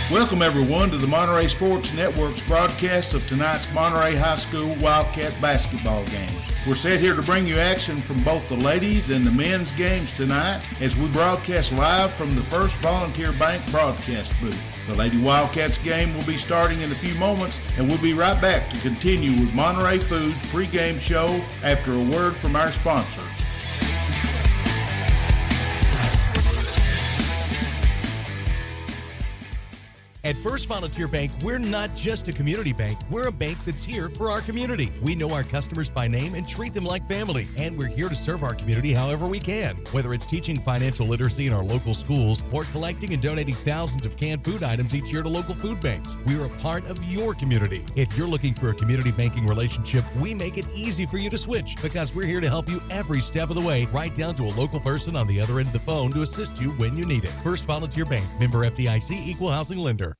Welcome everyone to the Monterey Sports Network's broadcast of tonight's Monterey High School Wildcat basketball game. We're set here to bring you action from both the ladies and the men's games tonight as we broadcast live from the First Volunteer Bank broadcast booth. The Lady Wildcats game will be starting in a few moments, and we'll be right back to continue with Monterey Foods pregame show after a word from our sponsors. At First Volunteer Bank, we're not just a community bank. We're a bank that's here for our community. We know our customers by name and treat them like family. And we're here to serve our community however we can. Whether it's teaching financial literacy in our local schools or collecting and donating thousands of canned food items each year to local food banks, we're a part of your community. If you're looking for a community banking relationship, we make it easy for you to switch because we're here to help you every step of the way, right down to a local person on the other end of the phone to assist you when you need it. First Volunteer Bank, member FDIC, equal housing lender.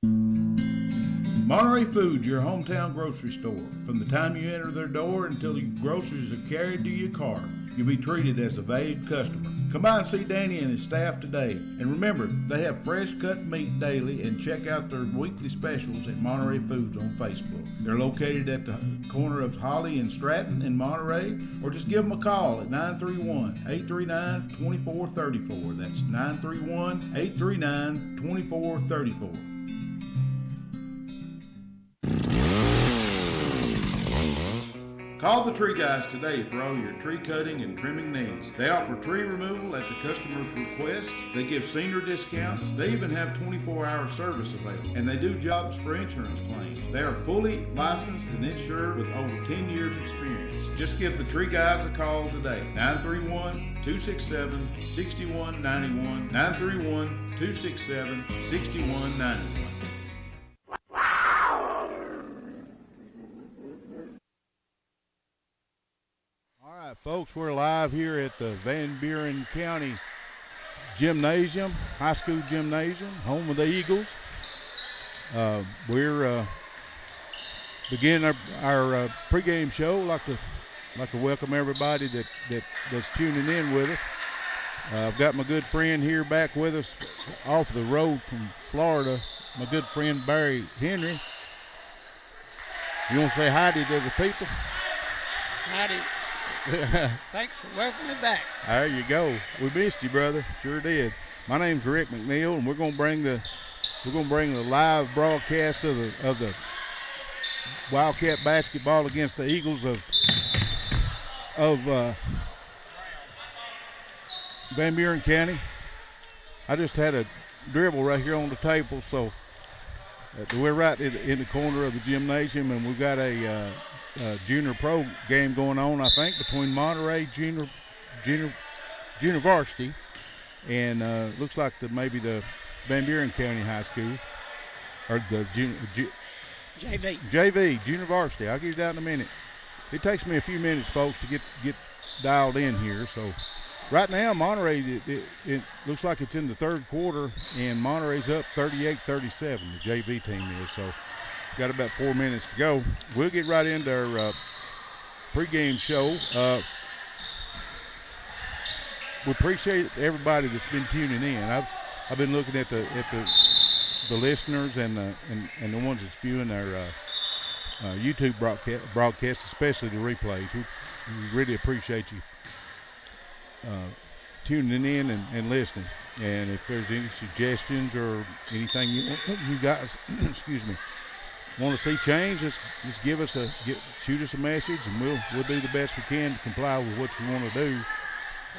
Monterey Foods, your hometown grocery store. From the time you enter their door until your groceries are carried to your car, you'll be treated as a valued customer. Come by and see Danny and his staff today. And remember, they have fresh cut meat daily, and check out their weekly specials at Monterey Foods on Facebook. They're located at the corner of Holly and Stratton in Monterey, or just give them a call at 931-839-2434. That's 931-839-2434. Call the Tree Guys today for all your tree cutting and trimming needs. They offer tree removal at the customer's request. They give senior discounts. They even have 24-hour service available. And they do jobs for insurance claims. They are fully licensed and insured with over 10 years experience. Just give the Tree Guys a call today. 931-267-6191. 931-267-6191. Folks, we're live here at the Van Buren County Gymnasium, high school gymnasium, home of the Eagles. We're beginning our pregame show. Like to welcome everybody that's tuning in with us. I've got my good friend here back with us off the road from Florida, my good friend Barry Henry. You want to say hi to the people? Howdy. Thanks for welcoming me back. There you go. We missed you, brother. Sure did. My name's Rick McNeil, and we're gonna bring the live broadcast of the Wildcat basketball against the Eagles of Van Buren County. I just had a dribble right here on the table, so we're right in the corner of the gymnasium, and we've got a junior pro game going on, I think, between Monterey junior varsity and looks like maybe the Van Buren County High School or the JV junior varsity. I'll get it out in a minute. It takes me a few minutes, folks, to get dialed in here. So right now, Monterey, it looks like it's in the third quarter, and Monterey's up 38-37. The JV team is. So got about 4 minutes to go. We'll get right into our pregame show. We appreciate everybody that's been tuning in. I've been looking at the listeners and the ones that's viewing our YouTube broadcast, especially the replays. We really appreciate you tuning in and listening. And if there's any suggestions or anything you guys, excuse me, want to see change, just shoot us a message, and we'll do the best we can to comply with what you want to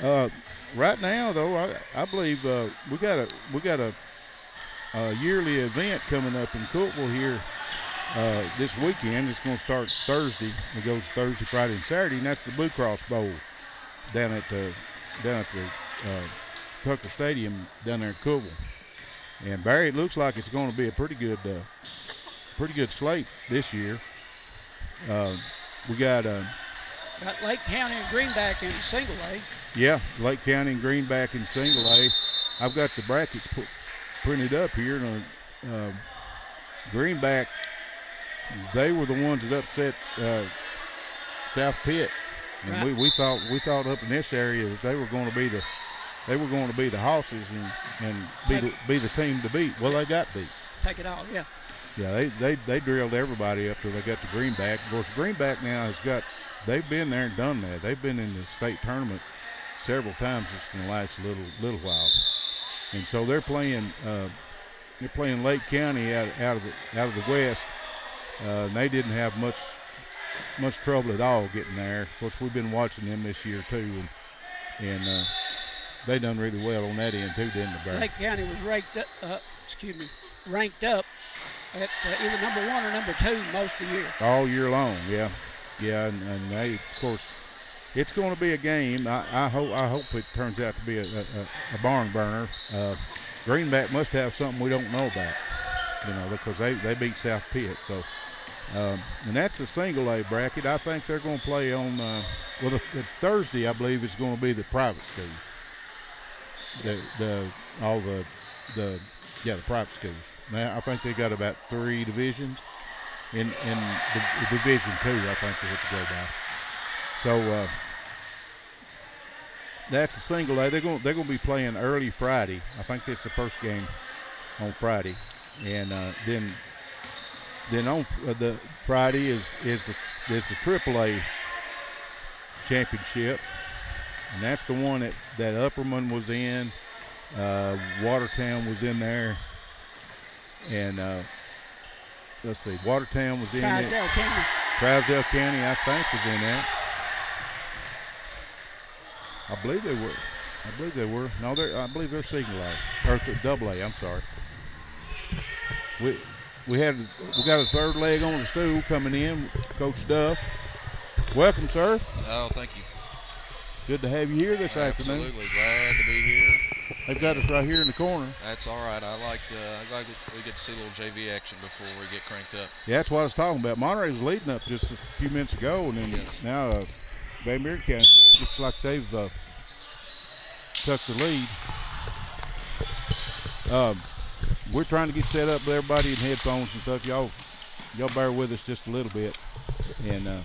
do. Right now, though, I believe we got a yearly event coming up in Cookeville here this weekend. It's going to start Thursday. It goes Thursday, Friday, and Saturday, and that's the Blue Cross Bowl down at the Tucker Stadium down there in Cookeville. And Barry, it looks like it's going to be a pretty good slate this year. We got Lake County and Greenback in single A. Yeah, Lake County and Greenback in single A. I've got the brackets printed up here. And Greenback, they were the ones that upset South Pitt, and right. we thought up in this area that they were going to be the Hosses and be the team to beat. Well, they got beat. take it all. Yeah. Yeah, they drilled everybody up till they got to Greenback. Of course, Greenback now they've been there and done that. They've been in the state tournament several times just in the last little while, and so they're playing Lake County out of the West. They didn't have much trouble at all getting there. Of course, we've been watching them this year too, and they done really well on that end too, didn't they, Barry? Lake County was ranked up at either number 1 or number 2 most of the year. All year long, yeah, and they, of course, it's going to be a game. I hope it turns out to be a barn burner. Greenback must have something we don't know about, because they beat South Pitt. So, and that's the single A bracket. I think they're going to play on the Thursday. I believe is going to be the private schools. The private schools. Now I think they got about 3 divisions. In the Division 2, I think they have to go by. So that's a single A. They're going to be playing early Friday. I think that's the first game on Friday, and then on the Friday is the AAA championship, and that's the one that Upperman was in. Watertown was in there, and let's see, Watertown was in it. Trousdale County, I think, was in that. I believe they were. No, I believe they're single A or double A. I'm sorry. We got a third leg on the stool coming in. Coach Duff, welcome, sir. Oh, thank you. Good to have you here this afternoon. Absolutely, glad to be here. They've got us right here in the corner. That's all right. I like we get to see a little JV action before we get cranked up. Yeah, that's what I was talking about. Monterey was leading up just a few minutes ago, and then now Van Buren County looks like they've took the lead. We're trying to get set up with everybody in headphones and stuff. Y'all bear with us just a little bit, and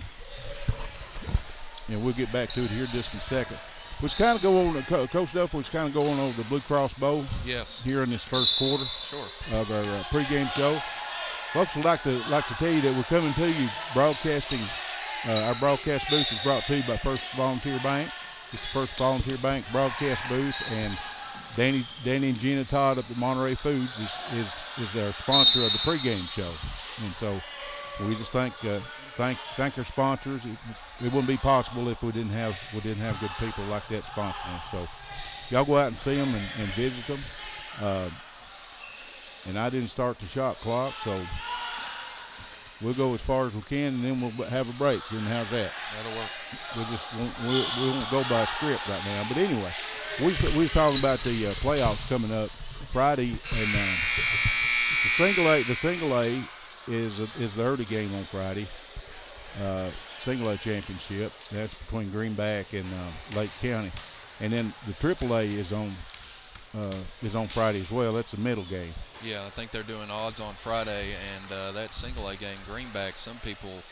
we'll get back to it here just in a second. Which kind of go on, Coach Duff was kind of going over the Blue Cross Bowl. Yes. Here in this first quarter. Sure. Of our pregame show. Folks would like to tell you that we're coming to you broadcasting. Our broadcast booth is brought to you by First Volunteer Bank. It's the First Volunteer Bank broadcast booth, and Danny and Gina Todd up at Monterey Foods is our sponsor of the pregame show, and so we just thank our sponsors. It wouldn't be possible if we didn't have good people like that sponsoring us. So y'all go out and see them and visit them. And I didn't start the shot clock, so we'll go as far as we can, and then we'll have a break. And how's that? That'll work. We won't go by script right now. But anyway, we was talking about the playoffs coming up Friday, and the single A is the early game on Friday. Single A championship. That's between Greenback and Lake County, and then the AAA is on Friday as well. That's a middle game. Yeah, I think they're doing odds on Friday, and that single A game, Greenback, some people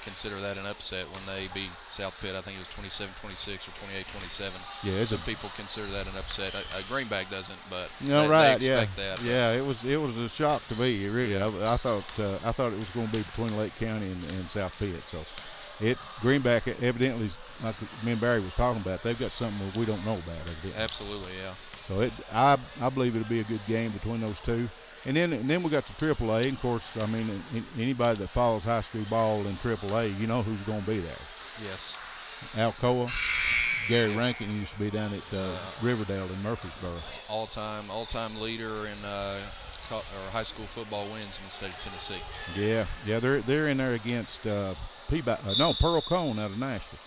consider that an upset when they beat South Pitt. I think it was 27-26 or 28-27. Yeah, some people consider that an upset. Greenback doesn't, but they expect that. Yeah, it was a shock to me, really. Yeah. I thought it was going to be between Lake County and South Pitt. So Greenback evidently, like me and Barry was talking about, they've got something we don't know about. Evidently. Absolutely, yeah. So I believe it'll be a good game between those two. And then we got the AAA. And of course, I mean, anybody that follows high school ball in AAA, you know who's going to be there. Yes. Alcoa. Gary Rankin used to be down at Riverdale in Murfreesboro. All-time leader in high school football wins in the state of Tennessee. Yeah, they're in there against Pearl Cone out of Nashville.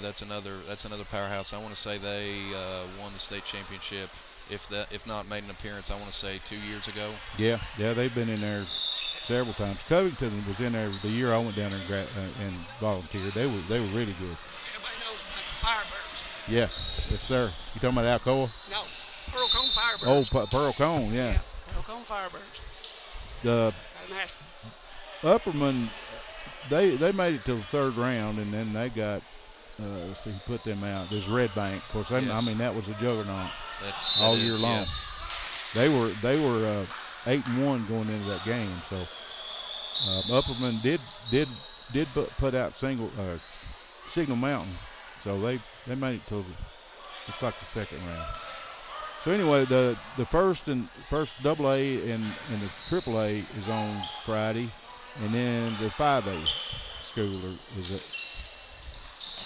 That's another powerhouse. I want to say they won the state championship. If not made an appearance, I want to say 2 years ago. Yeah, they've been in there several times. Covington was in there the year I went down there and volunteered. They were really good. Everybody knows about the Firebirds. Yeah, yes sir. You talking about Alcoa? No, Pearl Cone Firebirds. Oh, Pearl Cone, yeah. Pearl Cone Firebirds. The Upperman, they made it to the third round, and then they got. Let's see who put them out. There's Red Bank, of course. Yes. I mean, that was a juggernaut all year long. Yes. They were 8-1 going into that game. So Upperman did put out Signal Mountain, so they made it to looks like the second round. So anyway, the first AA and the AAA is on Friday, and then the 5A school is at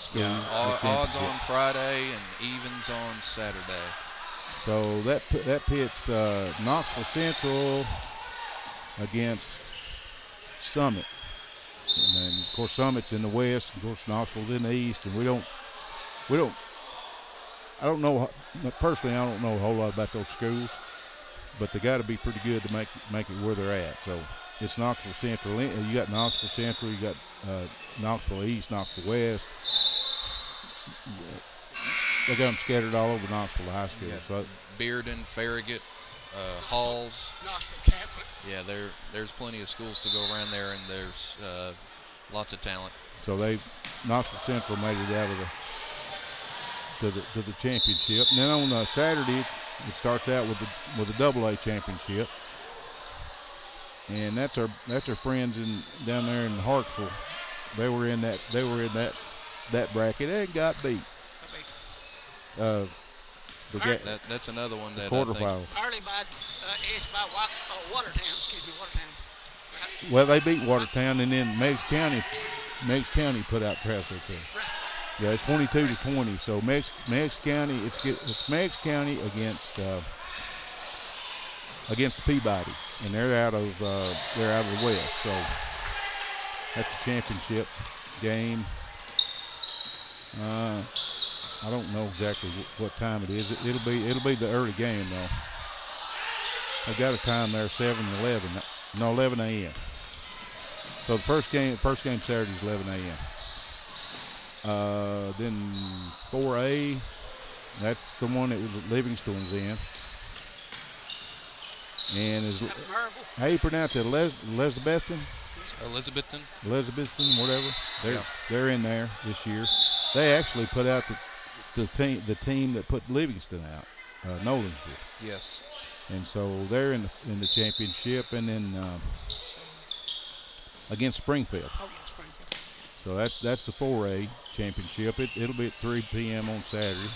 school. Yeah, odds on Friday and evens on Saturday. So that pits Knoxville Central against Summit, and then of course Summit's in the west, of course Knoxville's in the east, and we don't. I don't know personally. I don't know a whole lot about those schools, but they got to be pretty good to make it where they're at. So it's Knoxville Central. You got Knoxville Central. You got Knoxville East, Knoxville West. They got them scattered all over Knoxville High School. So Bearden, Farragut, Halls. Knoxville Catholic. Yeah, there's plenty of schools to go around there, and there's lots of talent. So Knoxville Central made it out of to the championship. And then on Saturday, it starts out with the AA championship, and that's our friends down there in Hartsville. They were in that bracket and got beat. That's another one that quarterfinal. Early by edge by Watertown. Excuse me, Watertown. Well, they beat Watertown, and then Meigs County put out Craftsville too. Right. Yeah, it's 22-20. So Meigs County, it's Meigs County against the Peabody, and they're out of the West. So that's a championship game. I don't know exactly what time it is. It'll be the early game though. I've got a time there, 11 a.m. So the first game Saturday is 11 a.m. Then 4A, that's the one that Livingston's in. And how you pronounce it? Elizabethan, whatever. They're in there this year. They actually put out the team that put Livingston out, Nolensville. Yes. And so they're in the championship, and then against Springfield. Oh yeah, Springfield. So that's the 4A championship. It'll be at 3 p.m. on Saturday.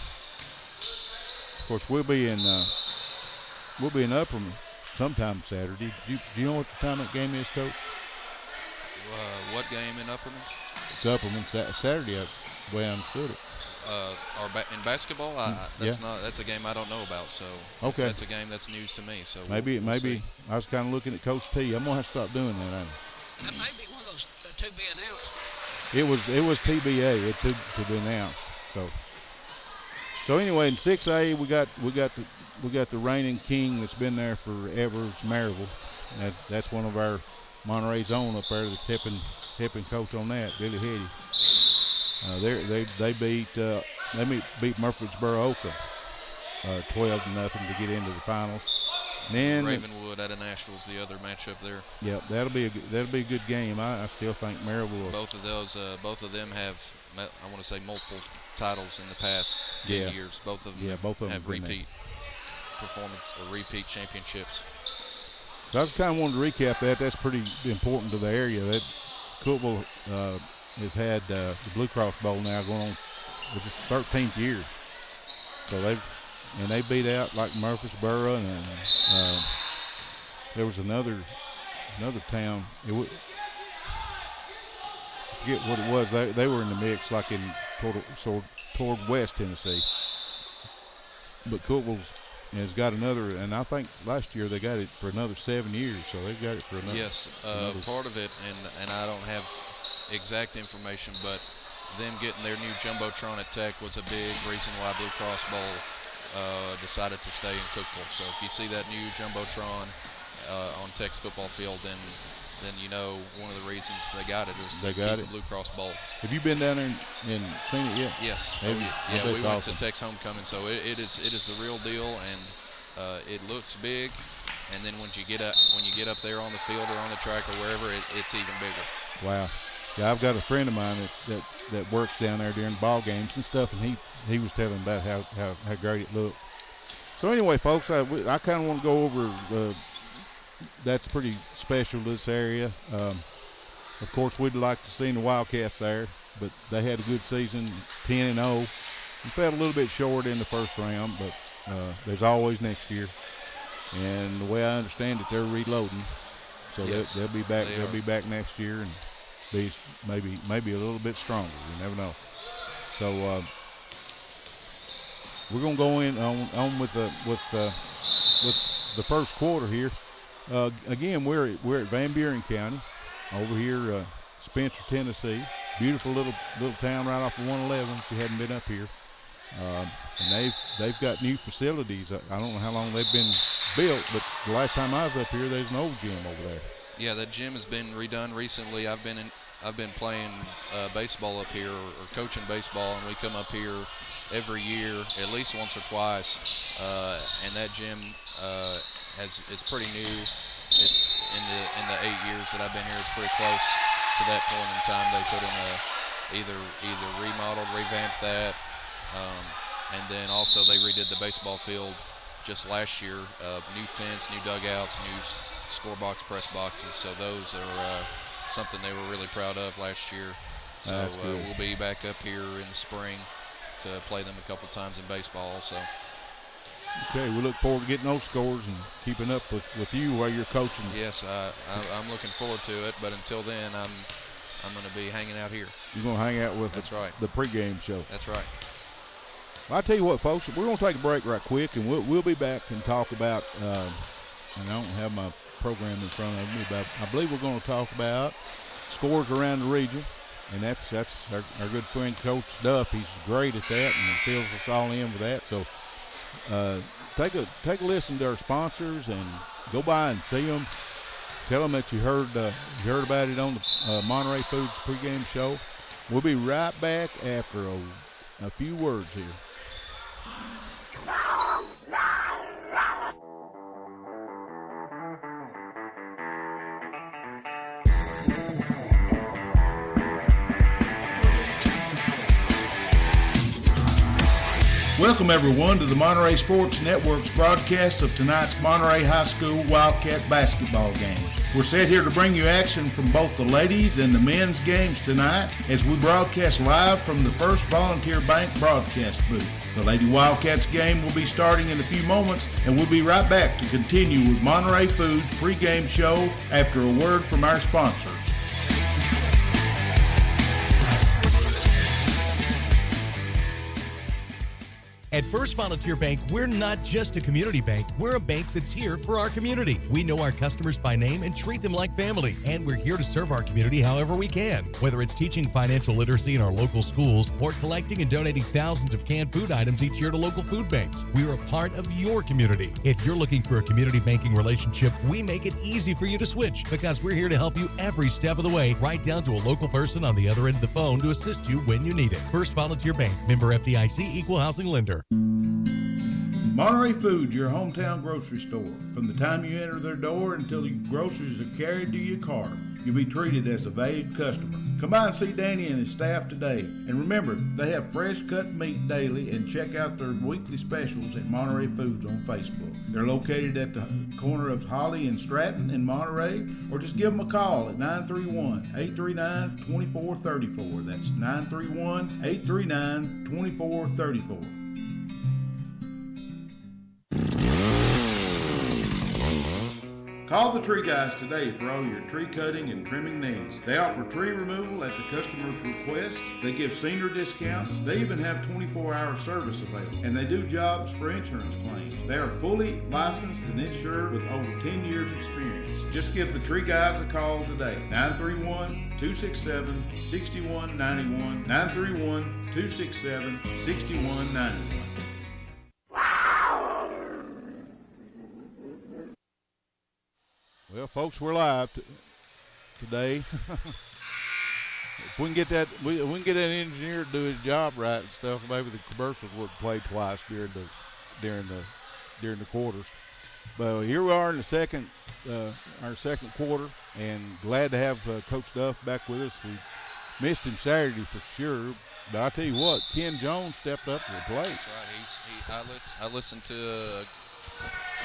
Of course, we'll be in Upperman sometime Saturday. Do you know what the time that game is, Coach? What game in Upperman? It's Upperman Saturday, the way I understood it. In basketball, that's a game I don't know about. So okay, that's a game that's news to me. So maybe see. I was kind of looking at Coach T. I'm gonna have to start doing that. That may be one of those to be announced. It was TBA. It to be announced. So anyway, in 6A we got the reigning king that's been there forever. It's Maryville. That's one of our Monterey's own up there that's helping coach on that, Billy Hetty. They beat Murfreesboro Oka 12-0 to get into the finals. And then Ravenwood out of Nashville is the other matchup there. Yep, that'll be a good game. I still think Maryville. Both of them have, I want to say, multiple titles in the past 10 years. Both of them have repeat performance or repeat championships. So I just kind of wanted to recap that. That's pretty important to the area. That Cookville has had the Blue Cross Bowl now going on. It's its 13th year. So they beat out like Murfreesboro, and there was another town. I forget what it was. They were in the mix, like toward West Tennessee. But Cookville's has got another, and I think last year they got it for another 7 years. So they've got it for another. Yes, part of it, and I don't have exact information, but them getting their new Jumbotron at Tech was a big reason why Blue Cross Bowl decided to stay in Cookville. So if you see that new Jumbotron on Tech's football field, then you know one of the reasons they got it was to keep the Blue Cross Bowl. Have you been down there and seen it yet? Yes. Yeah, we went to Tech's homecoming, so it is the real deal, and it looks big. And then when you get up there on the field or on the track or wherever, it's even bigger. Wow. Yeah, I've got a friend of mine that works down there during ball games and stuff, and he was telling about how great it looked. So anyway, folks, I kind of want to go over that's pretty special to this area. Of course, we'd like to see the Wildcats there, but they had a good season, 10-0. We fell a little bit short in the first round, but there's always next year. And the way I understand it, they're reloading, so Yes, they'll be back. they They'll are. be back next year and be maybe a little bit stronger. You never know. So we're gonna go in on with the first quarter here. Again, we're at Van Buren County, over here, Spencer, Tennessee. Beautiful little town right off of 111. If you hadn't been up here, and they've got new facilities. I don't know how long they've been built, but the last time I was up here, there's an old gym over there. Yeah, that gym has been redone recently. I've been playing baseball up here or coaching baseball, and we come up here every year at least once or twice. And that gym it's pretty new. It's in the 8 years that I've been here, it's pretty close to that point in time. They put in either remodeled, revamped that, and then also they redid the baseball field just last year. New fence, new dugouts, new score box, press boxes. So those are something they were really proud of last year. So we'll be back up here in the spring to play them a couple times in baseball also. Okay, we look forward to getting those scores and keeping up with you while you're coaching. Yes, I'm looking forward to it, but until then, I'm going to be hanging out here. You're going to hang out with That's right. the pregame show. That's right. Well, I tell you what, folks, we're going to take a break right quick, and we'll be back and talk about, and I don't have my program in front of me, but I believe we're going to talk about scores around the region, and that's our good friend Coach Duff. He's great at that and fills us all in with that. So take a listen to our sponsors and go by and see them. Tell them that you heard about it on the Monterey Foods pregame show. We'll be right back after a few words here. Welcome, everyone, to the Monterey Sports Network's broadcast of tonight's Monterey High School Wildcat basketball games. We're set here to bring you action from both the ladies and the men's games tonight as we broadcast live from the First Volunteer Bank broadcast booth. The Lady Wildcats game will be starting in a few moments, and we'll be right back to continue with Monterey Foods pregame show after a word from our sponsors. At First Volunteer Bank, we're not just a community bank, we're a bank that's here for our community. We know our customers by name and treat them like family, and we're here to serve our community however we can. Whether it's teaching financial literacy in our local schools or collecting and donating thousands of canned food items each year to local food banks, we're a part of your community. If you're looking for a community banking relationship, we make it easy for you to switch because we're here to help you every step of the way, right down to a local person on the other end of the phone to assist you when you need it. First Volunteer Bank, member FDIC, equal housing lender. Monterey Foods, your hometown grocery store. From the time you enter their door until your groceries are carried to your car, you'll be treated as a valued customer. Come by and see Danny and his staff today. And remember, they have fresh cut meat daily, and check out their weekly specials at Monterey Foods on Facebook. They're located at the corner of Holly and Stratton in Monterey, or just give them a call at 931-839-2434. That's 931-839-2434. Call the Tree Guys today for all your tree cutting and trimming needs. They offer tree removal at the customer's request. They give senior discounts. They even have 24-hour service available. And they do jobs for insurance claims. They are fully licensed and insured with over 10 years experience. Just give the Tree Guys a call today. 931-267-6191. 931-267-6191. Well, folks, we're live today. If we can get that, we can get that engineer to do his job right and stuff. Maybe the commercials would play twice during the quarters. But here we are in the our second quarter, and glad to have Coach Duff back with us. We missed him Saturday for sure, but I tell you what, Ken Jones stepped up to the plate. That's right. I listened to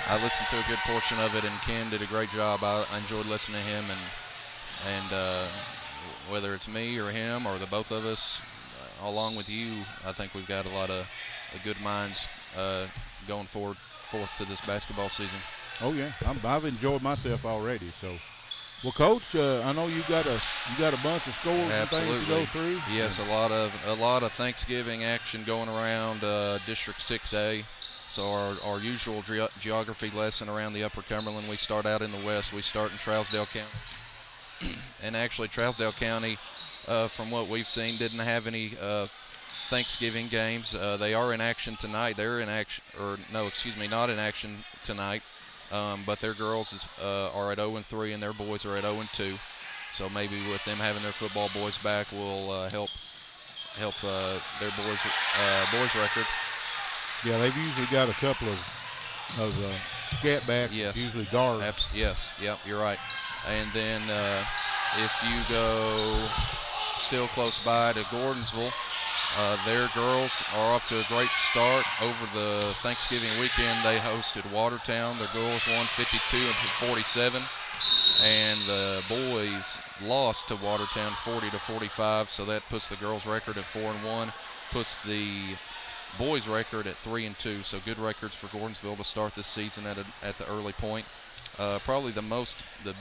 I listened to a good portion of it, and Ken did a great job. I enjoyed listening to him, and whether it's me or him or the both of us, along with you, I think we've got a lot of good minds going forth to this basketball season. Oh yeah, I've enjoyed myself already. So, well, Coach, I know you got a bunch of scores and things to go through. Yes, a lot of Thanksgiving action going around District 6A. So our usual geography lesson around the Upper Cumberland, we start out in the west. We start in Trousdale County, and actually Trousdale County, from what we've seen, didn't have any Thanksgiving games. They are in action tonight. They're in action, or no, excuse me, not in action tonight. But their girls are at 0-3 and their boys are at 0-2. So maybe with them having their football boys back will help their boys record. Yeah, they've usually got a couple of scat backs, yes. usually guards. Yes, yep, you're right. And then if you go still close by to Gordonsville, their girls are off to a great start. Over the Thanksgiving weekend, they hosted Watertown. Their girls won 52-47, and the boys lost to Watertown 40-45. So that puts the girls' record at 4-1, puts the boys' record at 3-2. So good records for Gordonsville to start this season at the early point. Probably the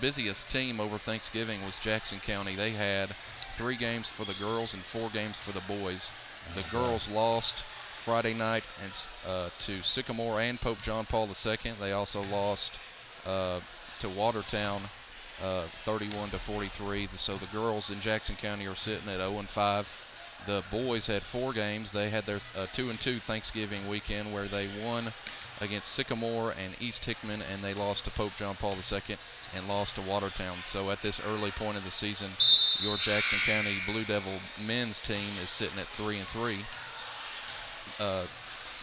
busiest team over Thanksgiving was Jackson County. They had 3 games for the girls and 4 games for the boys. The girls lost Friday night to Sycamore and Pope John Paul II. They also lost to Watertown 31-43. So the girls in Jackson County are sitting at 0-5. The boys had 4 games. They had their 2-2 Thanksgiving weekend where they won against Sycamore and East Hickman, and they lost to Pope John Paul II and lost to Watertown. So at this early point of the season, your Jackson County Blue Devil men's team is sitting at 3-3.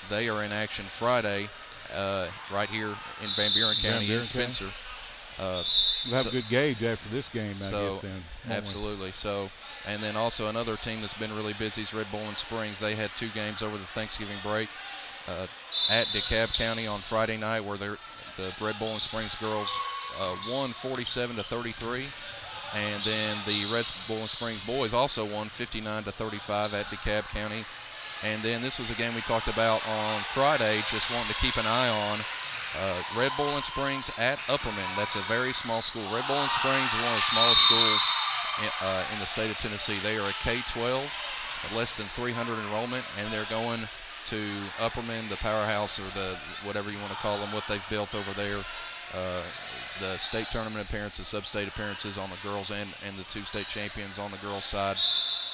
They are in action Friday right here in Van Buren County in Spencer. We'll have a good gauge after this game, I guess. Then. Absolutely. So, and then also another team that's been really busy is Red Bowling Springs. They had 2 games over the Thanksgiving break at DeKalb County on Friday night, where the Red Bowling Springs girls won 47-33. And then the Red Bowling Springs boys also won 59-35 at DeKalb County. And then this was a game we talked about on Friday, just wanting to keep an eye on. Red Bowling Springs at Upperman. That's a very small school. Red Bowling Springs is one of the smallest schools in the state of Tennessee. They are a K-12, less than 300 enrollment, and they're going to Upperman, the powerhouse, or the whatever you want to call them, what they've built over there. The state tournament appearances, sub-state appearances on the girls and the 2 state champions on the girls' side,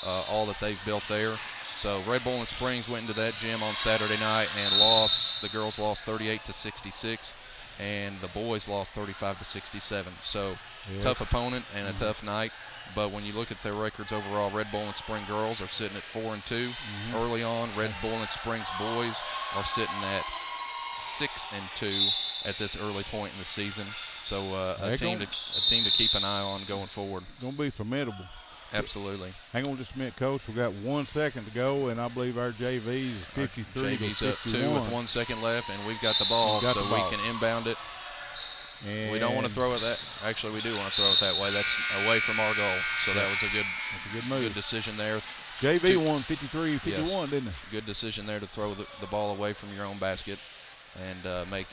all that they've built there. So Red Bowling Springs went into that gym on Saturday night and lost. The girls lost 38-66, and the boys lost 35-67. So tough opponent and a tough night. But when you look at their records overall, Red Bowling Springs girls are sitting at 4-2 early on. Red Bowling Springs boys are sitting at 6-2 at this early point in the season. So a team to keep an eye on going forward. Going to be formidable. Absolutely. Hang on just a minute, Coach. We've got 1 second to go, and I believe our JV is 53 JV's to up 51. 2 with 1 second left, and we've got the ball, we can inbound it. And we don't want to throw it that. Actually, we do want to throw it that way. That's away from our goal. So that was a good move. Good decision there. JV won 53-51, didn't it? Good decision there to throw the ball away from your own basket, and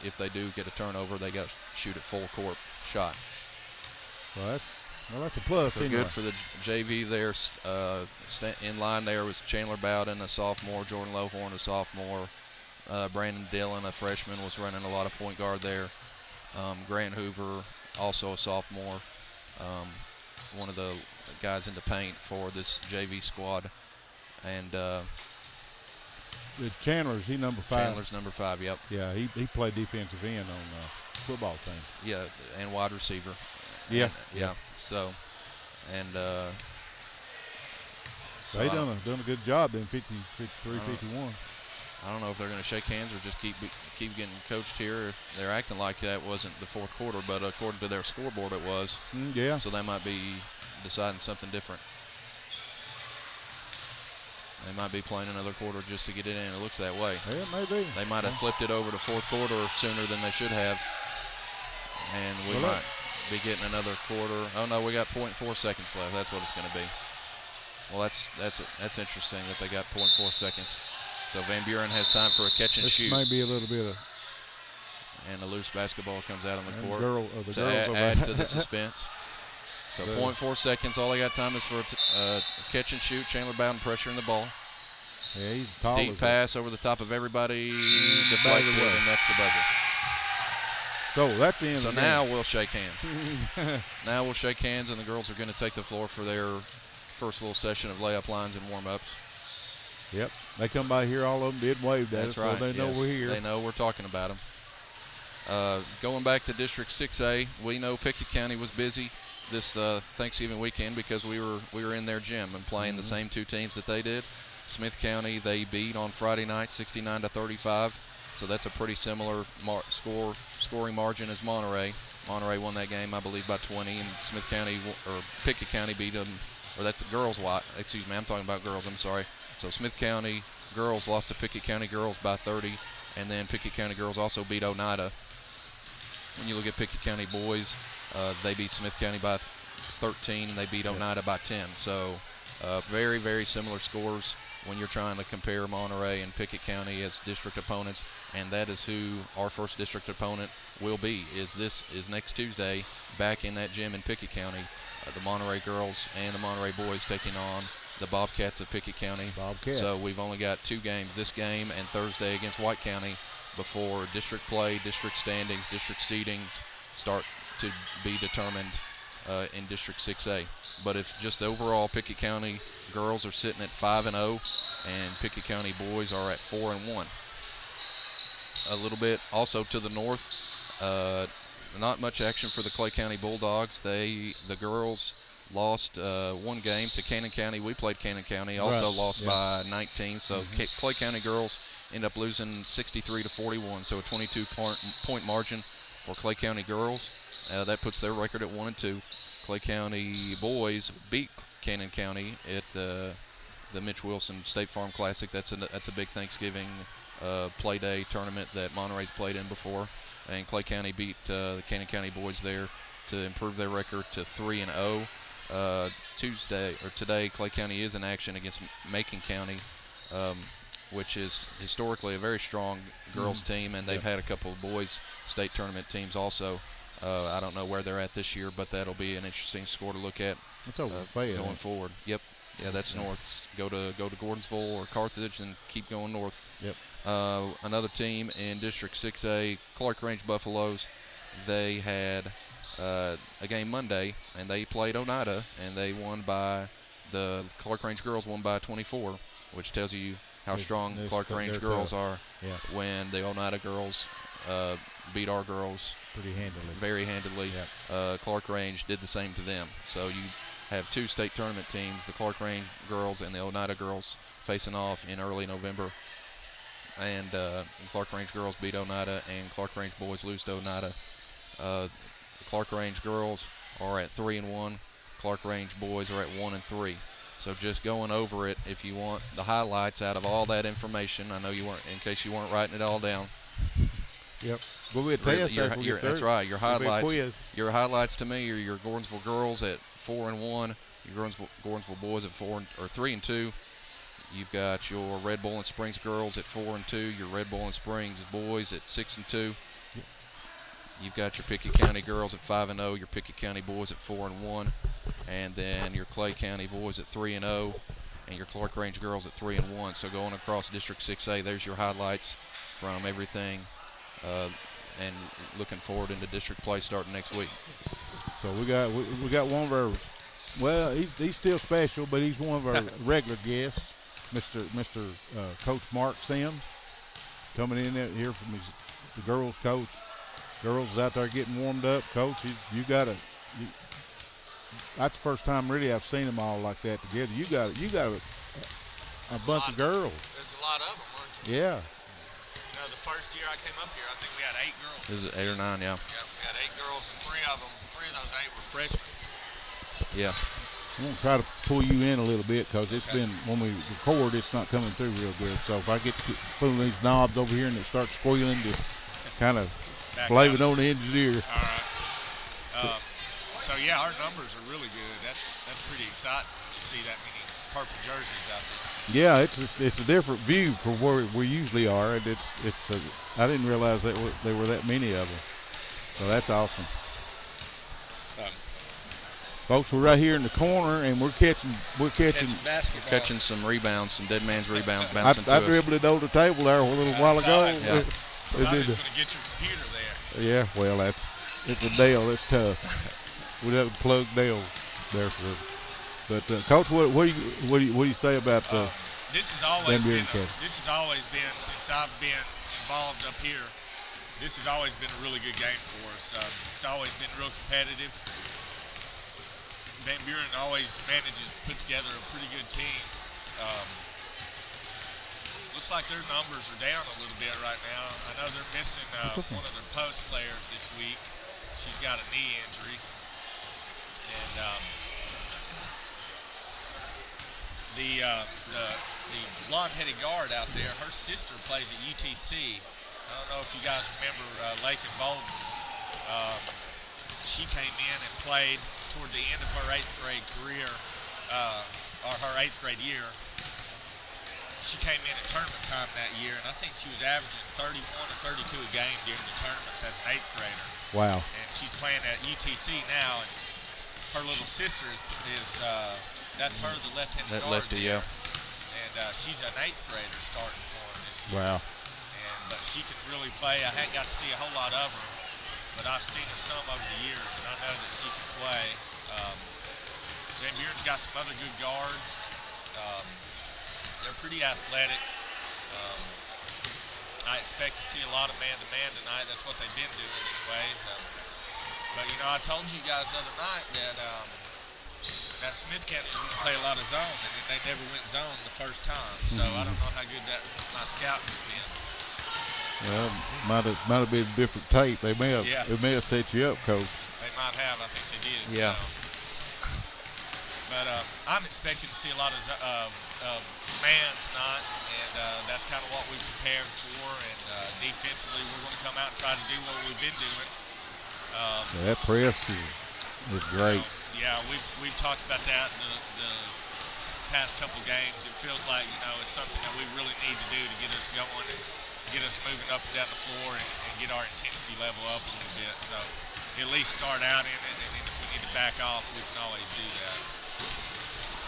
if they do get a turnover, they got to shoot it full court shot. Well, that's a plus. So anyway. Good for the JV there. In line there was Chandler Bowden, a sophomore, Jordan Lowhorn, a sophomore, Brandon Dillon, a freshman, was running a lot of point guard there. Grant Hoover, also a sophomore, one of the guys in the paint for this JV squad. And Chandler's, he number 5. Chandler's number 5, yep. Yeah, he played defensive end on the football team. Yeah, and wide receiver. Yeah. So, and so they done a good job then, 53, 51. I don't know if they're going to shake hands or just keep getting coached here. They're acting like that wasn't the fourth quarter, but according to their scoreboard, it was. Yeah. So they might be deciding something different. They might be playing another quarter just to get it in. It looks that way. Yeah, maybe. They might have flipped it over to fourth quarter sooner than they should have. And we might be getting another quarter. Oh, no, we got 0.4 seconds left. That's what it's going to be. Well, that's interesting that they got 0.4 seconds. So Van Buren has time for a catch and shoot. This may be a little bit of. And a loose basketball comes out on the court to add to the suspense. So 0.4 seconds. All they got time is for a catch and shoot. Chandler Bowden pressuring the ball. Yeah, he's tall. Deep pass over the top of everybody. Deflected, and that's the buzzer. So that's the end. So now we'll shake hands. Now we'll shake hands, and the girls are going to take the floor for their first little session of layup lines and warm-ups. Yep. They come by here, all of them did wave at us, right. So they know we're here. They know we're talking about them. Going back to District 6A, we know Pickett County was busy this Thanksgiving weekend because we were in their gym and playing the same two teams that they did. Smith County they beat on Friday night 69-35, so that's a pretty similar scoring margin as Monterey. Monterey won that game, I believe, by 20, and Smith County or Pickett County beat them, or that's girls. Excuse me, I'm talking about girls. I'm sorry. So Smith County girls lost to Pickett County girls by 30, and then Pickett County girls also beat Oneida. When you look at Pickett County boys, they beat Smith County by 13. They beat Oneida by 10. So very, very similar scores when you're trying to compare Monterey and Pickett County as district opponents, and that is who our first district opponent will be. Is next Tuesday back in that gym in Pickett County. The Monterey girls and the Monterey boys taking on the Bobcats of Pickett County. So we've only got two games, this game and Thursday against White County, before district play, district standings, district seedings start to be determined in District 6A. But if just overall Pickett County girls are sitting at 5-0 and Pickett County boys are at 4-1. A little bit also to the north, not much action for the Clay County Bulldogs. The girls lost one game to Cannon County. We played Cannon County, also lost by 19. So Clay County girls end up losing 63-41. So a 22-point margin for Clay County girls. That puts their record at 1-2. Clay County boys beat Cannon County at the Mitch Wilson State Farm Classic. That's a big Thanksgiving play day tournament that Monterey's played in before. And Clay County beat the Cannon County boys there to improve their record to 3-0. Today, Clay County is in action against Macon County, which is historically a very strong girls team, and they've had a couple of boys state tournament teams also. I don't know where they're at this year, but that'll be an interesting score to look at going forward. Yep. Yeah, that's north. Go to Gordonsville or Carthage and keep going north. Yep. Another team in District 6A, Clark Range Buffaloes. They had a game Monday, and they played Oneida, and they won by the Clark Range girls won by 24, which tells you how strong Clark Range girls are when the Oneida girls beat our girls very handily. Yep. Clark Range did the same to them. So you have two state tournament teams, the Clark Range girls and the Oneida girls, facing off in early November. And Clark Range girls beat Oneida, and Clark Range boys lose to Oneida. Clark Range girls are at 3-1. Clark Range boys are at 1-3. So just going over it, if you want the highlights out of all that information, I know you weren't, in case you weren't writing it all down. Yep. We'll be a test. That's right. Your highlights to me are your Gordonsville girls at 4-1, your Gordonsville boys at 3-2. You've got your Red Bull and Springs girls at 4-2. Your Red Bull and Springs boys at 6-2. Yep. You've got your Pickett County girls at 5-0. Your Pickett County boys at 4-1, and then your Clay County boys at 3-0, and your Clark Range girls at 3-1. So going across District 6A, there's your highlights from everything. And looking forward into district play starting next week. So we got one of our, well, he's still special, but he's one of our regular guests, Mr. Coach Mark Sims, coming in here from the girls' coach. Girls is out there getting warmed up. Coach, that's the first time really I've seen them all like that together. You got a bunch of girls. There's a lot of them, aren't there? Yeah. The first year I came up here, I think we had 8 girls. Is it 8 or 9? Yeah. Yeah, we had 8 girls, and 3 of those 8 were freshmen. Yeah. I'm going to try to pull you in a little bit because it's been, when we record, it's not coming through real good. So if I get fooling these knobs over here and it starts squealing, just kind of blame it on the engineer. All right. So yeah, our numbers are really good. That's pretty exciting to see that many purple jerseys out there. Yeah, it's a different view from where we usually are, and I didn't realize that there were that many of them. So that's awesome. Folks, we're right here in the corner, and we're catching basketball. Catching some rebounds, some dead man's rebounds bouncing to I us. dribbled it over the table there a little while ago. Yeah. I was going to get your computer there. Yeah, well, it's a Dell. It's tough. We'd have to plug Dell there for. But Coach, what do you say about the? This has always been since I've been involved up here. This has always been a really good game for us. It's always been real competitive. Van Buren always manages to put together a pretty good team. Looks like their numbers are down a little bit right now. I know they're missing one of their post players this week. She's got a knee injury. And the blonde-headed guard out there, her sister plays at UTC. I don't know if you guys remember Lakin Bolden. She came in and played toward the end of her 8th grade career, or her 8th grade year. She came in at tournament time that year, and I think she was averaging 31 or 32 a game during the tournaments as an 8th grader. Wow. And she's playing at UTC now, and her little sister is that's her, the left-handed guard. Lefty, yeah. And she's an 8th grader starting for her this year. Wow. But she can really play. I hadn't got to see a whole lot of her, but I've seen her some over the years, and I know that she can play. Van Buren's got some other good guards. They're pretty athletic. I expect to see a lot of man-to-man tonight. That's what they've been doing anyways. But, you know, I told you guys the other night that Smith County was going to play a lot of zone, and they never went zone the first time. So I don't know how good my scouting has been. Well, might have been a different tape. They may have set you up, Coach. They might have. I think they did. Yeah. So. But I'm expecting to see a lot of man tonight, and that's kind of what we've prepared for. And defensively, we're going to come out and try to do what we've been doing. That press is great. Yeah, we've talked about that the past couple games. It feels like, you know, it's something that we really need to do to get us going and get us moving up and down the floor and get our intensity level up a little bit. So at least start out in it, and then if we need to back off, we can always do that.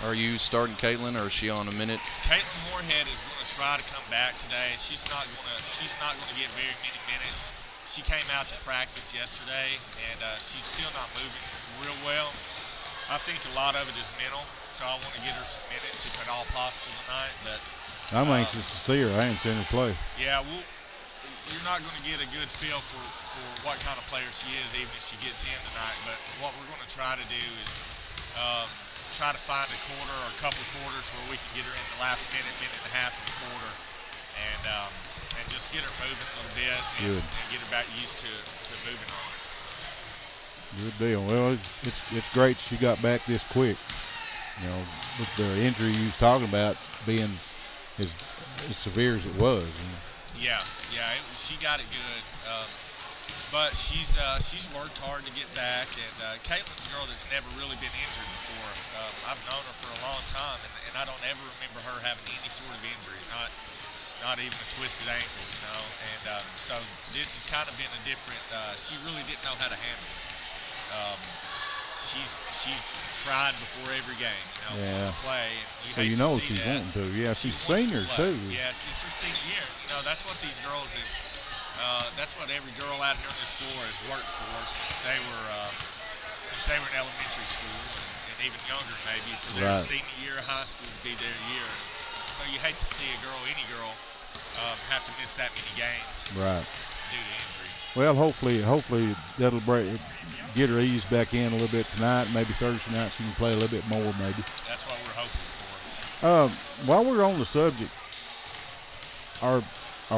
Are you starting Caitlin, or is she on a minute? Caitlin Moorhead is going to try to come back today. She's not going to get very many minutes. She came out to practice yesterday, and she's still not moving real well. I think a lot of it is mental, so I want to get her some minutes if at all possible tonight. But I'm anxious to see her. I ain't seen her play. Yeah, you're not going to get a good feel for what kind of player she is, even if she gets in tonight. But what we're going to try to do is try to find a quarter or a couple of quarters where we can get her in the last minute and a half of the quarter, and just get her moving a little bit and get her back used to moving on it. So. Good deal. Well, it's great she got back this quick. You know, with the injury you was talking about being as severe as it was. Yeah, she got it good. But she's worked hard to get back, and Caitlin's a girl that's never really been injured before. I've known her for a long time, and I don't ever remember her having any sort of injury, not even a twisted ankle, you know. And so this has kind of been a different. She really didn't know how to handle it. She's cried before every game, you know, yeah. Play. And you know she's wanting to. Yeah, she's senior too. Yeah, it's her senior year. You know, that's what these girls have. That's what every girl out here on this floor has worked for since they were in elementary school and even younger maybe for their senior year of high school to be their year. So you hate to see any girl have to miss that many games due to injury. Well, hopefully that'll get her eased back in a little bit tonight. Maybe Thursday night she can play a little bit more maybe. That's what we're hoping for. While we're on the subject, are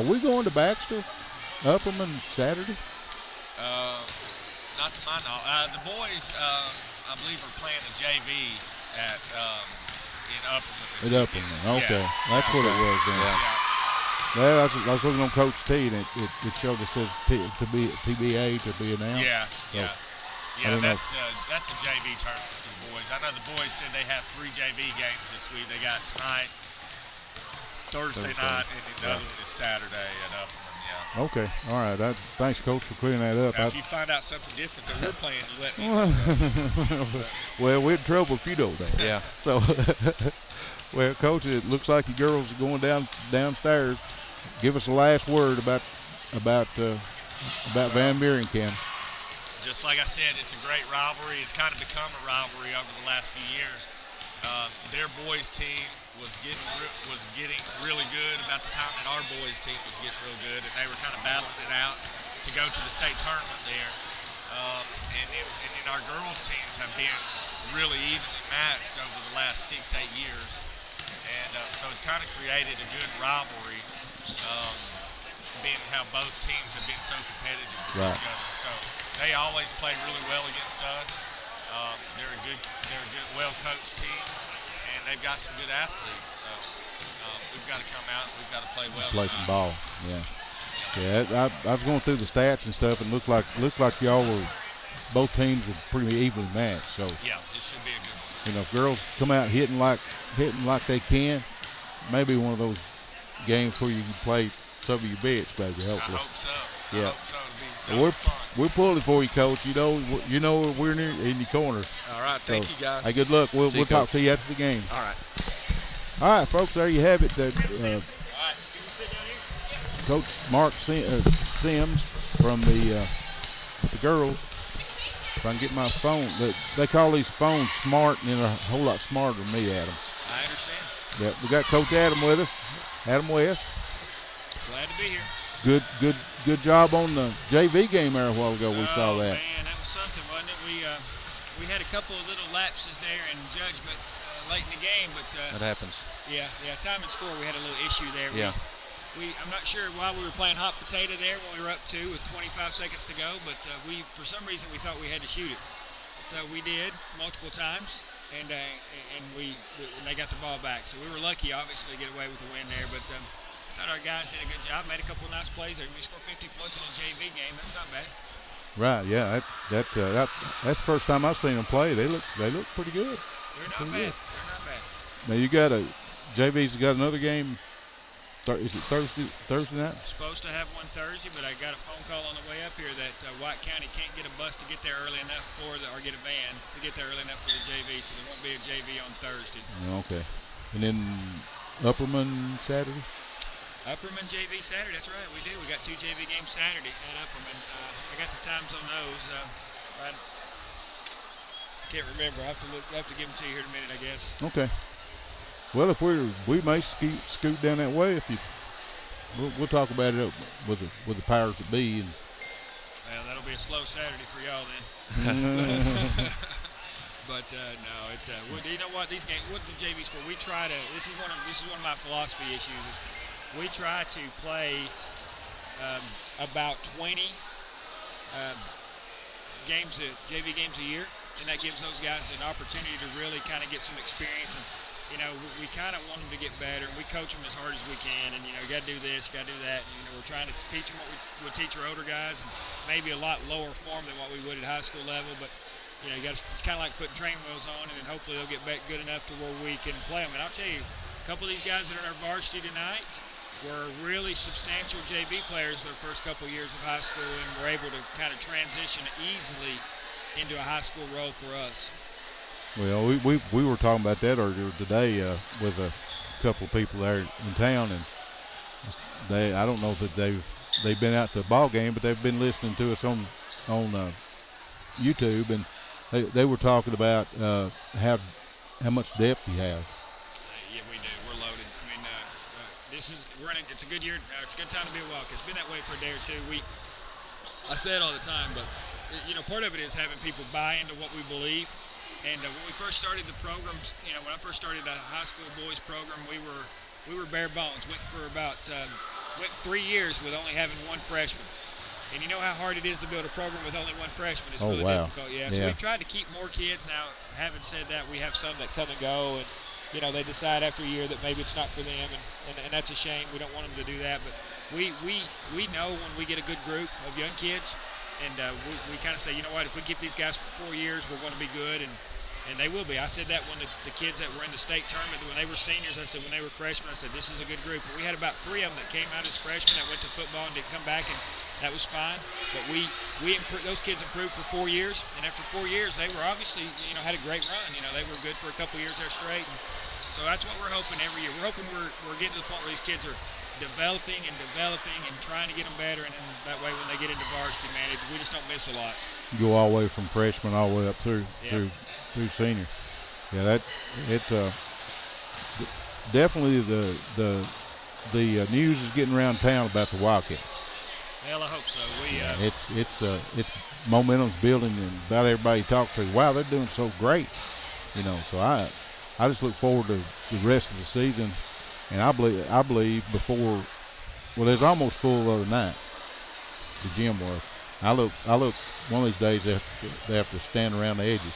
we going to Baxter? Upperman Saturday? Not to my knowledge. The boys, I believe, are playing a JV at in Upperman. At Upperman, okay. Yeah. That's what it was then. Yeah. Well, I was looking on Coach T, and it showed it says to be TBA to be announced. Yeah. I don't know. That's a JV tournament for the boys. I know the boys said they have 3 JV games this week. They got tonight, Thursday night, and then the other one is Saturday at Upperman. Yeah. Okay, all right. Thanks, Coach, for clearing that up. Now, if you find out something different that we're playing, you let me know. Well, we're in trouble if you don't know. Yeah. So, well, Coach, it looks like you girls are going downstairs. Give us a last word about Van Buren, Ken. Just like I said, it's a great rivalry. It's kind of become a rivalry over the last few years. Their boys team was getting really good about the time that our boys team was getting real good, and they were kind of battling it out to go to the state tournament there. And then our girls teams have been really evenly matched over the last 6-8 years, and so it's kind of created a good rivalry. Being how both teams have been so competitive with each other, so they always play really well against us. They're a good, well-coached team, and they've got some good athletes. So we've got to come out and we've got to play well. Play some ball, yeah. I was going through the stats and stuff, and looked like y'all were, both teams were pretty evenly matched. So yeah, this should be a good one. You know, if girls come out hitting like they can, maybe one of those games where you can play some of your bets, baby. Hopefully. I hope so. Yeah. I hope so. It'll be fun. We're pulling for you, Coach. You know we're in your corner. All right. Thank you, guys. Hey, good luck. We'll talk to you after the game. All right. All right, folks. There you have it. Coach Mark Sims from the girls. If I can get my phone, they call these phones smart, and they're a whole lot smarter than me, Adam. I understand. Yep, we got Coach Adam with us. Adam West. Glad to be here. Good job on the JV game there a while ago. We saw that. Man, that was something, wasn't it? We had a couple of little lapses there in judgment late in the game, but that happens. Yeah. Time and score, we had a little issue there. Yeah. I'm not sure why we were playing hot potato there when we were up 2 with 25 seconds to go, but for some reason we thought we had to shoot it. So we did multiple times, and they got the ball back. So we were lucky, obviously, to get away with the win there. But I thought our guys did a good job. Made a couple of nice plays there. We scored 50 points in a JV game. That's not bad. Right. Yeah. That's the first time I've seen them play. They look pretty good. They're not bad. They're not bad. Now you got JV's got another game. Is it Thursday night? Supposed to have one Thursday, but I got a phone call on the way up here that White County can't get a bus to get there early enough or get a van to get there early enough for the JV, so there won't be a JV on Thursday. Okay. And then Upperman Saturday? Upperman JV Saturday, that's right, we do. We got 2 JV games Saturday at Upperman. I got the times on those. I can't remember. I have to give them to you here in a minute, I guess. Okay. Well, if we may scoot down that way. We'll talk about it with the powers that be. And well, that'll be a slow Saturday for y'all then. But no, you know what? These games, what the JV's for? We try to. This is one of my philosophy issues. Is we try to play about 20 JV games a year, and that gives those guys an opportunity to really kind of get some experience. And we kind of want them to get better, and we coach them as hard as we can. And you got to do this, you got to do that. And, we're trying to teach them what we would teach our older guys, and maybe a lot lower form than what we would at high school level. But it's kind of like putting train wheels on, and then hopefully they'll get back good enough to where we can play them. And I'll tell you, a couple of these guys that are in our varsity tonight were really substantial JV players their first couple of years of high school, and were able to kind of transition easily into a high school role for us. Well, we were talking about that earlier today with a couple of people there in town, and I don't know that they've been out to the ball game, but they've been listening to us on YouTube, and they were talking about how much depth you have. Yeah, we do. We're loaded. I mean, it's a good year. It's a good time to be a Wildcat. It's been that way for a day or two. I say it all the time, but part of it is having people buy into what we believe. And when we first started the programs, when I first started the high school boys program, we were bare bones. Went 3 years with only having one freshman. And you know how hard it is to build a program with only one freshman. It's Oh, really wow. difficult. Yeah. So we've tried to keep more kids. Now, having said that, we have some that come and go, and you know, they decide after a year that maybe it's not for them, and that's a shame. We don't want them to do that, but we know when we get a good group of young kids, and we kind of say, you know what, if we keep these guys for 4 years, we're going to be good, and they will be. I said that when the kids that were in the state tournament, when they were seniors, I said when they were freshmen, I said this is a good group. And we had about 3 of them that came out as freshmen that went to football and didn't come back, and that was fine. But we those kids improved for 4 years, and after 4 years, they were obviously, you know, had a great run. You know, they were good for a couple years there straight. And so that's what we're hoping every year. We're hoping we're getting to the point where these kids are developing and trying to get them better, and then that way when they get into varsity, man, we just don't miss a lot. You go all the way from freshman all the way up through senior. Yeah, that it's definitely the news is getting around town about the Wildcats. Well, I hope so. It's momentum's building, and about everybody you talk to, wow, they're doing so great. You know, so I just look forward to the rest of the season, and I believe before, well, it was almost full the other night. The gym was. I look one of these days they have to stand around the edges.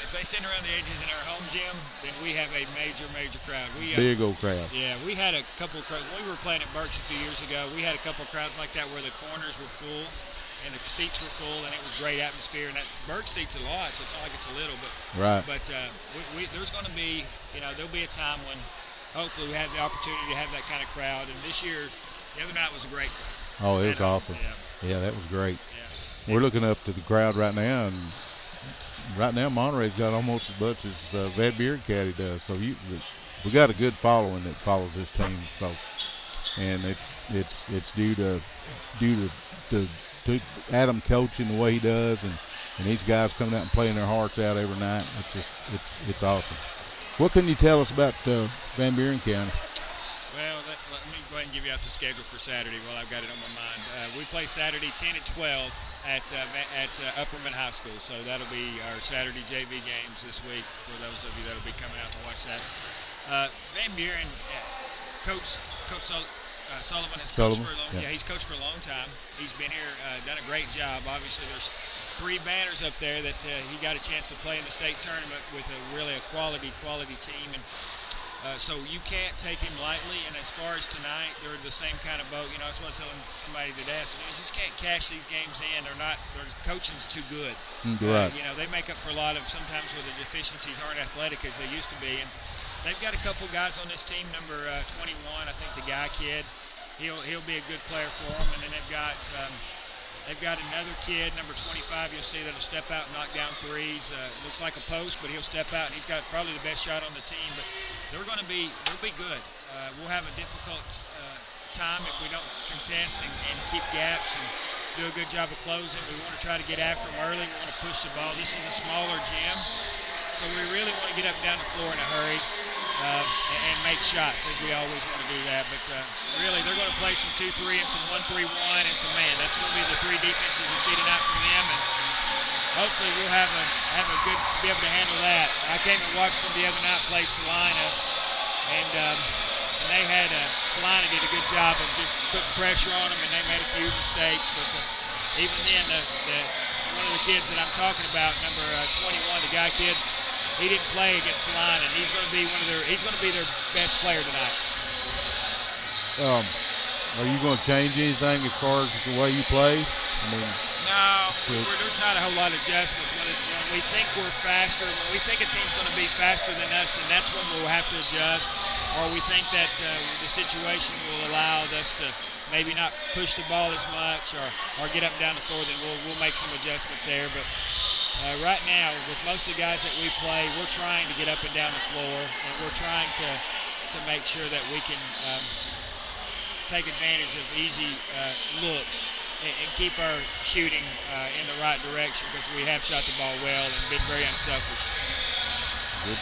If they stand around the edges in our home gym, then we have a major crowd. Big old crowd. Yeah, we had a couple of crowds. When we were playing at Berks a few years ago, we had a couple of crowds like that where the corners were full and the seats were full, and it was great atmosphere. And that Berks seats a lot, so it's not like it's a little, but right. But there's going to be, you know, there'll be a time when hopefully we have the opportunity to have that kind of crowd. And this year, the other night was a great crowd. Oh, it was awesome. Yeah, that was great. Yeah. We're looking up to the crowd right now, and right now Monterey's got almost as much as Van Buren County does. So we got a good following that follows this team, folks, and it's due to Adam coaching the way he does, and these guys coming out and playing their hearts out every night. It's awesome. What can you tell us about Van Buren County? Well, let me go ahead and give you out the schedule for Saturday while I've got it on my mind. We play Saturday 10 and 12 at Upperman High School, so that'll be our Saturday JV games this week for those of you that'll be coming out to watch that. Van Buren, Coach Sullivan has coached for a long time. Yeah, he's coached for a long time. He's been here, done a great job. Obviously, there's 3 banners up there that he got a chance to play in the state tournament with a quality team, and so you can't take him lightly. And as far as tonight, they're the same kind of boat. You know, that's what I was telling somebody today. So you just can't cash these games in. Their coaching's too good. Right. You know, they make up for a lot of sometimes where the deficiencies aren't athletic as they used to be. And they've got a couple guys on this team. Number 21, I think the guy kid, he'll be a good player for them. And then they've got another kid, number 25. You'll see that'll step out and knock down threes. Looks like a post, but he'll step out, and he's got probably the best shot on the team. But they'll be good. We'll have a difficult time if we don't contest and keep gaps and do a good job of closing. We want to try to get after them early. We want to push the ball. This is a smaller gym, so we really want to get up and down the floor in a hurry and make shots, as we always want to do that. But really, they're going to play some 2-3 and some 1-3-1 and some man. That's going to be the 3 defenses you see tonight from them, and hopefully we'll have a good, be able to handle that. I came and watched them the other night play Salina, and they had Salina did a good job of just putting pressure on them, and they made a few mistakes. But even then, one of the kids that I'm talking about, number 21, the guy kid, he didn't play against Salina, and he's going to be their best player tonight. Are you going to change anything as far as the way you play? I mean, no, there's not a whole lot of adjustments. When we think we're faster, when we think a team's going to be faster than us, then that's when we'll have to adjust. Or we think that the situation will allow us to maybe not push the ball as much or get up and down the floor, then we'll make some adjustments there. But right now, with most of the guys that we play, we're trying to get up and down the floor, and we're trying to make sure that we can take advantage of easy looks and keep our shooting in the right direction, because we have shot the ball well and been very unselfish.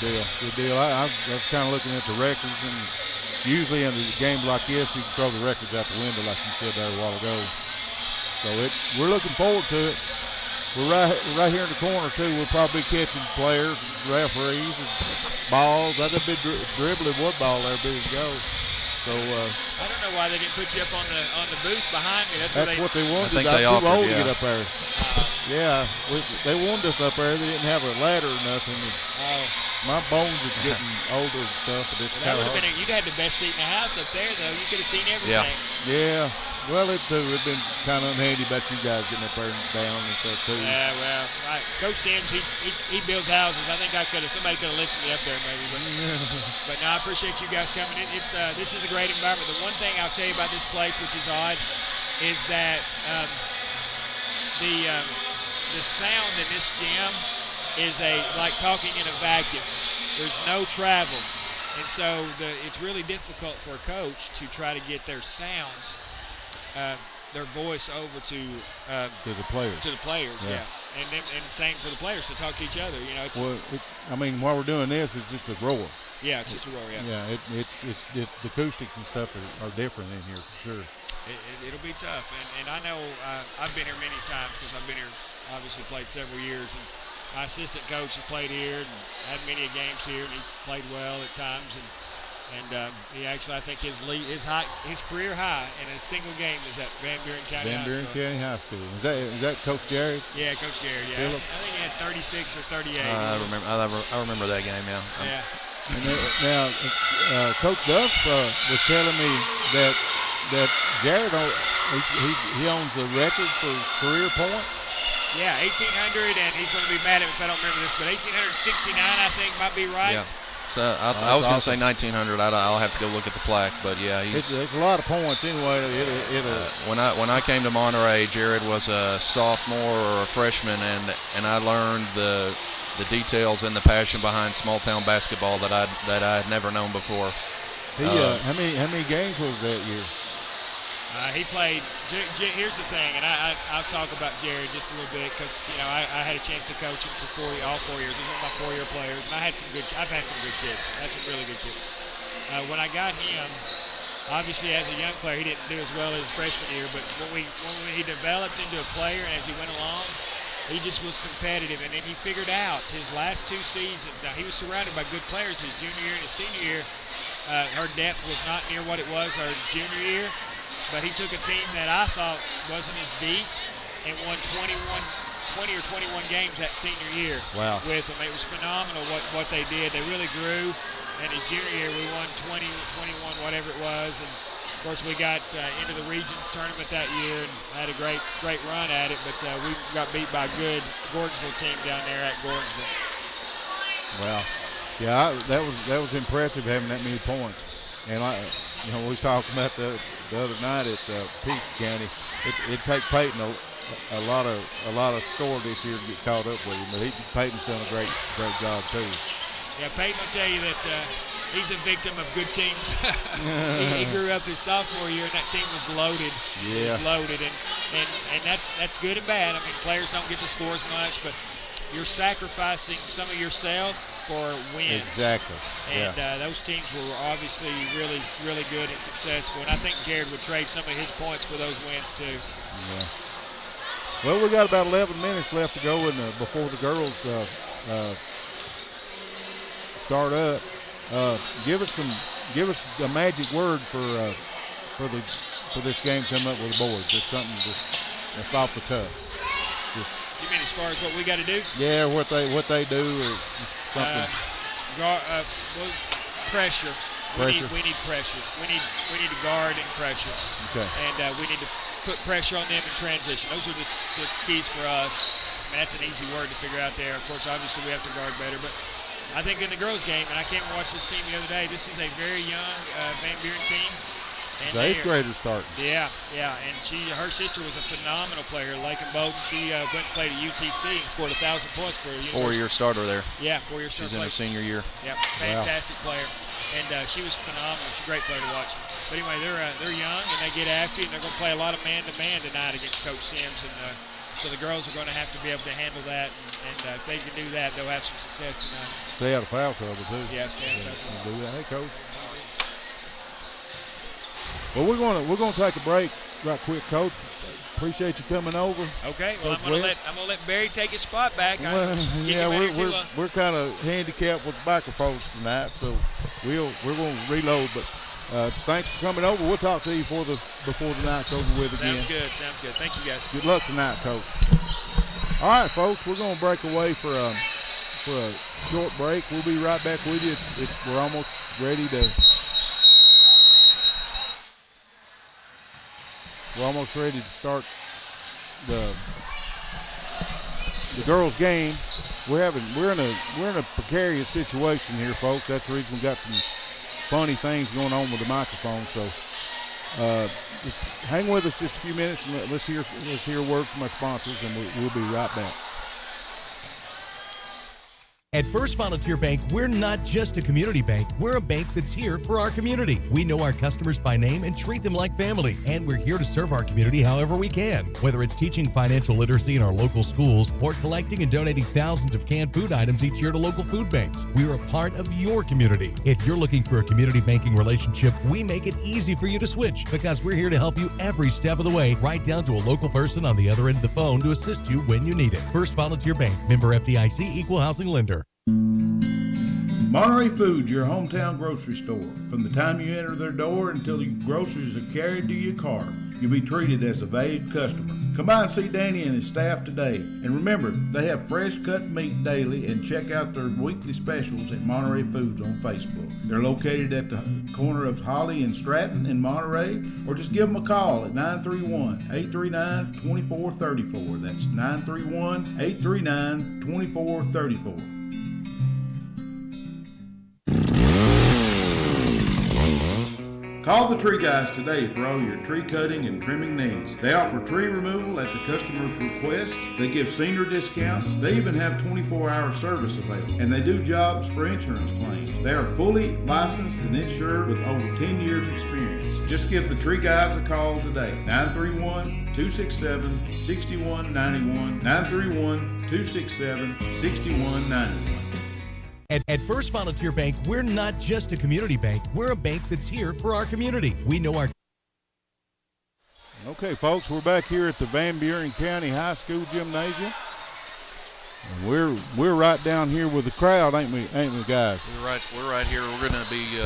Good deal. I was kind of looking at the records, and usually in a game like this, you can throw the records out the window, like you said there a while ago. So we're looking forward to it. We're right here in the corner too. We'll probably be catching players, referees, and balls. That's a big dribbling one ball there, big to go. So I don't know why they didn't put you up on the booth behind me. That's what they wanted. I think I they was too offered, old to yeah. get up there. Yeah, they wanted us up there. They didn't have a ladder or nothing. My bones is getting older and stuff, but it's that kind would of have hard. been. You'd had the best seat in the house up there, though. You could have seen everything. Yeah. Well, it would have been kind of unhandy about you guys getting up there and down and stuff too. Yeah, well, Coach Sims, he builds houses. I think somebody could have lifted me up there maybe, but no, I appreciate you guys coming in. This is a great environment. The one thing I'll tell you about this place, which is odd, is that the sound in this gym is like talking in a vacuum. There's no travel, and so it's really difficult for a coach to try to get their sound. Their voice over to the players. To the players, yeah. And same for the players to talk to each other. While we're doing this, it's just a roar. Yeah, it's just a roar. Yeah. Yeah, the acoustics and stuff are different in here for sure. It'll be tough, and I know I've been here many times because I've been here, obviously played several years, and my assistant coach has played here and had many games here, and he played well at times, and he actually, I think his career high in a single game is at Van Buren County High School. Van Buren County High School. Is that Coach Jared? Yeah, Coach Jared. Yeah, I think he had 36 or 38. I remember that game. Yeah. Yeah. And now, Coach Duff was telling me that Jared he owns the record for career points. Yeah, 1,800, and he's going to be mad at me if I don't remember this, but 1,869 I think might be right. Yeah. So I was going to say 1,900. I'll have to go look at the plaque, but yeah, it's a lot of points anyway. When I came to Monterey, Jared was a sophomore or a freshman, and I learned the details and the passion behind small town basketball that I had never known before. How many games was that year? He played. Here's the thing, and I'll talk about Jared just a little bit because I had a chance to coach him for all 4 years. He's one of my 4-year players, and I've had some good kids. I had some really good kids. When I got him, obviously as a young player, he didn't do as well as freshman year. But when he developed into a player, and as he went along, he just was competitive. And then he figured out his last 2 seasons. Now he was surrounded by good players his junior year and his senior year. Her depth was not near what it was our junior year. But he took a team that I thought wasn't as deep and won 20 or 21 games that senior year. Wow. With them. It was phenomenal what they did. They really grew. And his junior year, we won 20, 21, whatever it was. And, of course, we got into the regions tournament that year and had a great run at it. But we got beat by a good Gordonsville team down there at Gordonsville. Wow. Yeah, that was impressive having that many points. And we was talking about the other night at Peak County. It'd take Peyton a lot of score this year to get caught up with him, but Peyton's done a great job too. Yeah, Peyton will tell you that he's a victim of good teams. he grew up his sophomore year, and that team was loaded. Yeah. It was loaded, and that's good and bad. I mean, players don't get to score as much, but you're sacrificing some of yourself for wins. Exactly. And those teams were obviously really, really good and successful. And I think Jared would trade some of his points for those wins too. Yeah. Well, we got about 11 minutes left to go before the girls start up. Give us a magic word for this game coming up with the boys. Just something that's off the cuff. You mean as far as what we got to do? Yeah, what they do or something. Pressure. We need pressure. We need to guard and pressure. Okay. And we need to put pressure on them in transition. Those are the keys for us. I mean, that's an easy word to figure out there. Of course, obviously we have to guard better, but I think in the girls' game, and I came and watched this team the other day, this is a very young Van Buren team. And the 8th graders starting. Yeah, and her sister was a phenomenal player, Lakin Bowden. She went and played at UTC and scored 1,000 points for a university. 4-year starter there. Yeah, 4-year starter. She's in her senior year. Yeah, fantastic player, and she was phenomenal. She's a great player to watch. But anyway, they're young and they get after you, and they're going to play a lot of man-to-man tonight against Coach Sims, and so the girls are going to have to be able to handle that, and if they can do that, they'll have some success tonight. Stay out of foul trouble too. Yeah, stay out of foul trouble. Do that. Hey, Coach. Well, we're gonna take a break right quick, Coach. Appreciate you coming over. Okay. Well, Coach I'm gonna let Barry take his spot back. Well, yeah, we're kind of handicapped with microphones tonight, so we're gonna reload. But Thanks for coming over. We'll talk to you before the night's over with again. Sounds good. Thank you, guys. Good luck tonight, Coach. All right, folks, we're going to break away for a short break. We'll be right back with you. We're almost ready to start the girls' game. We're in a precarious situation here, folks. That's the reason we got some funny things going on with the microphone. So just hang with us just a few minutes and let's hear a word from our sponsors, and we'll be right back. At First Volunteer Bank, we're not just a community bank. We're a bank that's here for our community. We know our customers by name and treat them like family. And we're here to serve our community however we can. Whether it's teaching financial literacy in our local schools or collecting and donating thousands of canned food items each year to local food banks, we're a part of your community. If you're looking for a community banking relationship, we make it easy for you to switch because we're here to help you every step of the way, right down to a local person on the other end of the phone to assist you when you need it. First Volunteer Bank, member FDIC, equal housing lender. Monterey Foods, your hometown grocery store. From the time you enter their door until your groceries are carried to your car, you'll be treated as a valued customer. Come by and see Danny and his staff today. And remember, they have fresh cut meat daily, and check out their weekly specials at Monterey Foods on Facebook. They're located at the corner of Holly and Stratton in Monterey, or just give them a call at 931-839-2434. That's 931-839-2434. Call the Tree Guys today for all your tree cutting and trimming needs. They offer tree removal at the customer's request. They give senior discounts. They even have 24-hour service available. And they do jobs for insurance claims. They are fully licensed and insured with over 10 years experience. Just give the Tree Guys a call today. 931-267-6191. 931-267-6191. At First Volunteer Bank, we're not just a community bank. We're a bank that's here for our community. We know our... Okay, folks, we're back here at the Van Buren County High School Gymnasium. And we're right down here with the crowd, ain't we, guys? We're right here. We're going to be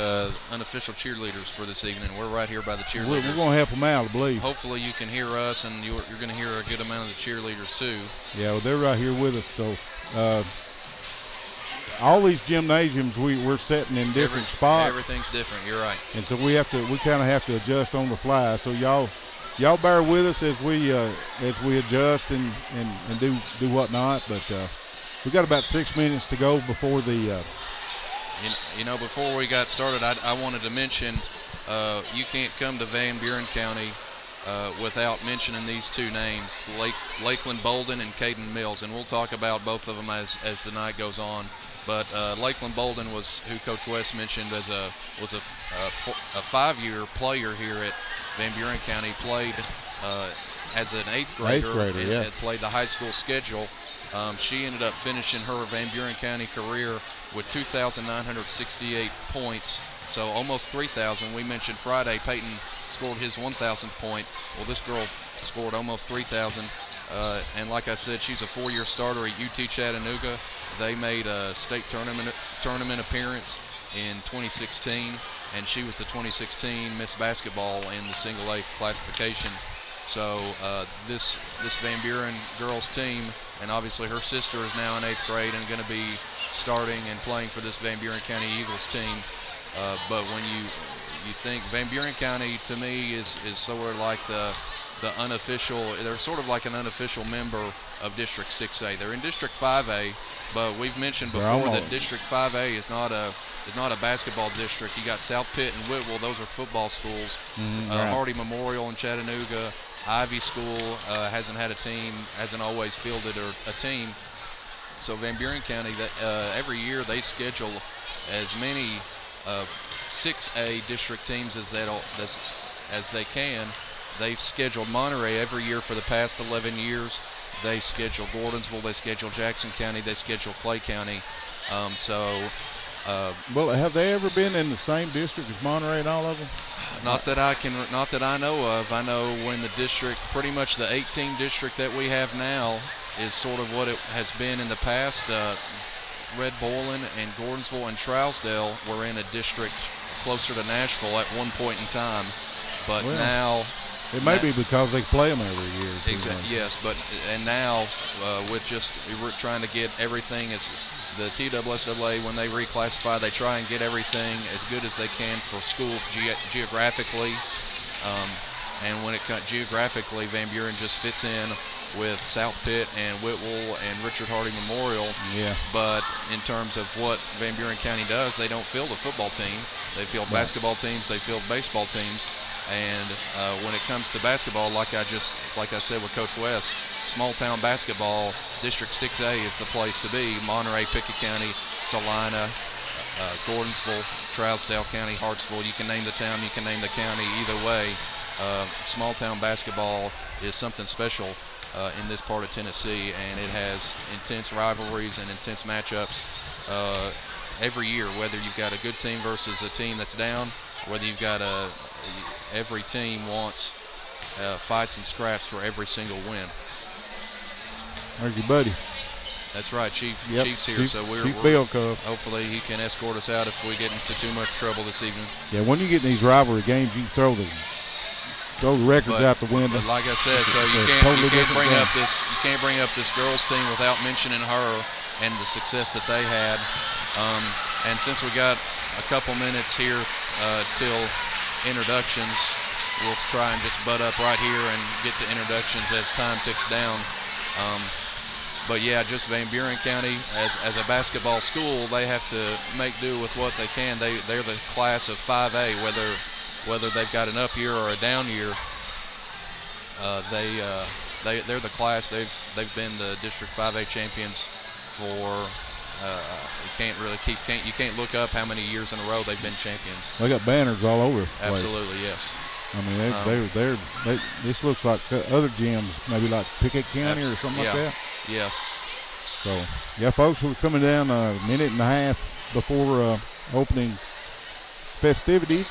unofficial cheerleaders for this evening. We're right here by the cheerleaders. We're going to help them out, I believe. Hopefully you can hear us, and you're going to hear a good amount of the cheerleaders too. Yeah, well, they're right here with us. So all these gymnasiums we're sitting in different spots. Everything's different. You're right. And so we kind of have to adjust on the fly. So y'all bear with us as we adjust and do whatnot. But we got about 6 minutes to go before the. Before we got started, I wanted to mention you can't come to Van Buren County without mentioning these two names, Lakeland Bolden and Caden Mills, and we'll talk about both of them as the night goes on. But Lakeland Bolden was who Coach West mentioned was a 5-year player here at Van Buren County. Played as an eighth grader yeah. and played the high school schedule. She ended up finishing her Van Buren County career with 2,968 points, so almost 3,000. We mentioned Friday Peyton scored his 1,000th point. Well, this girl scored almost 3,000. And like I said, she's a 4-year starter at UT Chattanooga. They made a state tournament appearance in 2016, and she was the 2016 Miss Basketball in the single A classification. So this Van Buren girls team, and obviously her sister is now in 8th grade and going to be starting and playing for this Van Buren County Eagles team. But when you think Van Buren County, to me, is sort of like the unofficial, they're sort of like an unofficial member of District 6A. They're in District 5A, but we've mentioned before that District 5A is not a basketball district. You got South Pitt and Whitwell; those are football schools. Hardy Memorial in Chattanooga, Ivy School hasn't had a team, hasn't always fielded a team. So Van Buren County, every year they schedule as many 6A district teams as they can. They've scheduled Monterey every year for the past 11 years. They schedule Gordonsville, they schedule Jackson County, they schedule Clay County. Well, have they ever been in the same district as Monterey and all of them? Not that I know of. I know when the district, pretty much the 18 district that we have now, is sort of what it has been in the past. Red Boylan and Gordonsville and Trousdale were in a district closer to Nashville at one point in time, but Well, now it may be because they play them every year. Exactly. Yes, but and now with just we're trying to get everything as the TSSAA, when they reclassify, they try and get everything as good as they can for schools geographically. And when it comes geographically, Van Buren just fits in with South Pitt and Whitwell and Richard Hardy Memorial. Yeah. But in terms of what Van Buren County does, they don't field a football team. They field basketball teams. They field baseball teams. And when it comes to basketball, like I said with Coach West, small town basketball, District 6A is the place to be. Monterey, Pickett County, Salina, Gordonsville, Trousdale County, Hartsville. You can name the town, you can name the county. Either way, small town basketball is something special in this part of Tennessee, and it has intense rivalries and intense matchups every year. Whether you've got a good team versus a team that's down, whether you've got every team wants fights and scraps for every single win. There's your buddy. That's right, Chief's here, Chief, so we're Bill Cub. hopefully he can escort us out if we get into too much trouble this evening. Yeah, when you get in these rivalry games, you can throw the records out the window. But like I said, so you can't bring up this girls team without mentioning her and the success that they had. And since we got a couple minutes here till introductions, we'll try and just butt up right here and get to introductions as time ticks down. But yeah, just Van Buren County as a basketball school, they have to make do with what they can. They're the class of 5A, whether they've got an up year or a down year. They're the class. They've been the District 5A champions for. You can't look up how many years in a row they've been champions. They got banners all over the place. Absolutely, yes. I mean, this looks like other gyms, maybe like Pickett County or something like that. Yes. So, yeah, folks, we're coming down a minute and a half before opening festivities.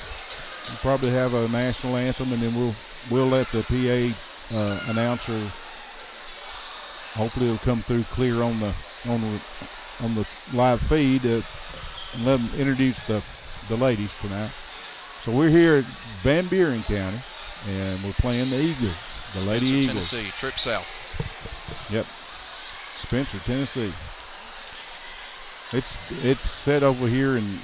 We'll probably have a national anthem, and then we'll let the PA announcer. Hopefully, it'll come through clear on the live feed, and let them introduce the ladies tonight. So we're here at Van Buren County, and we're playing the Eagles, the Lady Eagles. Tennessee, trip south. Yep, Spencer, Tennessee. It's set over here in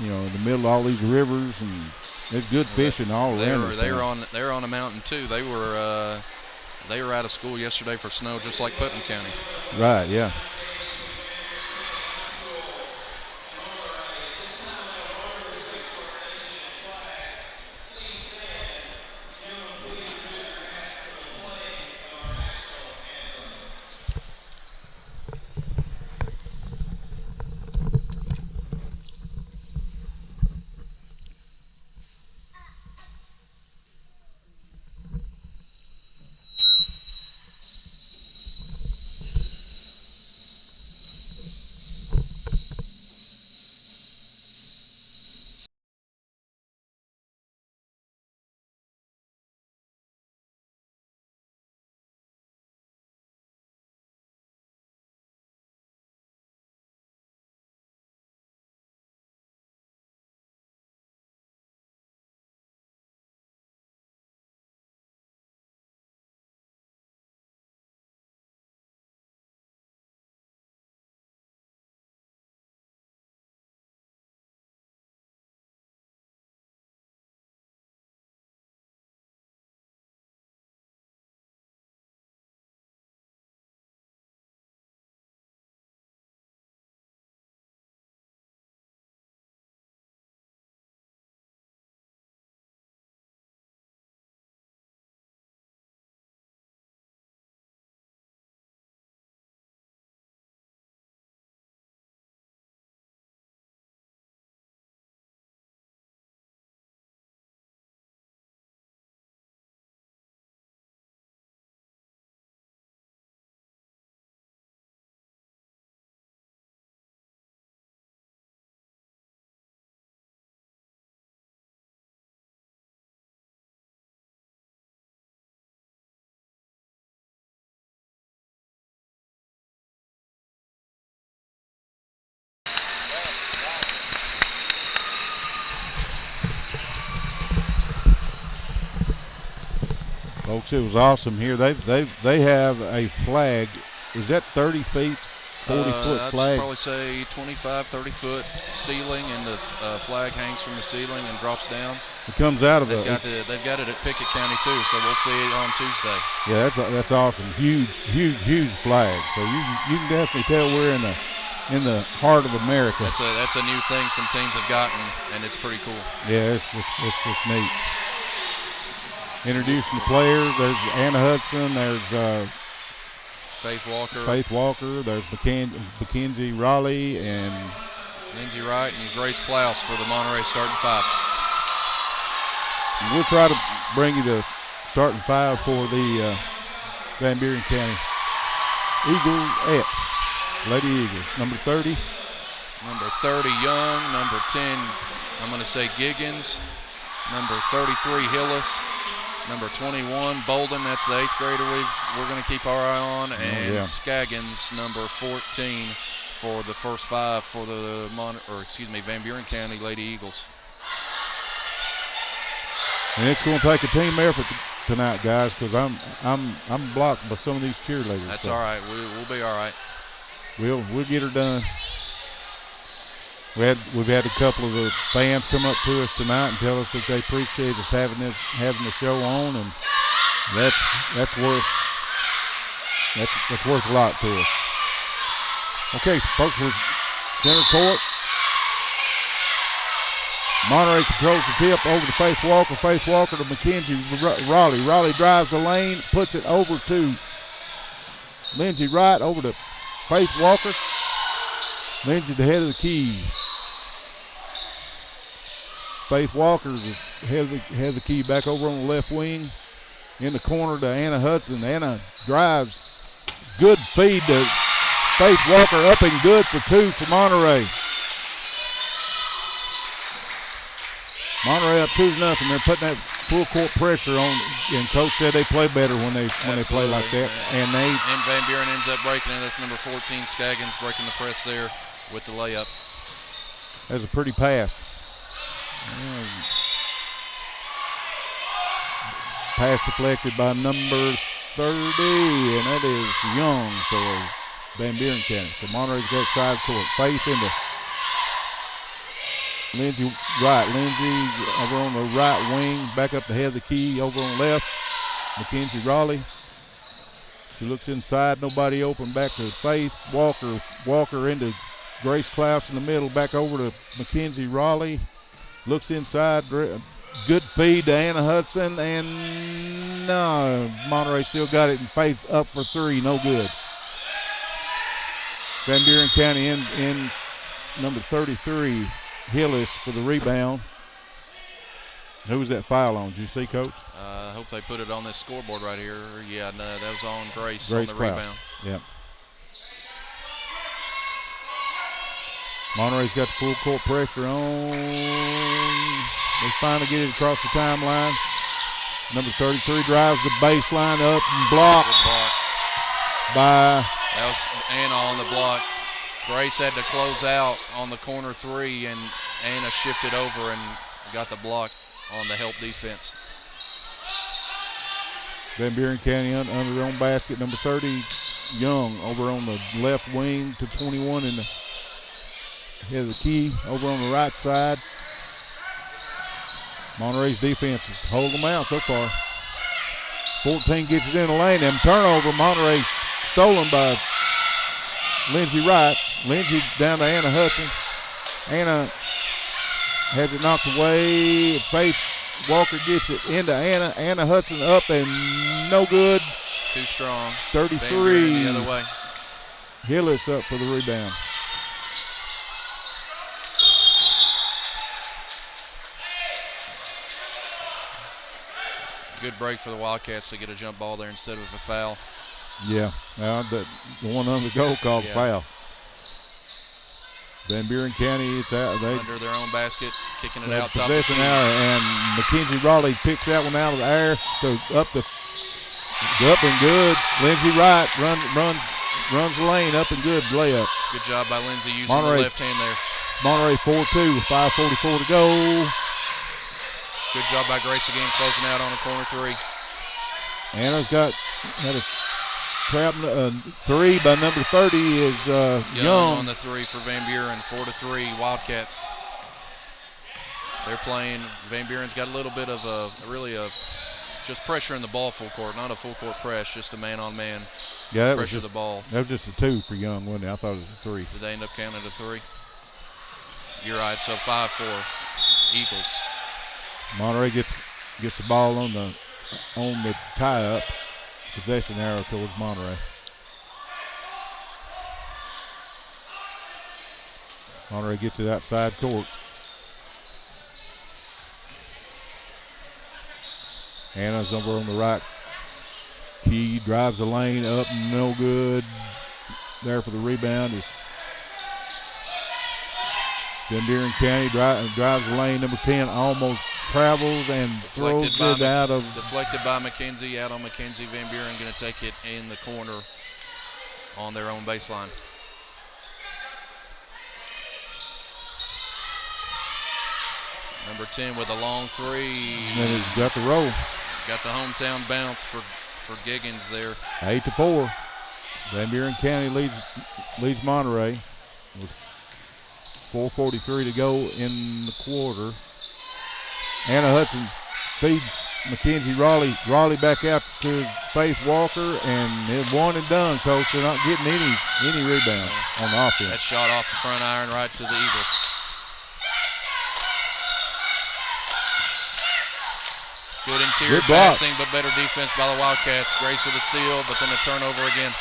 in the middle of all these rivers, and there's good fishing all around. They're on a mountain too. They were out of school yesterday for snow, just like Putnam County. Right. Yeah. Folks, it was awesome here. They have a flag. Is that 30 feet, 40-foot I'd flag? probably say 25, 30-foot ceiling, and the flag hangs from the ceiling and drops down. It comes out of They've got it at Pickett County too, so we'll see it on Tuesday. Yeah, that's awesome. Huge flag. So you can definitely tell we're in the heart of America. That's a new thing some teams have gotten, and it's pretty cool. Yeah, it's just neat. Introducing the players. There's Anna Hudson. There's Faith Walker. There's Mackenzie Raleigh and Lindsay Wright and Grace Klaus for the Monterey starting 5. we'll try to bring you the starting 5 for the Van Buren County Eagles. Lady Eagles. Number 30. Number 30 Young. Number 10, I'm going to say Giggins. Number 33 Hillis. Number 21 Bolden. That's the 8th grader we're going to keep our eye on. And Scaggins, number 14 for the first 5 for the Van Buren County Lady Eagles. And it's going to take a team effort tonight, guys, because I'm blocked by some of these cheerleaders. That's all right. We'll be all right. We'll get her done. We've had a couple of the fans come up to us tonight and tell us that they appreciate us having the show on, and that's worth a lot to us. Okay, folks, we're center court. Monterey controls the tip over to Faith Walker. Faith Walker to Mackenzie Raleigh. Raleigh drives the lane, puts it over to Lindsay Wright, over to Faith Walker. Lindsay the head of the key. Faith Walker head of the key back over on the left wing. In the corner to Anna Hudson. Anna drives. Good feed to Faith Walker, up and good for 2 for Monterey. Monterey up 2-0. They're putting that full court pressure on, and coach said they play better when they play like that. And Van Buren ends up breaking it. That's number 14 Scaggins breaking the press there with the layup. That's a pretty pass. Pass deflected by number 30, and that is Young for Van Buren County. So Monterey's got side court. Faith into Lindsay Wright. Lindsay over on the right wing, back up the head of the key, over on the left. Mackenzie Raleigh. She looks inside, nobody open, back to Faith Walker. Walker into Grace Klaus in the middle, back over to Mackenzie Raleigh. Looks inside, good feed to Anna Hudson, and no, Monterey still got it, and Faith up for 3, no good. Van Buren County in number 33, Hillis for the rebound. Who was that foul on? Did you see, Coach? I hope they put it on this scoreboard right here. Yeah, no, that was on Grace on the Klaus. rebound. Yep. Monterey's got the full court pressure on. They finally get it across the timeline. Number 33 drives the baseline up and blocked by. That was Anna on the block. Grace had to close out on the corner 3, and Anna shifted over and got the block on the help defense. Van Buren County under their own basket. Number 30, Young, over on the left wing to 21 in the head of the key, over on the right side. Monterey's defense is holding them out so far. 14 gets it in the lane, and turnover. Monterey stolen by Lindsay Wright. Lindsay down to Anna Hudson. Anna has it knocked away. Faith Walker gets it into Anna. Anna Hudson up and no good. Too strong. 33. The other way. Hillis up for the rebound. Good break for the Wildcats to get a jump ball there instead of a foul. Yeah, the one on the goal called foul. Van Buren County, it's out. They under their own basket, kicking it out top of the possession hour, and Mackenzie Raleigh picks that one out of the air to up and good. Lindsay Wright runs the lane, up and good layup. Good job by Lindsay using Monterey, the left hand there. Monterey 4-2 with 5:44 to go. Good job by Grace again, closing out on a corner 3. Anna's had a trap three by number 30 is Young. On the three for Van Buren, 4-3 Wildcats. They're playing. Van Buren's got a little bit of just pressure in the ball full court, not a full court press, just a man-on-man pressure the ball. That was just a 2 for Young, wasn't it? I thought it was a 3. Did they end up counting a 3? You're right. So 5-4 Eagles. Monterey gets the ball on the tie-up. Possession arrow towards Monterey. Monterey gets it outside court. Anna's over on the right. Key drives the lane up, no good. There for the rebound is Van Buren County. Drives the lane. Number 10 almost travels and throws it out of. Deflected by McKenzie, out on McKenzie. Van Buren going to take it in the corner on their own baseline. Number 10 with a long three. And he's got the roll. Got the hometown bounce for Giggins there. 8-4. Van Buren County leads Monterey with 4:43 to go in the quarter. Anna Hudson feeds Mackenzie Raleigh. Raleigh back out to Faith Walker, and it's one and done, Coach. They're not getting any rebounds on the offense. That shot off the front iron right to the Eagles. Good interior passing, but better defense by the Wildcats. Grace with a steal, but then a turnover again.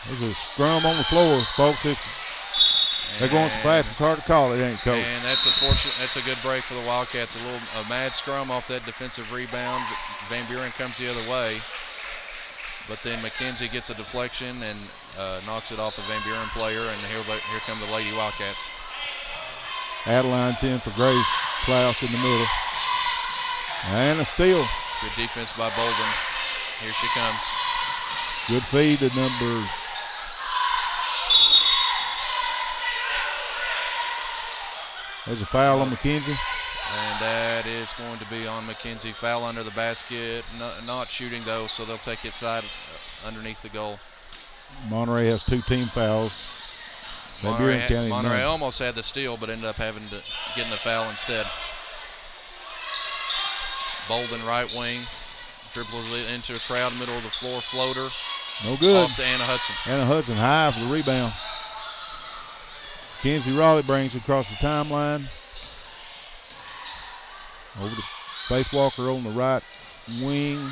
There's a scrum on the floor, folks. They're going so fast, it's hard to call it, ain't Coach? And that's a good break for the Wildcats. A mad scrum off that defensive rebound. Van Buren comes the other way, but then McKenzie gets a deflection and knocks it off a Van Buren player, and here come the Lady Wildcats. Adeline's in for Grace. Klaus in the middle. And a steal. Good defense by Bolden. Here she comes. Good feed to number. There's a foul on McKenzie. And that is going to be on McKenzie. Foul under the basket. Not shooting, though, so they'll take it side underneath the goal. Monterey has 2 team fouls. Monterey almost had the steal, but ended up getting the foul instead. Bolden right wing. Dribbles it into the crowd, middle of the floor, floater. No good. Off to Anna Hudson. Anna Hudson high for the rebound. Kenzie Raleigh brings it across the timeline. Over to Faith Walker on the right wing.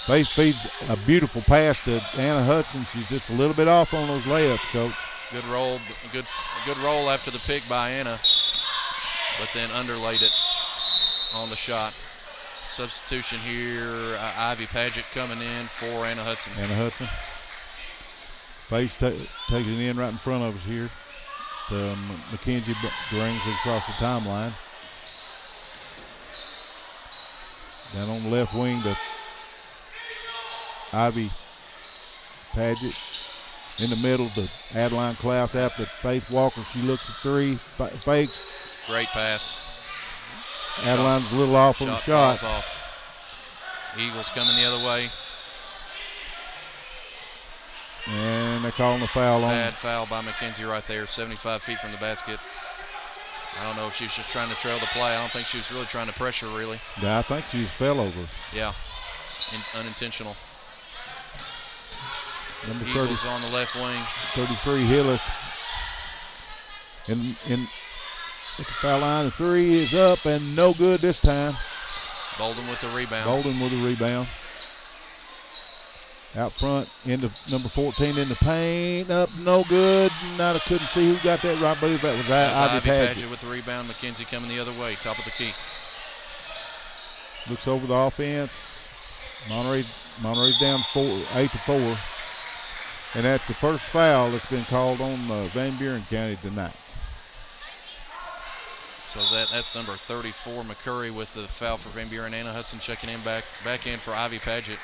Faith feeds a beautiful pass to Anna Hudson. She's just a little bit off on those layups, Coach. Good roll, good roll after the pick by Anna, but then underlaid it on the shot. Substitution here, Ivy Paget coming in for Anna Hudson. Anna Hudson. Faith takes it in right in front of us here. McKenzie brings it across the timeline. Down on the left wing to Ivy Paget. In the middle to Adeline Klaus after Faith Walker. She looks at 3, fakes. Great pass. Adeline's a little off on the shot. Falls off. Eagles coming the other way. And they're calling a foul on. Bad foul by McKenzie right there, 75 feet from the basket. I don't know if she was just trying to trail the play. I don't think she was really trying to pressure, really. Yeah, I think she just fell over. Yeah, unintentional. Number Eagles on the left wing. 33 Hillis. In at the foul line, the 3 is up and no good this time. Bolden with the rebound. Out front, into number 14 in the paint. Up, no good. I couldn't see who got that right. I believe that was Ivy Paget with the rebound. McKenzie coming the other way, top of the key. Looks over the offense. Monterey's down 8-4. And that's the first foul that's been called on Van Buren County tonight. So that's number 34, McCurry, with the foul for Van Buren. Anna Hudson checking in back in for Ivy Paget.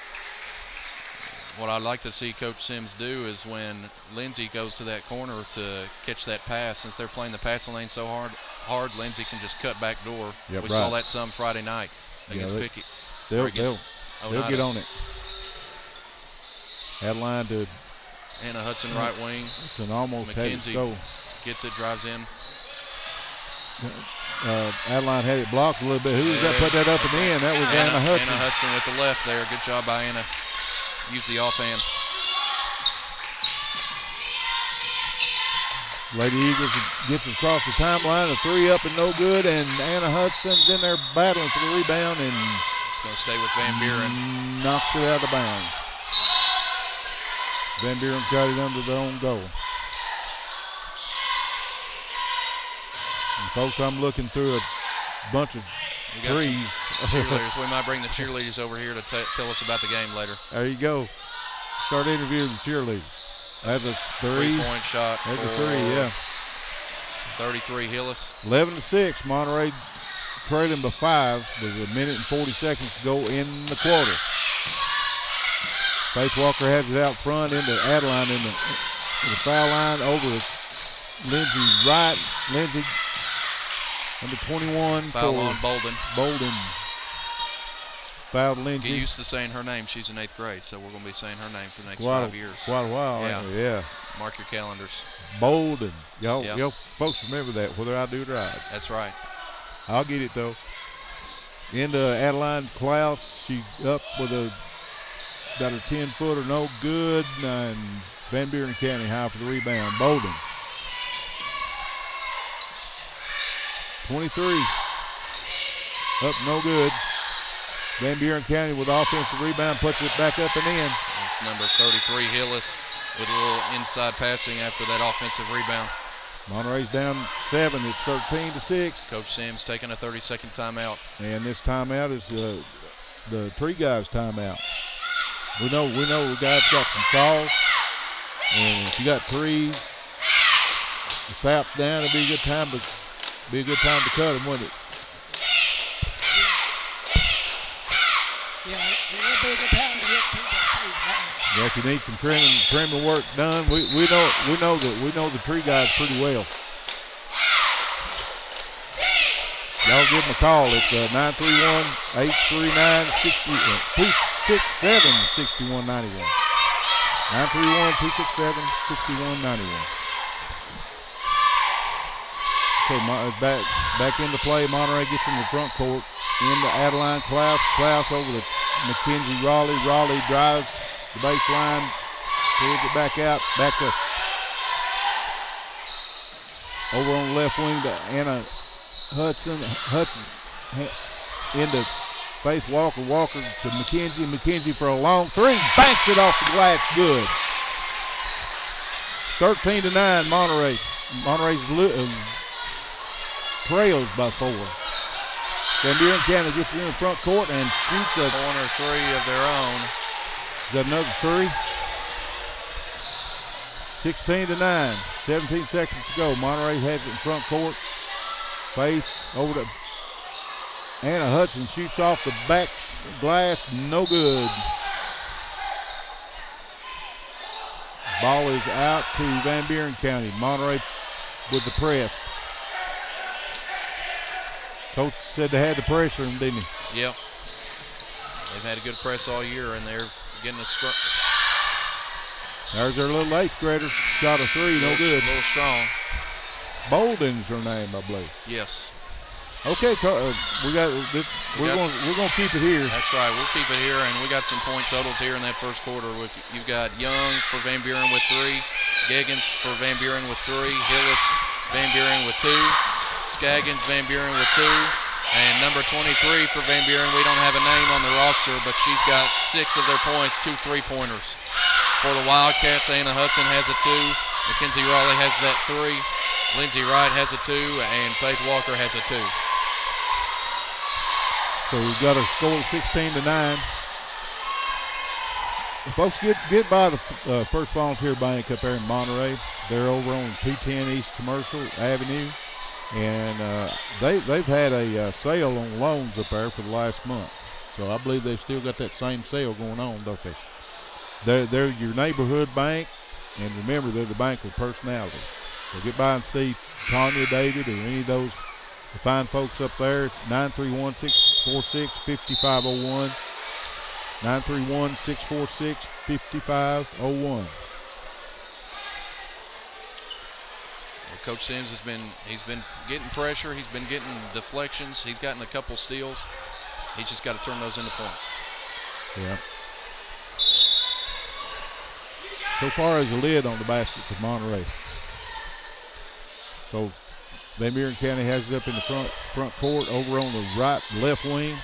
What I'd like to see Coach Sims do is when Lindsay goes to that corner to catch that pass, since they're playing the passing lane so hard, Lindsay can just cut back door. Yep, we saw that some Friday night. against Pickett. They'll get on it. Adeline to Anna Hudson, right wing. It's an almost McKenzie go. Gets it, drives in. Adeline had it blocked a little bit. Who was that put that up and in? That was Anna Hudson. Anna Hudson with the left there. Good job by Anna. Use the offhand. Lady Eagles gets across the timeline. A 3 up and no good. And Anna Hudson's in there battling for the rebound. And it's going to stay with Van Buren. Knocks it out of bounds. Van Buren's got it under their own goal. And folks, I'm looking through a bunch of threes. Cheerleaders. We might bring the cheerleaders over here to tell us about the game later. There you go. Start interviewing the cheerleaders. That's a 3. 3-point shot. That's a 3, yeah. 33 Hillis. 11-6. Monterey trailing by 5 with a minute and 40 seconds to go in the quarter. Faith Walker has it out front into Adeline in the foul line over to Lindsay Wright. Lindsay, number 21. Foul on Bolden. Bolden fouled Lindsay. Get used to saying her name. She's in 8th grade, so we're going to be saying her name for the next 5 years. Quite a while, yeah. Mark your calendars. Bolden. Y'all folks remember that, whether I do or not. That's right. I'll get it, though. Into Adeline Klaus. She up with got her 10-footer, no good. And Van Buren County high for the rebound. Bolden. 23. Up, no good. Van Buren County with offensive rebound, puts it back up and in. It's number 33, Hillis, with a little inside passing after that offensive rebound. Monterey's down 7. It's 13-6. Coach Sims taking a 30-second timeout. And this timeout is the Tree Guys timeout. We know the guys got some sauce. And if you got trees, the sap's down, it'd be a good time to cut them, wouldn't it? Yeah, it'll be a good time to get people's trees down. Yeah, if you need some trimming work done, we know the Tree Guys pretty well. Y'all give them a call. It's 931-839-267-6191. 931-267-6191. Okay, back into play. Monterey gets in the front court. Into Adeline Klaus. Klaus over to Mackenzie Raleigh. Raleigh drives the baseline. Pulls it back out. Back up. Over on the left wing to Anna Hudson. Hudson into Faith Walker. Walker to McKenzie. McKenzie for a long 3. Banks it off the glass. Good. 13-9 Monterey. Monterey's trails by 4. Van Buren County gets in the front court and shoots a corner 3 of their own. Is that another 3? 16-9. 17 seconds to go. Monterey has it in front court. Faith over to Anna Hudson, shoots off the back glass. No good. Ball is out to Van Buren County. Monterey with the press. Coach said they had to pressure him, didn't he? Yep. They've had a good press all year, and they're getting a scrum. There's their little 8th grader. Shot a 3, no good. A little strong. Bolden's her name, I believe. Yes. Okay, we're gonna keep it here. That's right. We'll keep it here, and we got some point totals here in that first quarter. You've got Young for Van Buren with 3, Gaggins for Van Buren with 3, Hillis, Van Buren with 2, Scaggins, Van Buren with 2, and number 23 for Van Buren. We don't have a name on the roster, but she's got 6 of their points, 2 3-pointers. For the Wildcats, Anna Hudson has a 2, Mackenzie Raleigh has that 3, Lindsay Wright has a 2, and Faith Walker has a 2. So we've got a score of 16-9. Folks, get by the First Volunteer Bank up there in Monterey. They're over on P10 East Commercial Avenue, and they've had a sale on loans up there for the last month. So I believe they've still got that same sale going on, don't they? They're your neighborhood bank, and remember, they're the bank with personality. So get by and see Tanya, David, or any of those The fine folks up there, 931-646-5501. 931-646-5501. Coach Sims he's been getting pressure. He's been getting deflections. He's gotten a couple steals. He's just got to turn those into points. Yeah. So far as the lid on the basket for Monterey. So Van Buren County has it up in the front court over on the left wing.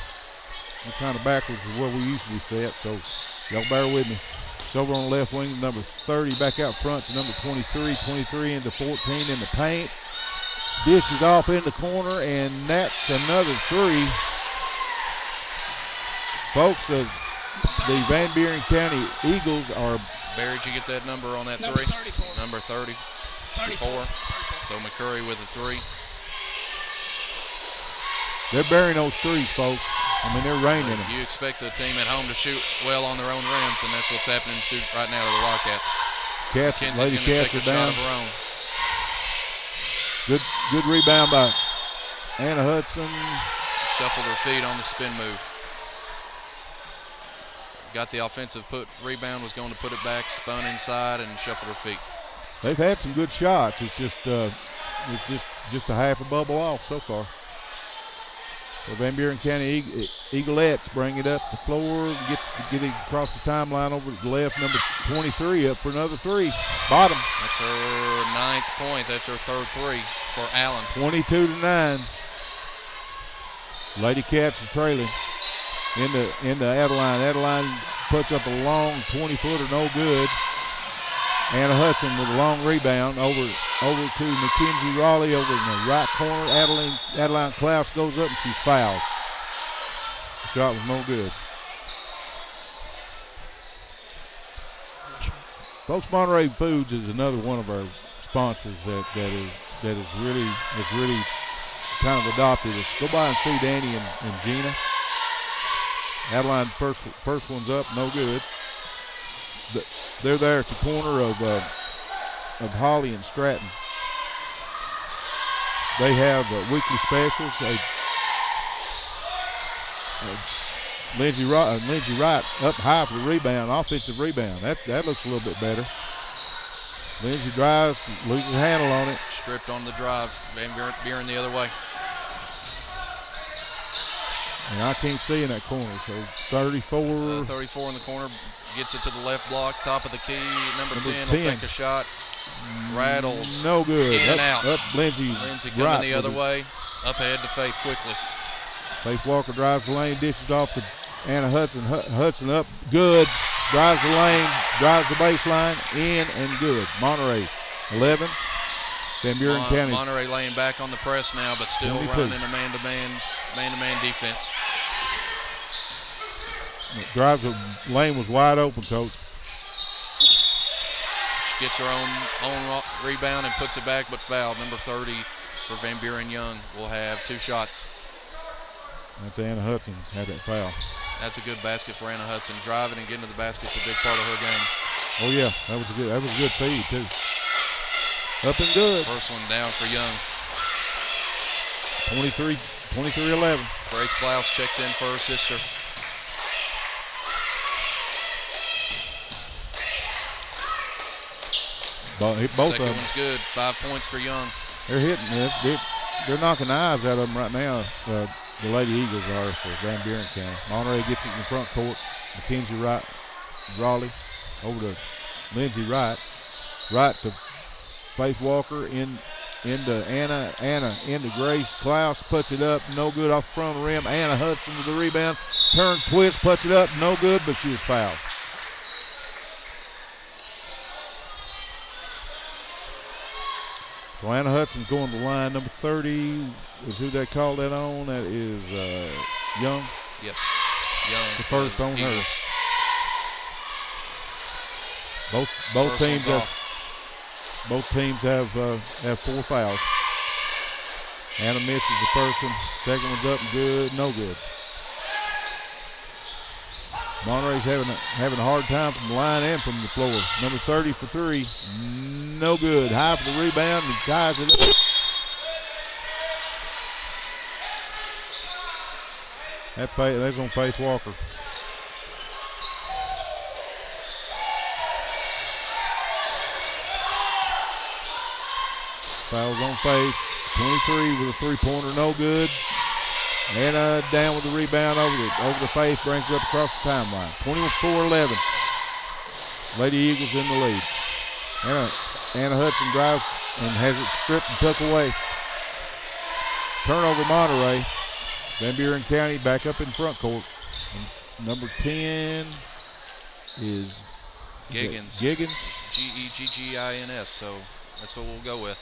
We're kind of backwards is where we usually set, so y'all bear with me. It's over on the left wing, number 30 back out front to number 23, 23 into 14 in the paint. Dishes off in the corner, and that's another three. Folks, the Van Buren County Eagles are. Barry, did you get that number on that Number three? 34. Number 30. 34. So McCurry with a three. They're burying those threes, folks. I mean, they're raining them. You expect a team at home to shoot well on their own rims, and that's what's happening right now to the Wildcats. Lady Kenzie's Cats going to take a are shot down. of her own. Good rebound by Anna Hudson. Shuffled her feet on the spin move. Got the offensive rebound, was going to put it back, spun inside, and shuffled her feet. They've had some good shots. It's just a half a bubble off so far. So Van Buren County Eaglettes bring it up the floor, get it across the timeline over to the left. Number 23 up for another three. Bottom. That's her 9th point. That's her 3rd three for Allen. 22-9. Lady Cats are trailing into Adeline. Adeline puts up a long 20-footer, no good. Anna Hudson with a long rebound over to Mackenzie Raleigh over in the right corner. Adeline Klaus goes up and she's fouled. The shot was no good. Folks, Monterey Foods is another one of our sponsors that is really kind of adopted us. Go by and see Danny and Gina. Adeline first one's up, no good. They're there at the corner of Holly and Stratton. They have weekly specials. Lindsey Wright up high for the rebound, offensive rebound. That looks a little bit better. Lindsey drives, loses handle on it. Stripped on the drive. Van Buren the other way. And I can't see in that corner, so 34. 34 in the corner, gets it to the left block, top of the key. Number 10 will take a shot. Rattles. No good. In and out. Up Lindsey coming right the other way. Up ahead to Faith quickly. Faith Walker drives the lane, dishes off to Anna Hudson. Hudson up, good. Drives the lane, drives the baseline, in and good. Monterey 11. Van Buren County. Monterey laying back on the press now, but still 22. running a man-to-man defense. Drives the lane was wide open, Coach. She gets her own rebound and puts it back, but fouled. Number 30 for Van Buren Young will have 2 shots. That's Anna Hudson had that foul. That's a good basket for Anna Hudson. Driving and getting to the basket's a big part of her game. Oh yeah, that was a good feed too. Up and good. First one down for Young. 23-11. Grace Blouse checks in for her sister. Both Second of them. one's good. 5 points for Young. They're hitting it. They're knocking the eyes out of them right now. The Lady Eagles are for Van Buren County. Monterey gets it in the front court. Mackenzie Raleigh over to Lindsey Wright. Right to Faith Walker into Anna into Grace. Klaus puts it up, no good off the front of the rim. Anna Hudson with the rebound. Turn, twist, puts it up, no good, but she was fouled. So Anna Hudson going to the line. Number 30 is who they called that on. That is Young. Yes, Young. The first on her. Both First teams one's have off. both teams have 4 fouls. Anna misses the first one. Second one's up and good, no good. Monterey's having a hard time from the line and from the floor. Number 30 for 3, no good. High for the rebound and ties it up. That's on Faith Walker. Fouls on Faith. 23 with a three-pointer, no good. And down with the rebound over the Faith, brings it up across the timeline. 24-11. Lady Eagles in the lead. Anna Hudson drives and has it stripped and took away. Turnover Monterey. Van Buren County back up in front court. And number 10 is Giggins. Giggins. It's Geggins, so that's what we'll go with.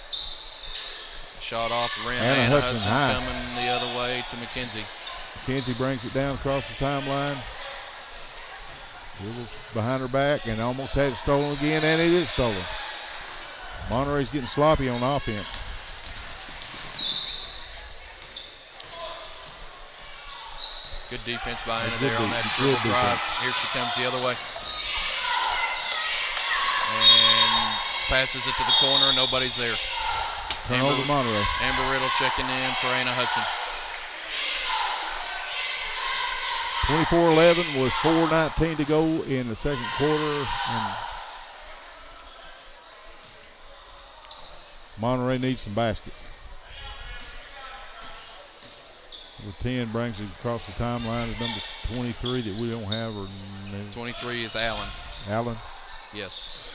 Shot off the rim. Anna Hudson high. Coming the other way to McKenzie. McKenzie brings it down across the timeline. Eagles behind her back and almost had it stolen again, and it is stolen. Monterey's getting sloppy on offense. Good defense by Anna there on that dribble drive. Here she comes the other way. And passes it to the corner. Nobody's there. Turnover Monterey. Amber Riddle checking in for Anna Hudson. 24-11 with 4:19 to go in the second quarter. And Monterey needs some baskets. Number 10 brings it across the timeline to number 23 that we don't have. 23 is Allen. Allen. Yes.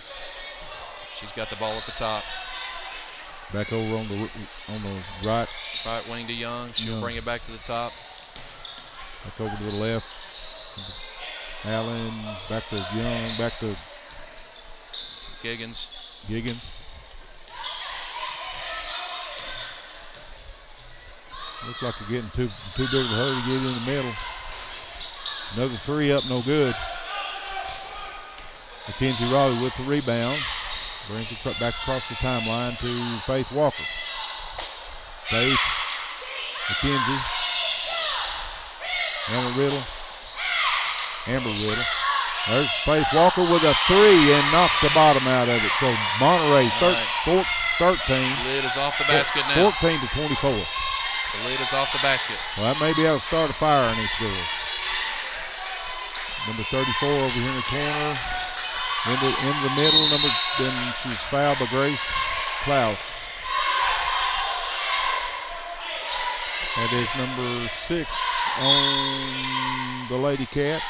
She's got the ball at the top. Back over on the right. Right wing to Young. She'll bring it back to the top. Back over to the left. Allen, back to Young, back to Giggins. Looks like they're getting too big of a hurry to get in the middle. Another three up, no good. Mackenzie Raleigh with the rebound. Brings it back across the timeline to Faith Walker. Faith, McKenzie, Amber Riddle. There's Faith Walker with a three and knocks the bottom out of it. So Monterey 13. Lid is off the basket now. 14 to 24. The lid is off the basket. Well, that may be able to start a fire in these girls. Number 34 over here in the corner. In the middle, then she's fouled by Grace Klaus. That is number 6 on the Lady Cats.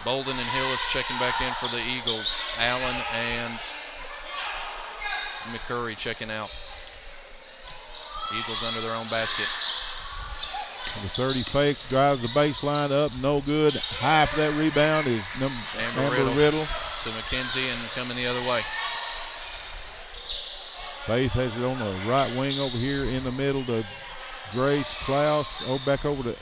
Bolden and Hillis checking back in for the Eagles. Allen and McCurry checking out. Eagles under their own basket. The 30 fakes, drives the baseline up, no good. High for that rebound is Amber Riddle. To McKenzie and coming the other way. Faith has it on the right wing over here in the middle to Grace Klaus. Back over to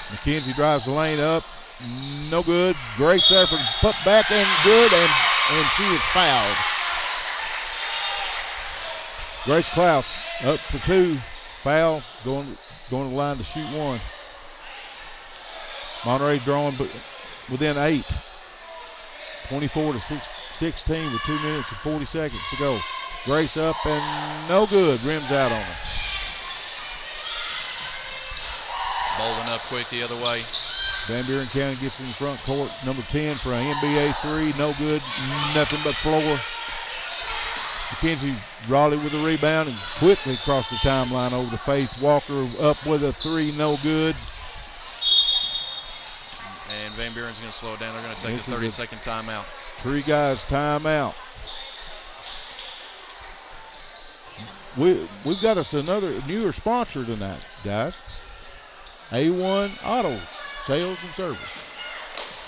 McKenzie, drives the lane up, no good. Grace there for put back and good, and she is fouled. Grace Klaus up for 2, foul, going to the line to shoot 1. Monterey drawing within 8. 24 to 16 with 2 minutes and 40 seconds to go. Grace up and no good, rims out on her. Bolden up quick the other way. Van Buren County gets in the front court. Number 10 for an NBA 3, no good, nothing but floor. McKenzie Raleigh with the rebound and quickly across the timeline over to Faith Walker, up with a 3, no good. And Van Buren's going to slow it down. They're going to take a 30-second timeout. 3 guys timeout. We've got us another newer sponsor tonight, guys. A1 Auto Sales and Service.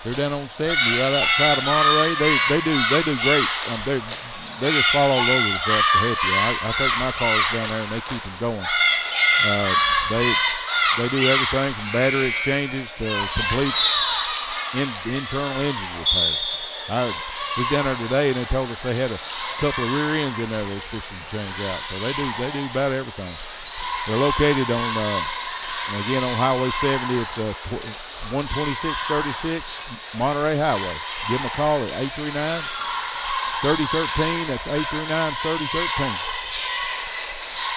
They're down on 70 right outside of Monterey. They do great. They just fall all over the place to help you. I take my cars down there and they keep them going. They do everything from battery exchanges to complete internal engine repair. I was down there today and they told us they had a couple of rear ends in there that was fixing to change out. So they do about everything. They're located on again on Highway 70. It's 12636 Monterey Highway. Give them a call at 839-3013. That's 839-3013.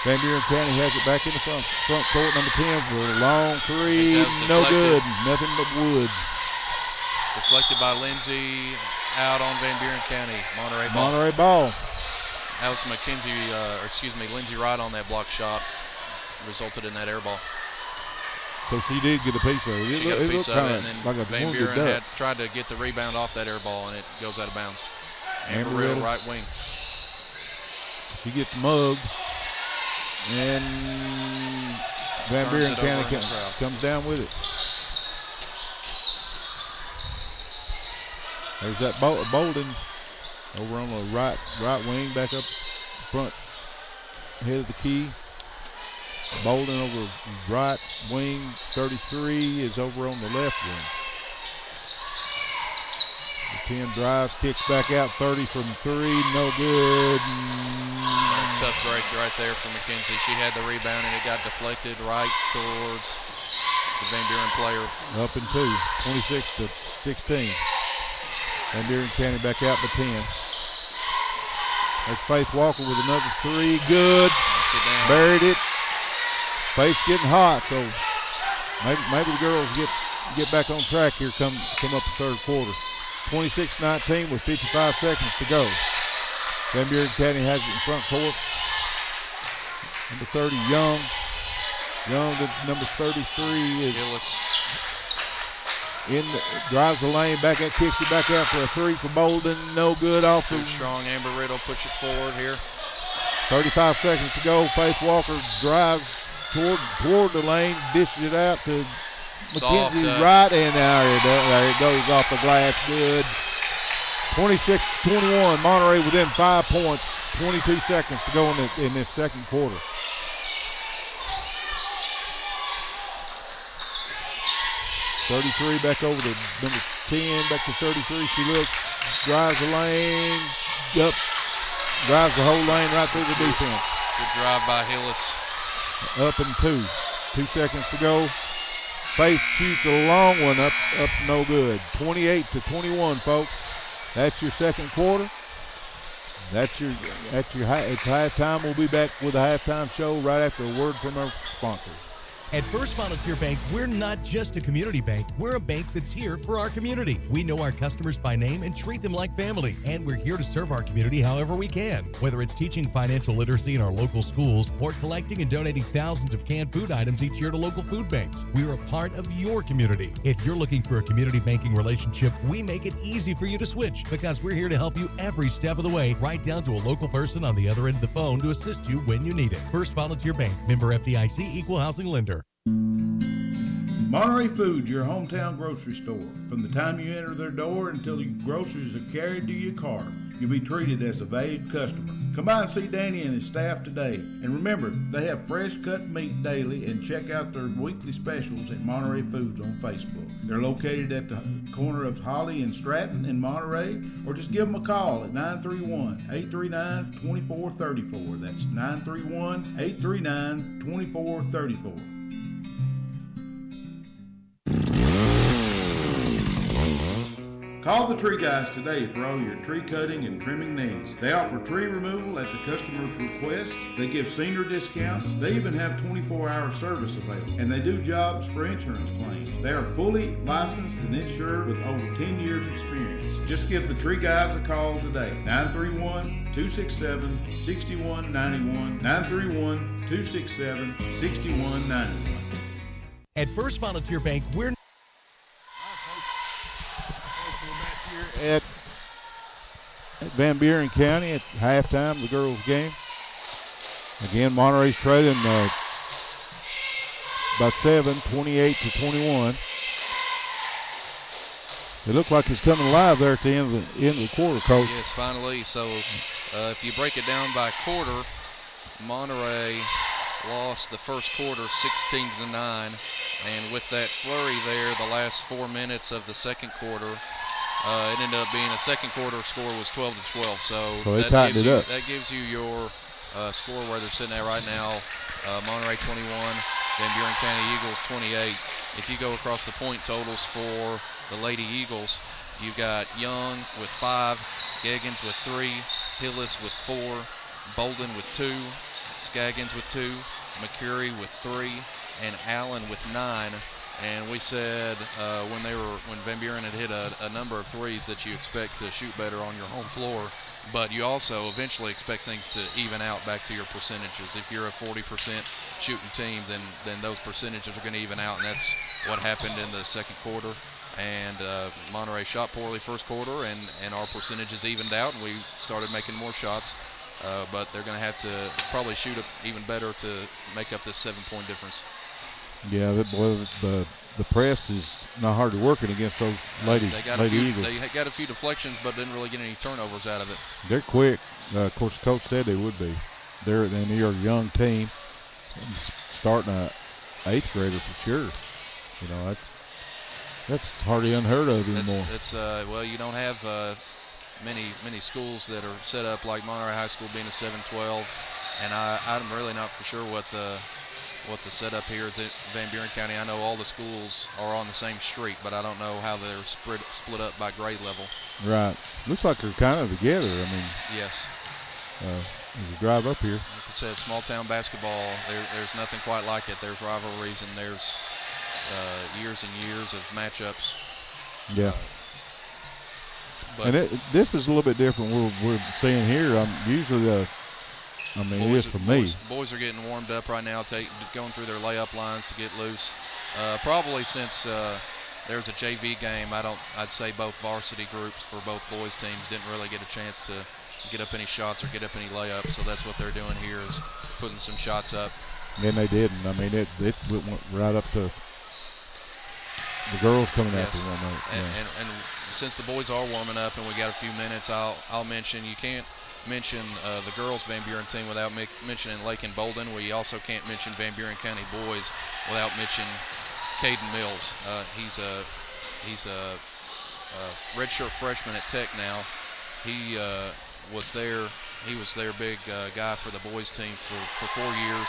Van Buren County has it back in the front court. Number 10 for a long three. No deflected. good. Nothing but wood. Deflected by Lindsay, out on Van Buren County. Monterey ball. Monterey ball. That was Lindsay Wright on that block shot. Resulted in that air ball. So she did get a piece of it. She got a piece of it, and then like a Van Buren had tried to get the rebound off that air ball, and it goes out of bounds. Amber Riddle, right wing. She gets mugged, and Van Buren County comes down with it. There's that Bolden over on the right wing, back up front, head of the key. Bolden over right wing, 33 is over on the left wing. The 10 drives, kicks back out, 30 from 3, no good. Tough break right there for McKenzie. She had the rebound and it got deflected right towards the Van Buren player. Up and 2, 26 to 16. Van Buren County back out to 10. That's Faith Walker with another 3, good. Knocks it down. Buried it. Faith's getting hot, so maybe the girls get back on track here come up the third quarter. 26-19 with 55 seconds to go. Van Buren County has it in front court. Number 30, Young. Young to number 33 is Gillis. Drives the lane, back out, kicks it back out for a 3 for Bolden. No good off Too the strong. Amber Riddle push it forward here. 35 seconds to go. Faith Walker drives toward the lane, dishes it out to McKenzie right, and there it goes off the glass. Good. 26-21. Monterey within 5 points. 22 seconds to go in this second quarter. .33 back over to number 10, back to 33. She looks, drives the lane, up, drives the whole lane right through the defense. Good drive by Hillis. Up and 2. 2 seconds to go. Faith shoots a long one up no good. 28-21, folks. That's your second quarter. It's halftime. We'll be back with a halftime show right after a word from our sponsors. At First Volunteer Bank, we're not just a community bank. We're a bank that's here for our community. We know our customers by name and treat them like family. And we're here to serve our community however we can. Whether it's teaching financial literacy in our local schools or collecting and donating thousands of canned food items each year to local food banks, we're a part of your community. If you're looking for a community banking relationship, we make it easy for you to switch because we're here to help you every step of the way, right down to a local person on the other end of the phone to assist you when you need it. First Volunteer Bank, member FDIC, equal housing lender. Monterey Foods, your hometown grocery store. From the time you enter their door until your groceries are carried to your car, you'll be treated as a valued customer. Come by and see Danny and his staff today. And remember, they have fresh cut meat daily, and check out their weekly specials at Monterey Foods on Facebook. They're located at the corner of Holly and Stratton in Monterey, or just give them a call at 931-839-2434. That's 931-839-2434. Call the Tree Guys today for all your tree cutting and trimming needs. They offer tree removal at the customer's request. They give senior discounts. They even have 24-hour service available. And they do jobs for insurance claims. They are fully licensed and insured with over 10 years experience. Just give the Tree Guys a call today. 931-267-6191. 931-267-6191. At First Volunteer Bank, we're at Van Buren County at halftime, the girls' game. Again, Monterey's trailing by 7, 28-21. It looked like it's coming alive there at the end of the quarter, Coach. Yes, finally. So if you break it down by quarter, Monterey lost the first quarter 16-9, and with that flurry there, the last 4 minutes of the second quarter, it ended up being a second quarter score was 12-12. So they tightened it up. That gives you your score where they're sitting at right now. Monterey 21, Van Buren County Eagles 28. If you go across the point totals for the Lady Eagles, you've got Young with 5, Geggins with 3, Hillis with 4, Bolden with 2, Scaggins with 2, McCurry with 3, and Allen with 9. And we said when Van Buren had hit a number of threes that you expect to shoot better on your home floor, but you also eventually expect things to even out back to your percentages. If you're a 40% shooting team, then those percentages are going to even out, and that's what happened in the second quarter. And Monterey shot poorly first quarter, and our percentages evened out, and we started making more shots. But they're going to have to probably shoot even better to make up this 7-point difference. Yeah, the press is not hard to working against those Lady Eagles. They got a few deflections, but didn't really get any turnovers out of it. They're quick. Of course, the coach said they would be. They're a young team, starting a 8th grader for sure. You know, that's hardly unheard of anymore. Well, you don't have many schools that are set up like Monterey High School being a 7-12, and I'm really not for sure what the setup here is at Van Buren County. I know all the schools are on the same street, but I don't know how they're split up by grade level. Right. Looks like they're kind of together. I mean, yes. As you drive up here. Like I said, small town basketball, there's nothing quite like it. There's rivalries and there's years and years of matchups. Yeah. And this is a little bit different. We're seeing here. Usually it is for me. Boys are getting warmed up right now, going through their layup lines to get loose. Probably since there's a JV game, I'd say both varsity groups for both boys teams didn't really get a chance to get up any shots or get up any layups. So that's what they're doing here is putting some shots up. And they didn't. I mean, it went right up to the girls coming after one another. And since the boys are warming up and we got a few minutes, I'll mention you can't mention the girls Van Buren team without mentioning Lake and Bolden. We also can't mention Van Buren County boys without mentioning Caden Mills. He's a redshirt freshman at Tech now. He was their big guy for the boys team for 4 years.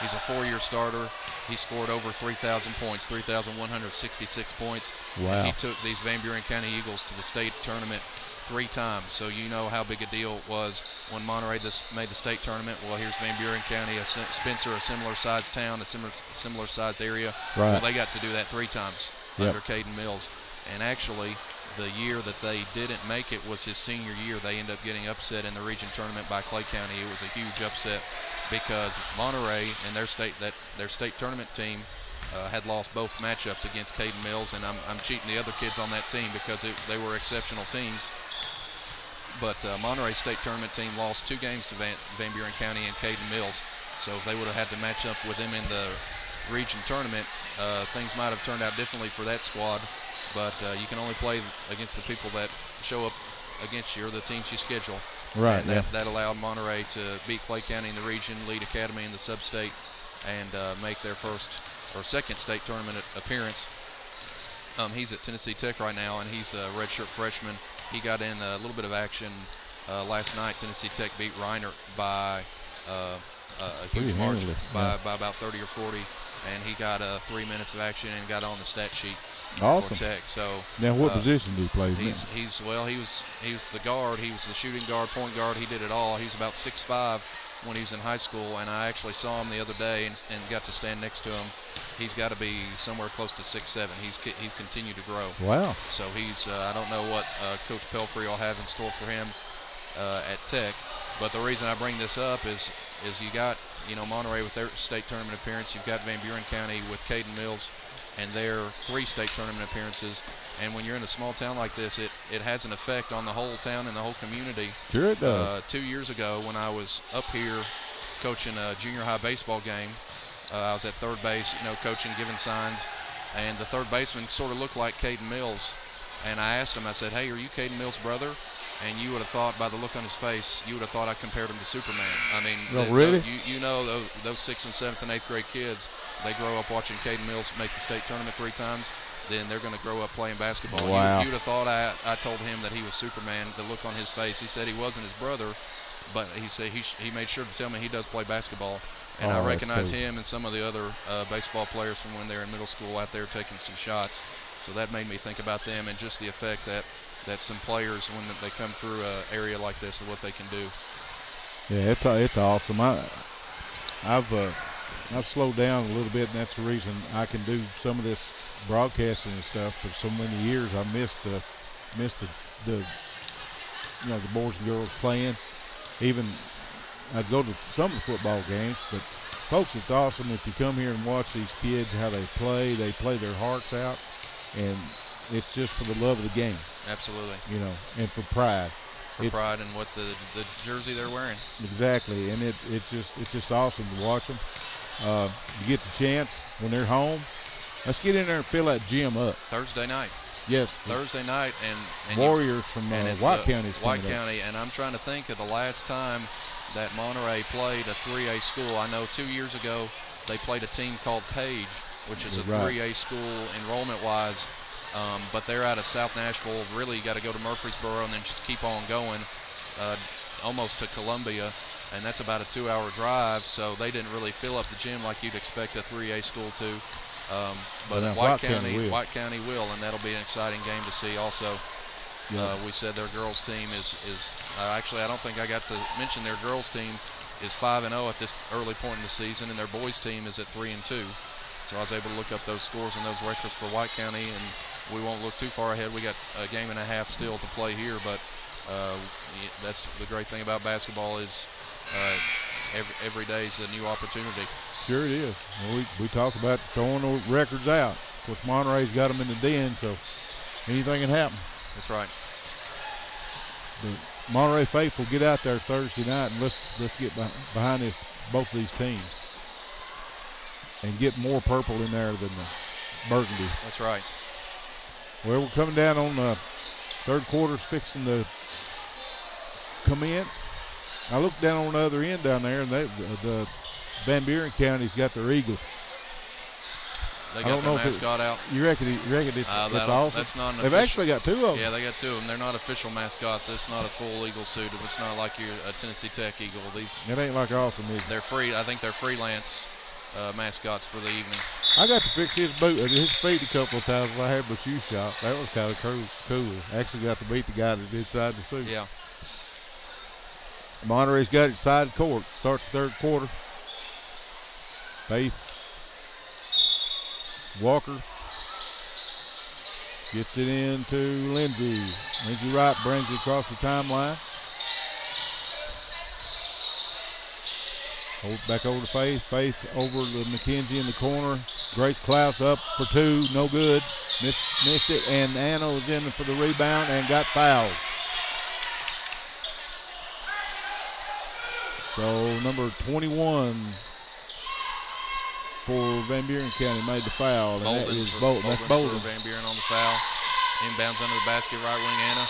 He's a 4-year starter. He scored over 3,000 points, 3,166 points. Wow. And he took these Van Buren County Eagles to the state tournament 3 times. So you know how big a deal it was when Monterey made the state tournament. Well, here's Van Buren County, Spencer, a similar-sized town, a similar-sized area. Right. Well, they got to do that 3 times under Caden Mills. And actually, the year that they didn't make it was his senior year. They ended up getting upset in the region tournament by Clay County. It was a huge upset because Monterey and their state tournament team had lost both matchups against Caden Mills, and I'm cheating the other kids on that team because they were exceptional teams. But Monterey state tournament team lost 2 games to Van Buren County and Caden Mills. So if they would have had to match up with them in the region tournament, things might have turned out differently for that squad. But you can only play against the people that show up against you or the teams you schedule. Right. And that allowed Monterey to beat Clay County in the region, lead Academy in the sub-state, and make their first or second state tournament appearance. He's at Tennessee Tech right now, and he's a redshirt freshman. He got in a little bit of action last night. Tennessee Tech beat Reinert by a huge margin, by about 30 or 40, and he got 3 minutes of action and got on the stat sheet. Awesome. For Tech. So now, what position do you play? He was the guard. He was the shooting guard, point guard. He did it all. He was about 6'5" when he was in high school, and I actually saw him the other day and got to stand next to him. He's got to be somewhere close to 6'7". He's continued to grow. Wow. So he's I don't know what Coach Pelfrey will have in store for him at Tech, but the reason I bring this up is you got Monterey with their state tournament appearance. You've got Van Buren County with Caden Mills and their 3 state tournament appearances. And when you're in a small town like this, it has an effect on the whole town and the whole community. Sure it does. 2 years ago when I was up here coaching a junior high baseball game, I was at third base, coaching, giving signs, and the third baseman sort of looked like Caden Mills. And I asked him, I said, "Hey, are you Caden Mills' brother?" And you would have thought by the look on his face, you would have thought I compared him to Superman. I mean, really? Those 6th and 7th and 8th grade kids, they grow up watching Caden Mills make the state tournament 3 times, then they're going to grow up playing basketball. Wow. You would have thought I told him that he was Superman, the look on his face. He said he wasn't his brother, but he said he made sure to tell me he does play basketball. And I recognize him and some of the other baseball players from when they were in middle school out there taking some shots. So that made me think about them and just the effect that some players, when they come through an area like this, and what they can do. Yeah, it's awesome. I've slowed down a little bit, and that's the reason I can do some of this broadcasting and stuff. For so many years, I missed the the boys and girls playing. Even I'd go to some of the football games, but folks, it's awesome if you come here and watch these kids how they play. They play their hearts out, and it's just for the love of the game. Absolutely. And for pride. For pride in what the jersey they're wearing. Exactly, and it's just awesome to watch them. You get the chance when they're home. Let's get in there and fill that gym up. Thursday night. Yes. Thursday night, and Warriors from White County. White County, and I'm trying to think of the last time that Monterey played a 3A school. I know 2 years ago they played a team called Page, which is a 3A school enrollment-wise. But they're out of South Nashville. Really, you got to go to Murfreesboro and then just keep on going almost to Columbia, and that's about a 2-hour drive. So they didn't really fill up the gym like you'd expect a 3A school to. But White County will, and that'll be an exciting game to see also. Yeah. We said their girls team is actually, I don't think I got to mention their girls team is 5-0 at this early point in the season, and their boys team is at 3-2. So I was able to look up those scores and those records for White County, and we won't look too far ahead. We got a game and a half still to play here, but that's the great thing about basketball is every day is a new opportunity. Sure it is. Well, we talk about throwing those records out. Of course, Monterey's got them in the den, so anything can happen. That's right. The Monterey faithful get out there Thursday night, and let's get behind both of these teams and get more purple in there than the burgundy. That's right. Well, we're coming down on the third quarter's fixing to commence. I looked down on the other end down there, and the Van Buren County's got their eagle. They got their mascot out. You reckon it's awesome? That's not an They've actually got two of them. Yeah, they got two of them. They're not official mascots. It's not a full eagle suit. It's not like your Tennessee Tech eagle. It ain't like awesome, is it? They're free. I think they're freelance mascots for the evening. I got to fix his feet a couple of times when I had my shoe shop. That was kind of cool. Actually got to beat the guy that did inside the suit. Yeah. Monterey's got it side court. Start the third quarter. Faith Walker gets it into Lindsay. Lindsay Wright brings it across the timeline. Back over to Faith. Faith over to McKenzie in the corner. Grace Klaus up for two. No good. Missed it. And Anna was in for the rebound and got fouled. So number 21 for Van Buren County made the foul. And that is Bolton. That's Bolton. For Van Buren on the foul. Inbounds under the basket, right wing Anna.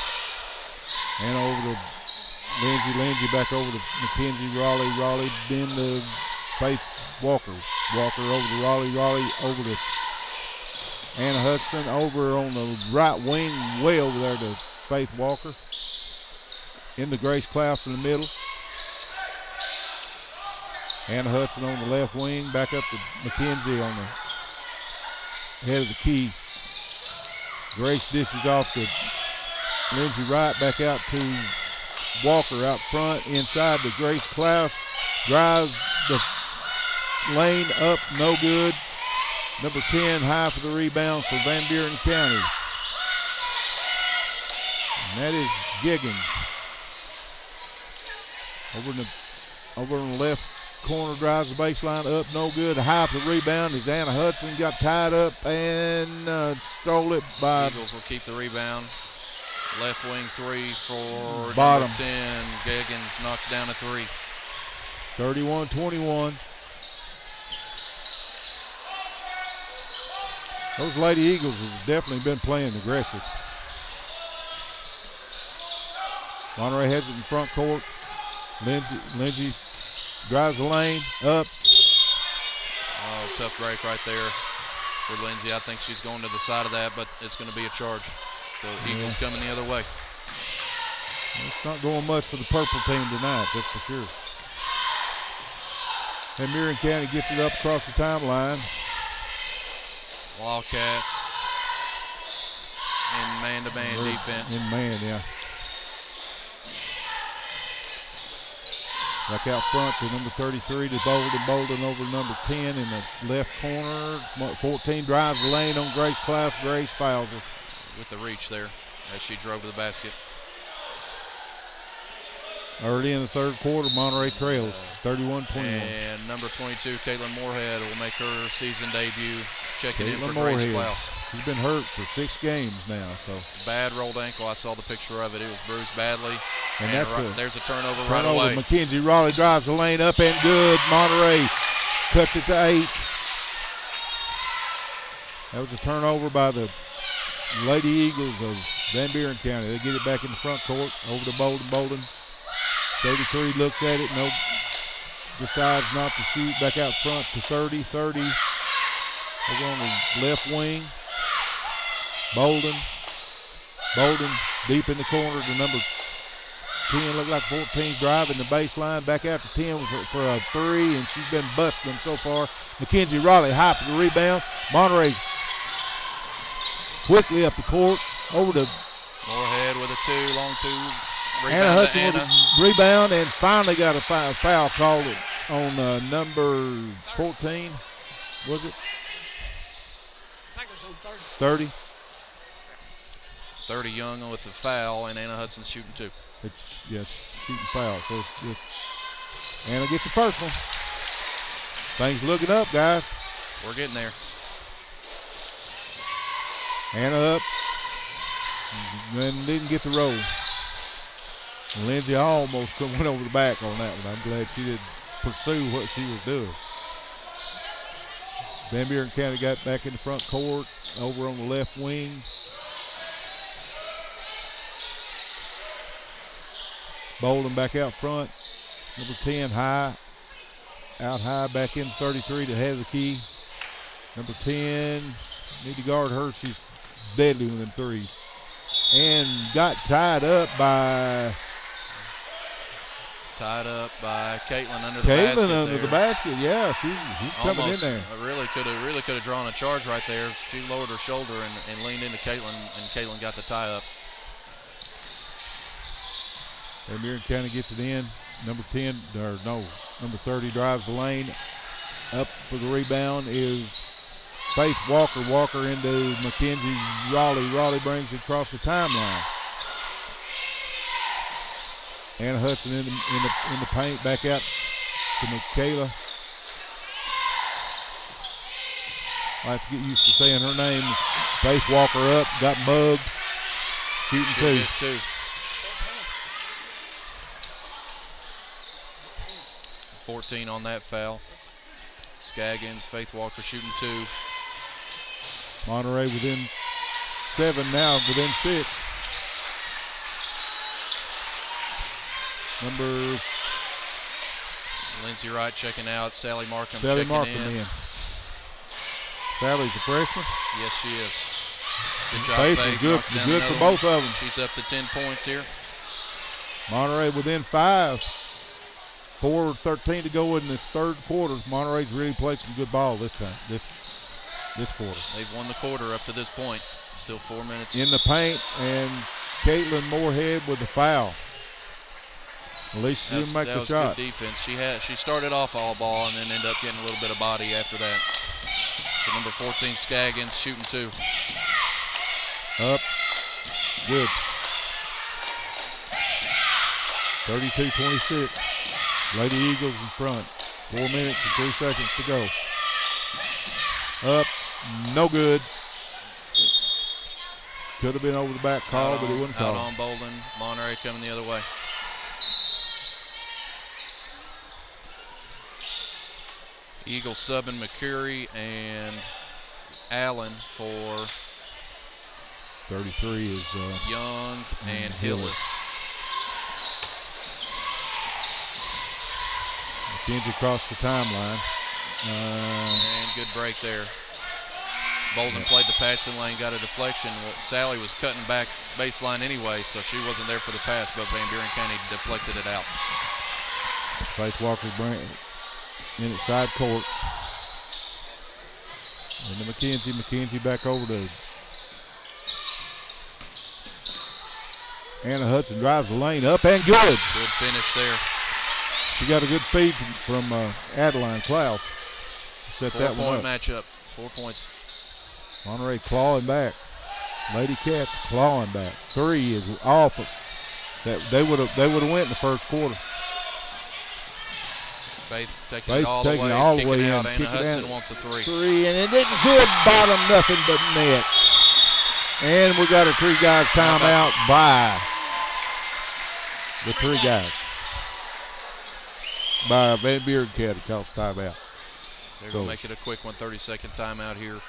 Anna over to Lindsay. Lindsay back over to McKenzie. Raleigh then to Faith Walker. Walker over to Raleigh over to Anna Hudson. Over on the right wing, way over there to Faith Walker. Into Grace Klaus in the middle. Anna Hudson on the left wing, back up to McKenzie on the head of the key. Grace dishes off to Lindsay Wright, back out to Walker out front, inside to Grace Klaus. Drives the lane up, no good. Number 10 high for the rebound for Van Buren County. And that is Giggins. Over on the left corner, drives the baseline up, no good. High for the rebound is Anna Hudson, got tied up and stole it by. Eagles will keep the rebound. Left wing three for bottom. Number 10. Giggins knocks down a three. 31-21. Those Lady Eagles have definitely been playing aggressive. Monterey has it in front court. Lindsay drives the lane up. Oh, tough break right there for Lindsay. I think she's going to the side of that, but it's going to be a charge. So Eagles coming the other way. It's not going much for the purple team tonight, that's for sure. And Buren County gets it up across the timeline. Wildcats in man-to-man defense. In man, yeah. Back out front to number 33 to Bolden. Bolden over number 10 in the left corner. 14 drives the lane on Grace Klaus. Grace fouls her. With the reach there as she drove to the basket. Early in the third quarter, Monterey trails 31-21. And number 22, Caitlin Moorhead, will make her season debut, checking in for Moorhead. Grace Klaus. She's been hurt for 6 games now. So bad rolled ankle. I saw the picture of it. It was bruised badly. And there's a turnover right away. Mackenzie Raleigh drives the lane up and good. Monterey cuts it to 8. That was a turnover by the Lady Eagles of Van Buren County. They get it back in the front court over to Bolden. Bolden, 33 looks at it. No, decides not to shoot. Back out front to 30. 30 over on the left wing. Bolden deep in the corner to number 10. Look like 14 driving the baseline. Back out to 10 for a 3, and she's been busting them so far. Mackenzie Raleigh high for the rebound. Monterey quickly up the court over to Moorhead with a 2, long 2. Anna Rebound to Hudson with Anna. a rebound, and finally got a foul called on number 14. Was it? I think it was on 30. 30 Young with the foul, and Anna Hudson's shooting 2. It's, yes, shooting foul. So it's Anna gets the first one. Things looking up, guys. We're getting there. Anna up. Then didn't get the roll. And Lindsay almost went over the back on that one. I'm glad she didn't pursue what she was doing. Van Buren County got back in the front court, over on the left wing. Bolden back out front. Number 10 high. Out high, back in 33 to have the key. Number 10, need to guard her. She's deadly with them threes. And got tied up by Caitlin under the basket. Caitlin under the basket, yeah. She's coming in there. Really could have drawn a charge right there. She lowered her shoulder and leaned into Caitlin, and Caitlin got the tie up. Van Buren County gets it in. Number 30 drives the lane. Up for the rebound is Faith Walker. Walker into Mackenzie Raleigh. Raleigh brings it across the timeline. Anna Hudson in the paint. Back out to Michaela. I have to get used to saying her name. Faith Walker up. Got mugged. Shooting 2. 14 on that foul. Scaggins, Faith Walker shooting 2. Monterey within 7 now, within 6. Number Lindsay Wright checking out. Sally Markham Sally checking Markham in. Sally's a freshman. Yes, she is. Good job, Faith Faith. is good, Knocks down good for another both one. of them. She's up to 10 points here. Monterey within 5. 4:13 to go in this third quarter. Monterey's really played some good ball this time, this quarter. They've won the quarter up to this point. Still 4 minutes. In the paint, and Caitlin Moorhead with the foul. At least she didn't make the shot. That was good defense. She started off all ball and then ended up getting a little bit of body after that. So number 14, Scaggins, shooting 2. Up. Good. 32-26. Lady Eagles in front. 4 minutes and 3 seconds to go. Up. No good. Could have been over the back call, but it wasn't called. Out on Bolden. Monterey coming the other way. Eagles subbing McCurry and Allen for 33 is Young and Hillis. McKenzie across the timeline. And good break there. Bolden played the passing lane, got a deflection. Well, Sally was cutting back baseline anyway, so she wasn't there for the pass, but Van Buren County deflected it out. Faith Walker in at side court. And to McKenzie. McKenzie back over to Anna Hudson, drives the lane up and good. Good finish there. She got a good feed from Adeline Klaus. Set that one up. 4-point matchup. 4 points. Monterey clawing back. Lady Cats clawing back. 3 is off. That they would have went in the first quarter. Faith taking it all the way, out. Anna Hudson wants a 3. 3, and it's good bottom, nothing but net. And we got a 3 guys timeout by the 3 guys. By Van Buren Cat, it calls timeout. They're going to make it a quick one, 30-second timeout here.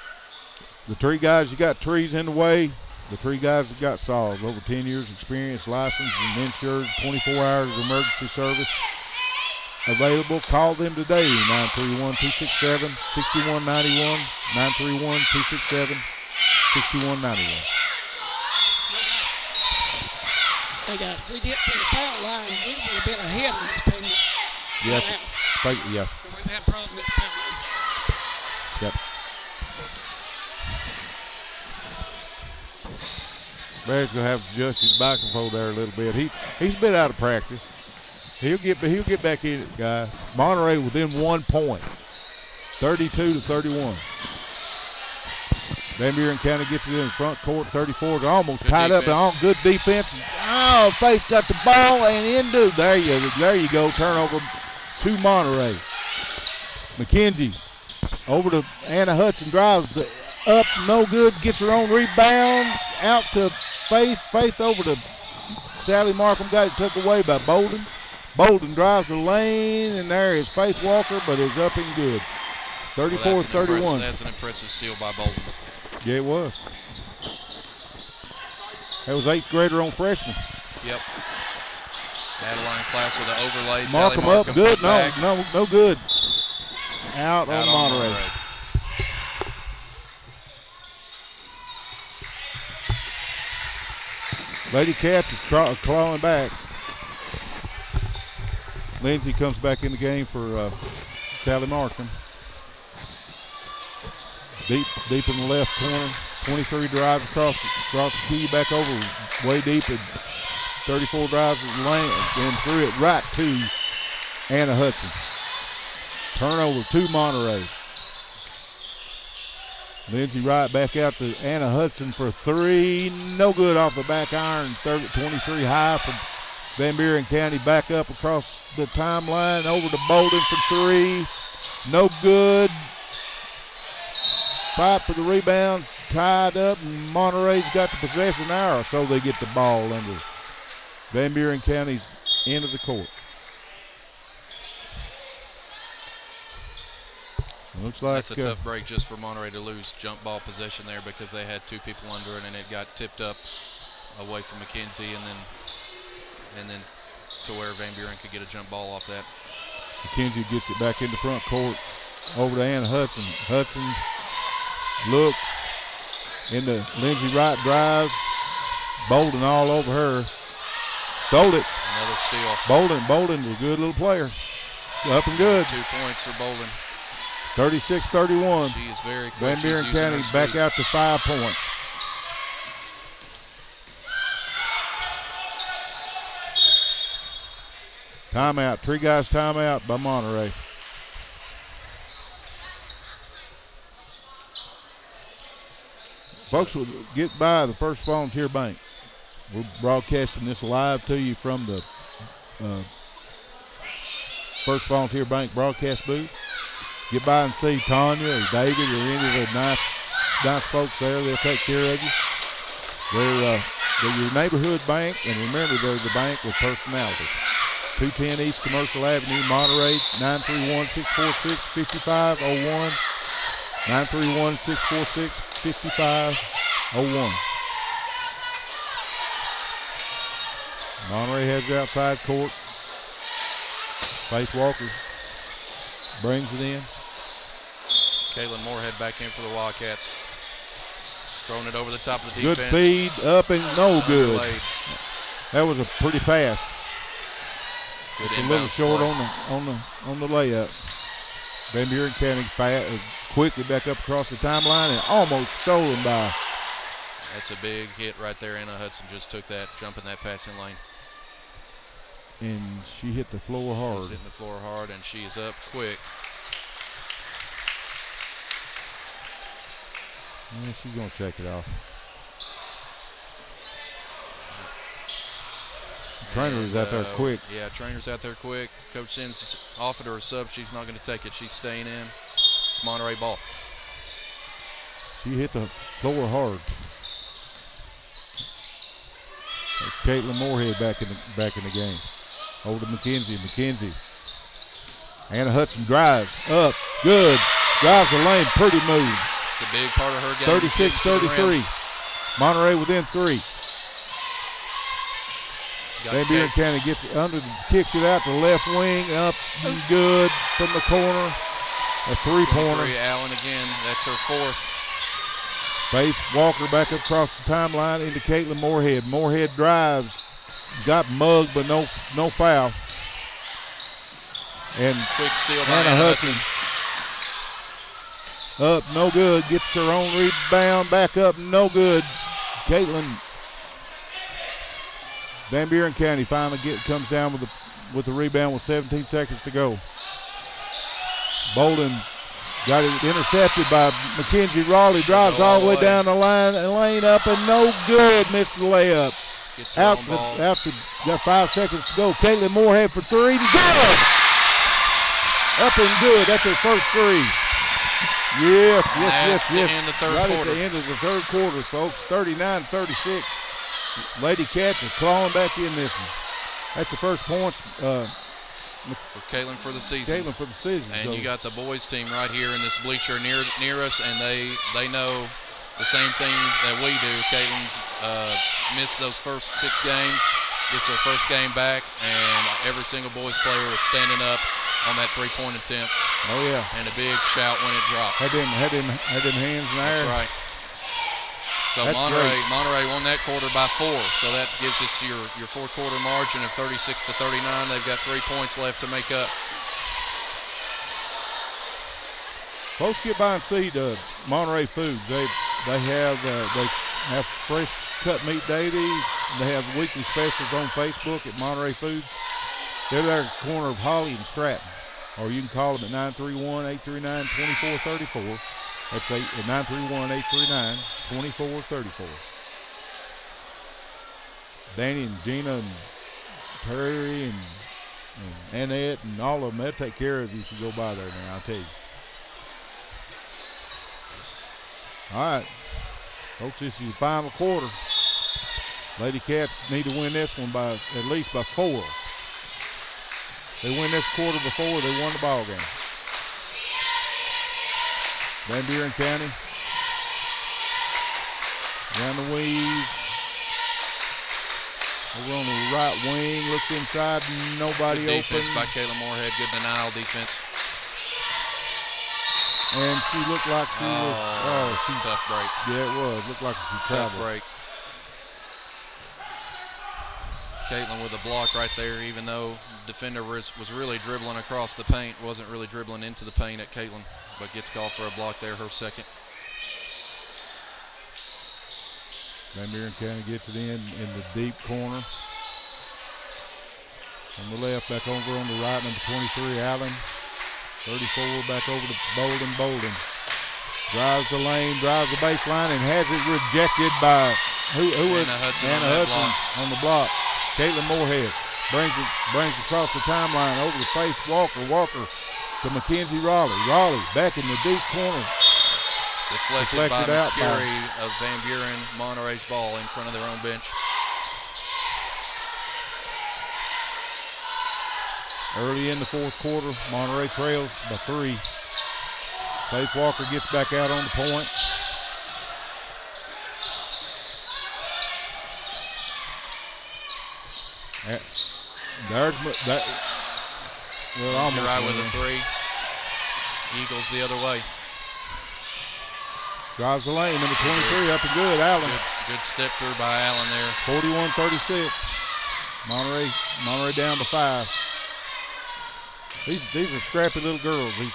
The 3 guys, you got trees in the way. The 3 guys that got solved, over 10 years experience, licensed and insured, 24 hours of emergency service available. Call them today, 931-267-6191, 931-267-6191. Hey guys, if we get to the foul line, we would have been ahead of this team. Yeah. We've had problems with the foul line. Yep. Barry's gonna have to adjust his microphone there a little bit. He's been out of practice. He'll get back in it, guys. Monterey within 1 point, 32-31. Van Buren County gets it in front court, 34. They're almost good tied defense. up. On good defense. Oh, Faith got the ball and into. There you go. Turnover to Monterey. McKenzie over to Anna Hudson, drives up, no good. Gets her own rebound. Out to Faith. Faith over to Sally Markham. Got it took away by Bolden. Bolden drives the lane, and there is Faith Walker, but it's up and good. 34-31. That's an impressive steal by Bolden. Yeah, it was. That was 8th grader on freshman. Yep. Adeline Klaus with an overlay. Markham up, good. No good. Out on Monterey. Lady Cats is clawing back. Lindsay comes back in the game for Sally Markham. Deep in the left corner. 23 drives across the key, back over, way deep. And 34 drives the lane and threw it right to Anna Hudson. Turnover to Monterey. Lindsay Wright back out to Anna Hudson for 3. No good off the back iron. 23 high from Van Buren County. Back up across the timeline. Over to Bolden for 3. No good. Fight for the rebound. Tied up. And Monterey's got the possession now, or so they get the ball under Van Buren County's end of the court. Looks like that's a tough break just for Monterey to lose jump ball possession there, because they had 2 people under it and it got tipped up away from McKenzie and then to where Van Buren could get a jump ball off that. McKenzie gets it back in the front court over to Anna Hudson. Hudson looks into Lindsay Wright, drives. Bolden all over her. Stole it. Another steal. Bolden was a good little player. Up and good. 2 points for Bolden. 36-31. She is very quick. Van Buren County back out to 5 points. Timeout. 3 guys timeout by Monterey. Folks, will get by the First Volunteer Bank. We're broadcasting this live to you from the First Volunteer Bank broadcast booth. Get by and see Tanya or David or any of the nice folks there. They'll take care of you. They're your neighborhood bank, and remember, they're the bank with personality. 210 East Commercial Avenue, Monterey, 931-646-5501. 931-646-5501. Monterey heads outside court. Faith Walker brings it in. Caitlin Moorhead back in for the Wildcats. Throwing it over the top of the defense. Good feed, up and no good. Underlaid. That was a pretty pass. Good It's a little short play. on the layup. Van Buren County quickly back up across the timeline and almost stolen by. That's a big hit right there. Anna Hudson just took that, jumping that passing lane. And she hit the floor hard. She's hitting the floor hard, and she is up quick. Yeah, she's going to shake it off. Trainer's out there quick. Yeah, Trainer's out there quick. Coach Sims offered her a sub. She's not going to take it. She's staying in. It's Monterey ball. She hit the floor hard. That's Caitlin Moorhead back in the game. Over to McKenzie. Anna Hudson drives up. Good. Drives the lane. Pretty move. It's a big part of her game. 36-33. Monterey within 3. Van Buren County gets it under, kicks it out to left wing, up and good from the corner. A 3-pointer. Allen again. That's her 4th. Faith Walker back across the timeline into Caitlin Moorhead. Moorhead drives, got mugged but no foul. And quick steal by Anna Hudson. Up, no good. Gets her own rebound, back up, no good. Caitlin. Van Buren County finally comes down with the rebound with 17 seconds to go. Bolden got it intercepted by Mackenzie Raleigh. Drives all the way down the lane up and no good. Missed the layup. Got 5 seconds to go. Caitlin Moorhead for 3. Good. Up and good. That's her first 3. Yes. End the third right quarter. At the end of the third quarter, folks. 39-36. Lady Cats are clawing back in this one. That's the first points for Caitlin for the season. And so you got the boys team right here in this bleacher near us, and they know the same thing that we do. Caitlin's missed those first 6 games. This is her first game back, and every single boys player is standing up on that 3-point attempt. Oh yeah. And a big shout when it dropped. Had them hands in the air. That's right. So Monterey won that quarter by 4. So that gives us your fourth quarter margin of 36-39. They've got 3 points left to make up. Folks, get by and see the Monterey Foods. They have fresh cut meat daily. They have weekly specials on Facebook at Monterey Foods. They're there at the corner of Holly and Stratton. Or you can call them at 931-839-2434. That's 931-839-2434. Danny and Gina and Terry and Annette and all of them, they'll take care of you if you go by there now, I'll tell you. All right, folks, this is the final quarter. Lady Cats need to win this one at least by 4. They win this quarter before, they won the ball game. Van Buren County. Down the weave. Over on the right wing, looks inside, nobody good open. Defense by Caitlin Moorhead, good denial defense. And she looked like she was, tough break. Yeah, it was. Looked like she traveled. Tough break. Caitlin with a block right there, even though the defender was really dribbling across the paint, wasn't really dribbling into the paint at Caitlin, but gets called for a block there, her second. Van Buren County gets it in the deep corner. On the left, back over on the right, number 23, Allen. 34, back over to Bolden. Drives the lane, drives the baseline, and has it rejected by Anna Hudson on the block. Caitlin Moorhead brings across the timeline over to Faith Walker. Walker to Mackenzie Raleigh. Raleigh back in the deep corner. Deflected by McCary of Van Buren. Monterey's ball in front of their own bench. Early in the fourth quarter, Monterey trails by 3. Faith Walker gets back out on the point. Almost right with a 3. Eagles the other way. Drives the lane, number 23, up and good, Allen. Good step through by Allen there. 41-36. Monterey down to 5. These are scrappy little girls, these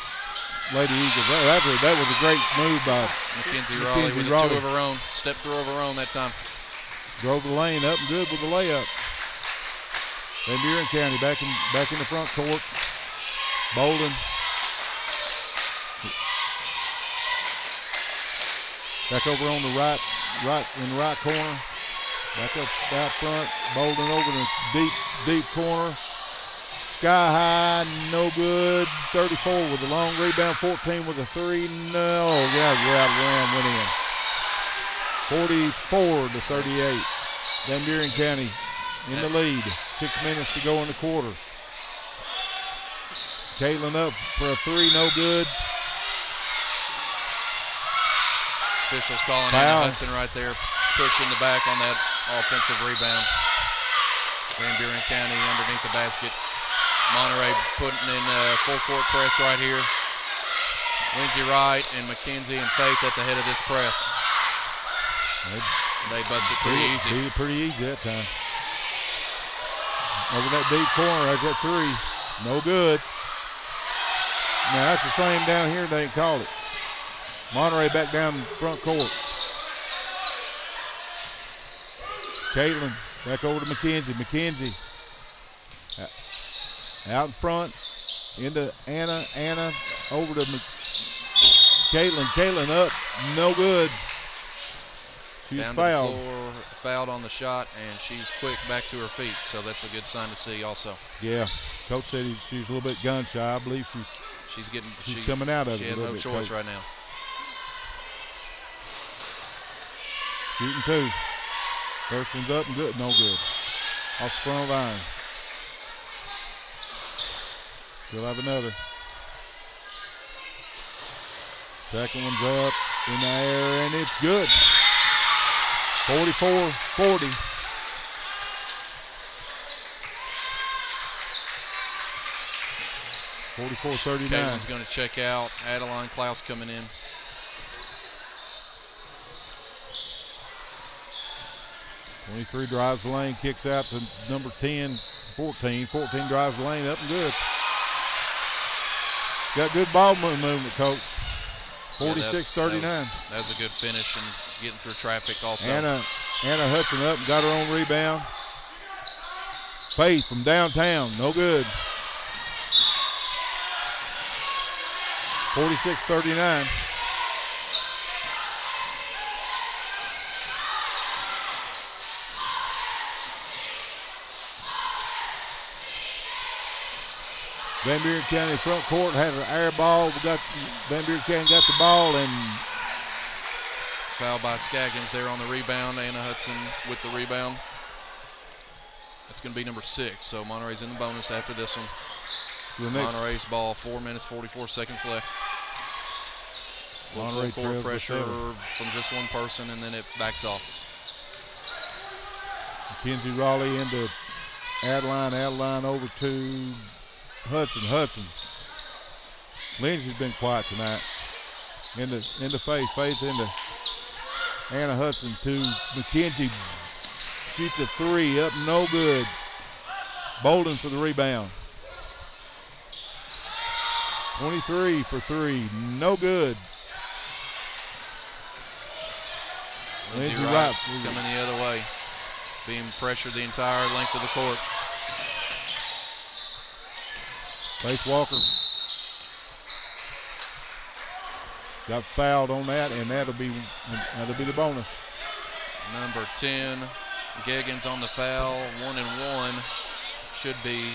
Lady Eagles. That was a great move by Mackenzie Raleigh with a 2 of her own. Step through of her own that time. Drove the lane up and good with the layup. Van Buren County back in the front court. Bolden. Back over on the right in the right corner. Back up out front. Bolden over the deep corner. Sky high, no good. 34 with a long rebound. 14 with a three. No, yeah, went in. 44-38. Van Buren County in the lead. 6 minutes to go in the quarter. Caitlin up for a three, no good. Officials calling Anna Hudson right there, pushing the back on that offensive rebound. Van Buren County underneath the basket. Monterey putting in a full court press right here. Lindsay Wright and Mackenzie and Faith at the head of this press. They busted pretty easy. Pretty easy that time. Over that deep corner, that's that three. No good. Now that's the same down here, they ain't called it. Monterey back down front court. Caitlin back over to Mackenzie. Mackenzie out in front into Anna. Anna over to Caitlin. Caitlin up, no good. She's down fouled. To the floor, fouled on the shot, and she's quick back to her feet, so that's a good sign to see also. Yeah, coach said she's a little bit gun shy. I believe she's coming out of it. She has no choice right now. Shooting two. First one's up and good. No good. Off the front of the iron. She'll have another. Second one's up in the air, and it's good. 44-40. Caitlin's going to check out. Adeline Klaus coming in. Three drives the lane, kicks out to number 10, 14. 14 drives the lane, up and good. Got good ball movement, coach. 46-39. That was a good finish and getting through traffic also. Anna Hudson up and got her own rebound. Faith from downtown, no good. 46-39. Van Buren County front court had an air ball. Van Buren County got the ball and foul by Scaggins there on the rebound. Anna Hudson with the rebound. That's going to be number 6. So Monterey's in the bonus after this one. Monterey's ball, 4 minutes, 44 seconds left. Full court pressure from just one person, and then it backs off. Mackenzie Raleigh into Adeline. Adeline over to Hudson. Lindsay's been quiet tonight. Into Faith. Faith into Anna Hudson to Mackenzie. Shoots a three up, no good. Bolden for the rebound. 23 for three, no good. Lindsay Wright coming the other way, being pressured the entire length of the court. Faith Walker got fouled on that, and that'll be the bonus. Number 10, Gaggins on the foul. 1-1 should be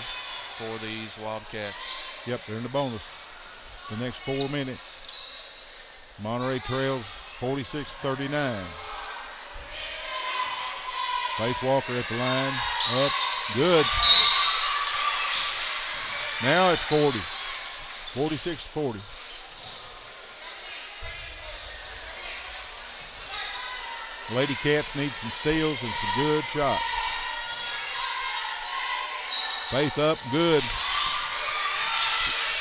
for these Wildcats. Yep, they're in the bonus. The next 4 minutes. Monterey trails 46-39. Faith Walker at the line, up, good. Now it's 40, 46-40. Lady Cats need some steals and some good shots. Faith up, good.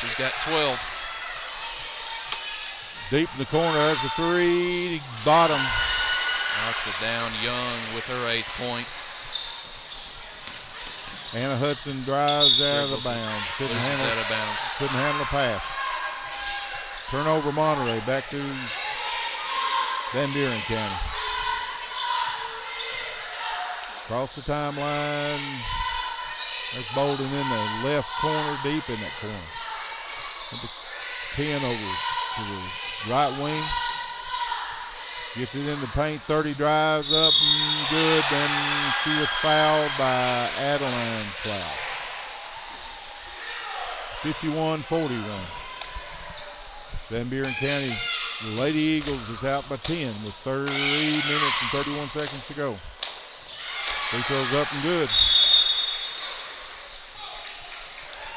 She's got 12. Deep in the corner, there's a three, bottom. Knocks it down. Young with her 8th point. Anna Hudson drives out of bounds. Couldn't handle the pass. Turnover Monterey, back to Van Buren County. Across the timeline. There's Bolden in the left corner, deep in that corner. Number 10 over to the right wing. Gets it in the paint, 30 drives up, and good. Then she was fouled by Adeline Cloud. 51-41. Van Buren County Lady Eagles is out by 10 with 30 minutes and 31 seconds to go. Free throws up and good.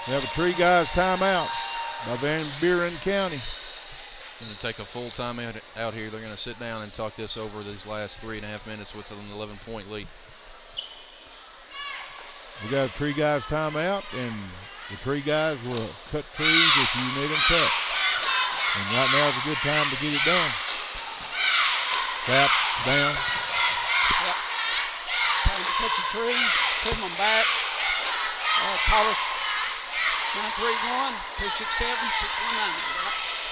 We have a Tree Guys timeout by Van Buren County. Going to take a full time out here. They're going to sit down and talk this over these last 3.5 minutes with an 11-point lead. We got a Tree Guys timeout, and the Tree Guys will cut trees if you need them cut. And right now is a good time to get it done. Saps down. Yep. Time to cut your trees, trim them back. Call us 931-267-6190.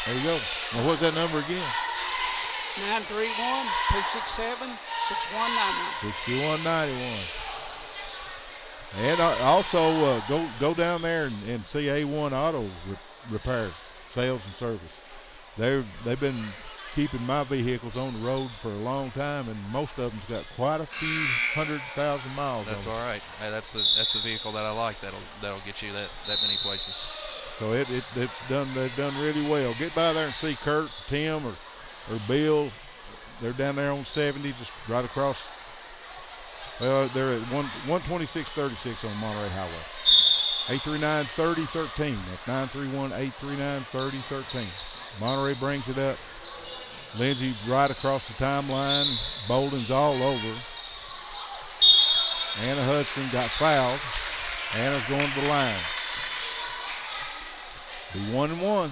There you go. Now what's that number again? 931-267-6191. 6191. And also go down there and see A1 Auto Repair, Sales and Service. They've been keeping my vehicles on the road for a long time, and most of them's got quite a few 100,000 miles. That's on all right. Hey, that's the vehicle that I like. That'll get you that many places. So it's done. They've done really well. Get by there and see Kurt, Tim, or Bill. They're down there on 70, just right across. Well, they're at 12636 on Monterey Highway. 839-3013. That's 931-839-3013. Monterey brings it up. Lindsay right across the timeline. Bolden's all over. Anna Hudson got fouled. Anna's going to the line. Be 1-1. Well,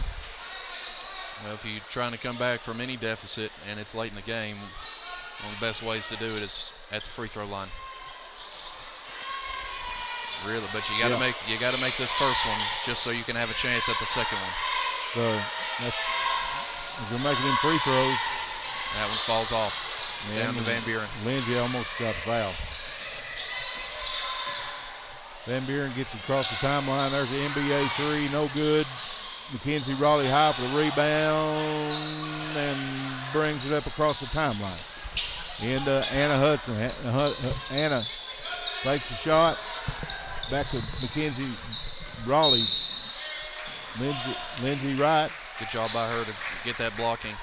if you're trying to come back from any deficit and it's late in the game, one of the best ways to do it is at the free throw line. Really, but you got to make this first one just so you can have a chance at the second one. So if they're making them free throws, that one falls off. Down to Van Buren. Lindsay almost got fouled. Van Buren gets across the timeline. There's the NBA three, no good. Mackenzie Raleigh high for the rebound and brings it up across the timeline. And Anna Hudson. Anna takes a shot. Back to Mackenzie Raleigh. Lindsay Wright. Good job by her to get that blocking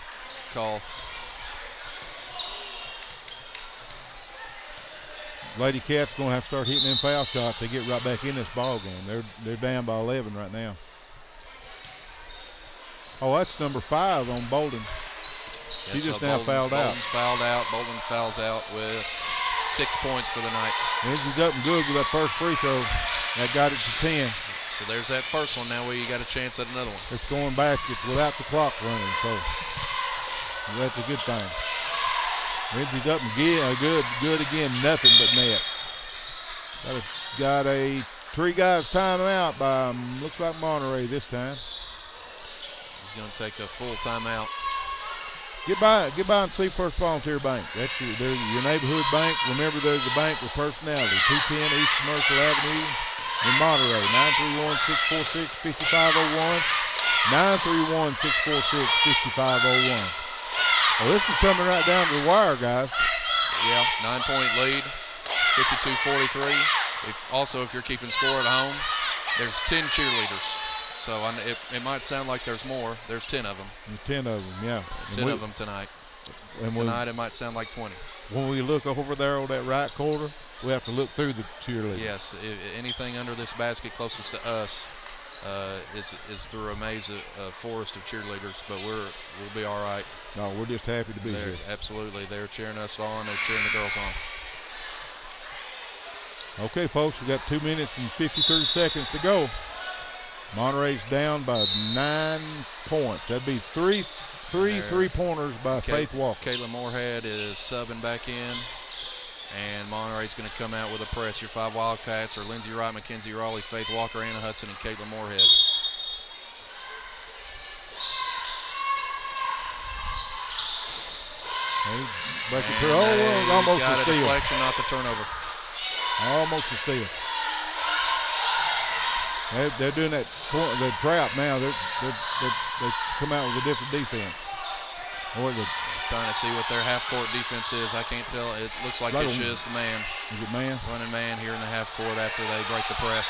call. Lady Cats going to have to start hitting them foul shots. They get right back in this ball game. They're down by 11 right now. Oh, that's number 5 on Bolden. Yeah, She just now fouled out. Bolden's fouled out. Bolden fouls out with 6 points for the night. Lindsay's up and good with that first free throw. That got it to 10. So there's that first one. Now you got a chance at another one. They're scoring baskets without the clock running, so that's a good thing. Lindsay's up and good again, nothing but net. Got a Tree Guys timeout by, looks like Monterey this time. He's going to take a full timeout. Get by and see First Volunteer Bank. That's your neighborhood bank. Remember, there's a bank with personality. 210 East Commercial Avenue in Monterey. 931-646-5501. 931-646-5501. Well, this is coming right down to the wire, guys. Yeah, 9-point lead, 52-43. If you're keeping score at home, there's 10 cheerleaders. So it might sound like there's more. There's 10 of them. 10 of them, yeah. 10 of them tonight. And tonight it might sound like 20. When we look over there on that right corner, we have to look through the cheerleaders. Yes, anything under this basket closest to us is through a maze, a forest of cheerleaders, but we'll be all right. No, we're just happy to be here. Absolutely. They're cheering us on. They're cheering the girls on. Okay, folks, we got 2 minutes and 53 seconds to go. Monterey's down by 9 points. That'd be three three-pointers by Faith Walker. Caitlin Moorhead is subbing back in, and Monterey's going to come out with a press. Your 5 Wildcats are Lindsay Wright, Mackenzie Raleigh, Faith Walker, Anna Hudson, and Caitlin Moorhead. Almost got a steal. Deflection, not the turnover. Almost a steal. They're doing that the trap now. They come out with a different defense. Or the Trying to see what their half-court defense is. I can't tell. It looks like it's just man. Is it man? Running man here in the half court after they break the press.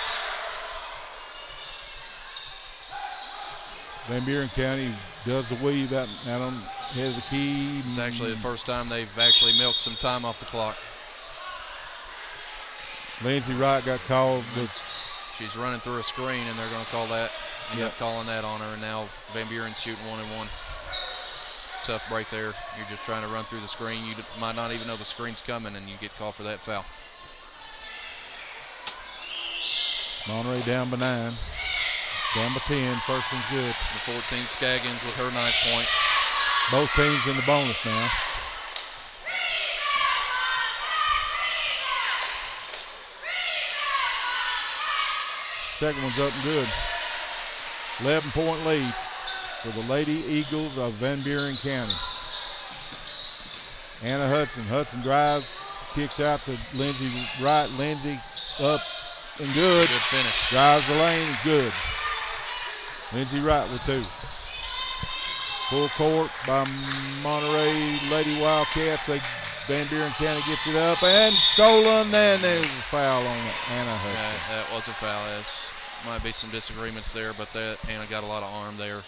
Van Buren County does the weave out on head of the key. It's actually the first time they've actually milked some time off the clock. Lindsey Wright got called. She's running through a screen, and they're going to call that. End up calling that on her, and now Van Buren's shooting 1-and-1. Tough break there. You're just trying to run through the screen. You might not even know the screen's coming, and you get called for that foul. Monterey down by 9. Down by 10. First one's good. The 14 Scaggins with her 9th point. Both teams in the bonus now. Second one's up and good. 11-point lead for the Lady Eagles of Van Buren County. Anna Hudson. Hudson drives, kicks out to Lindsey Wright. Lindsey up and good. Good finish. Drives the lane, good. Lindsey Wright with 2. Full court by Monterey Lady Wildcats. Van Buren County gets it up and stolen, and there's a foul on Anna Hudson. That was a foul. Might be some disagreements there, but Anna got a lot of arm there,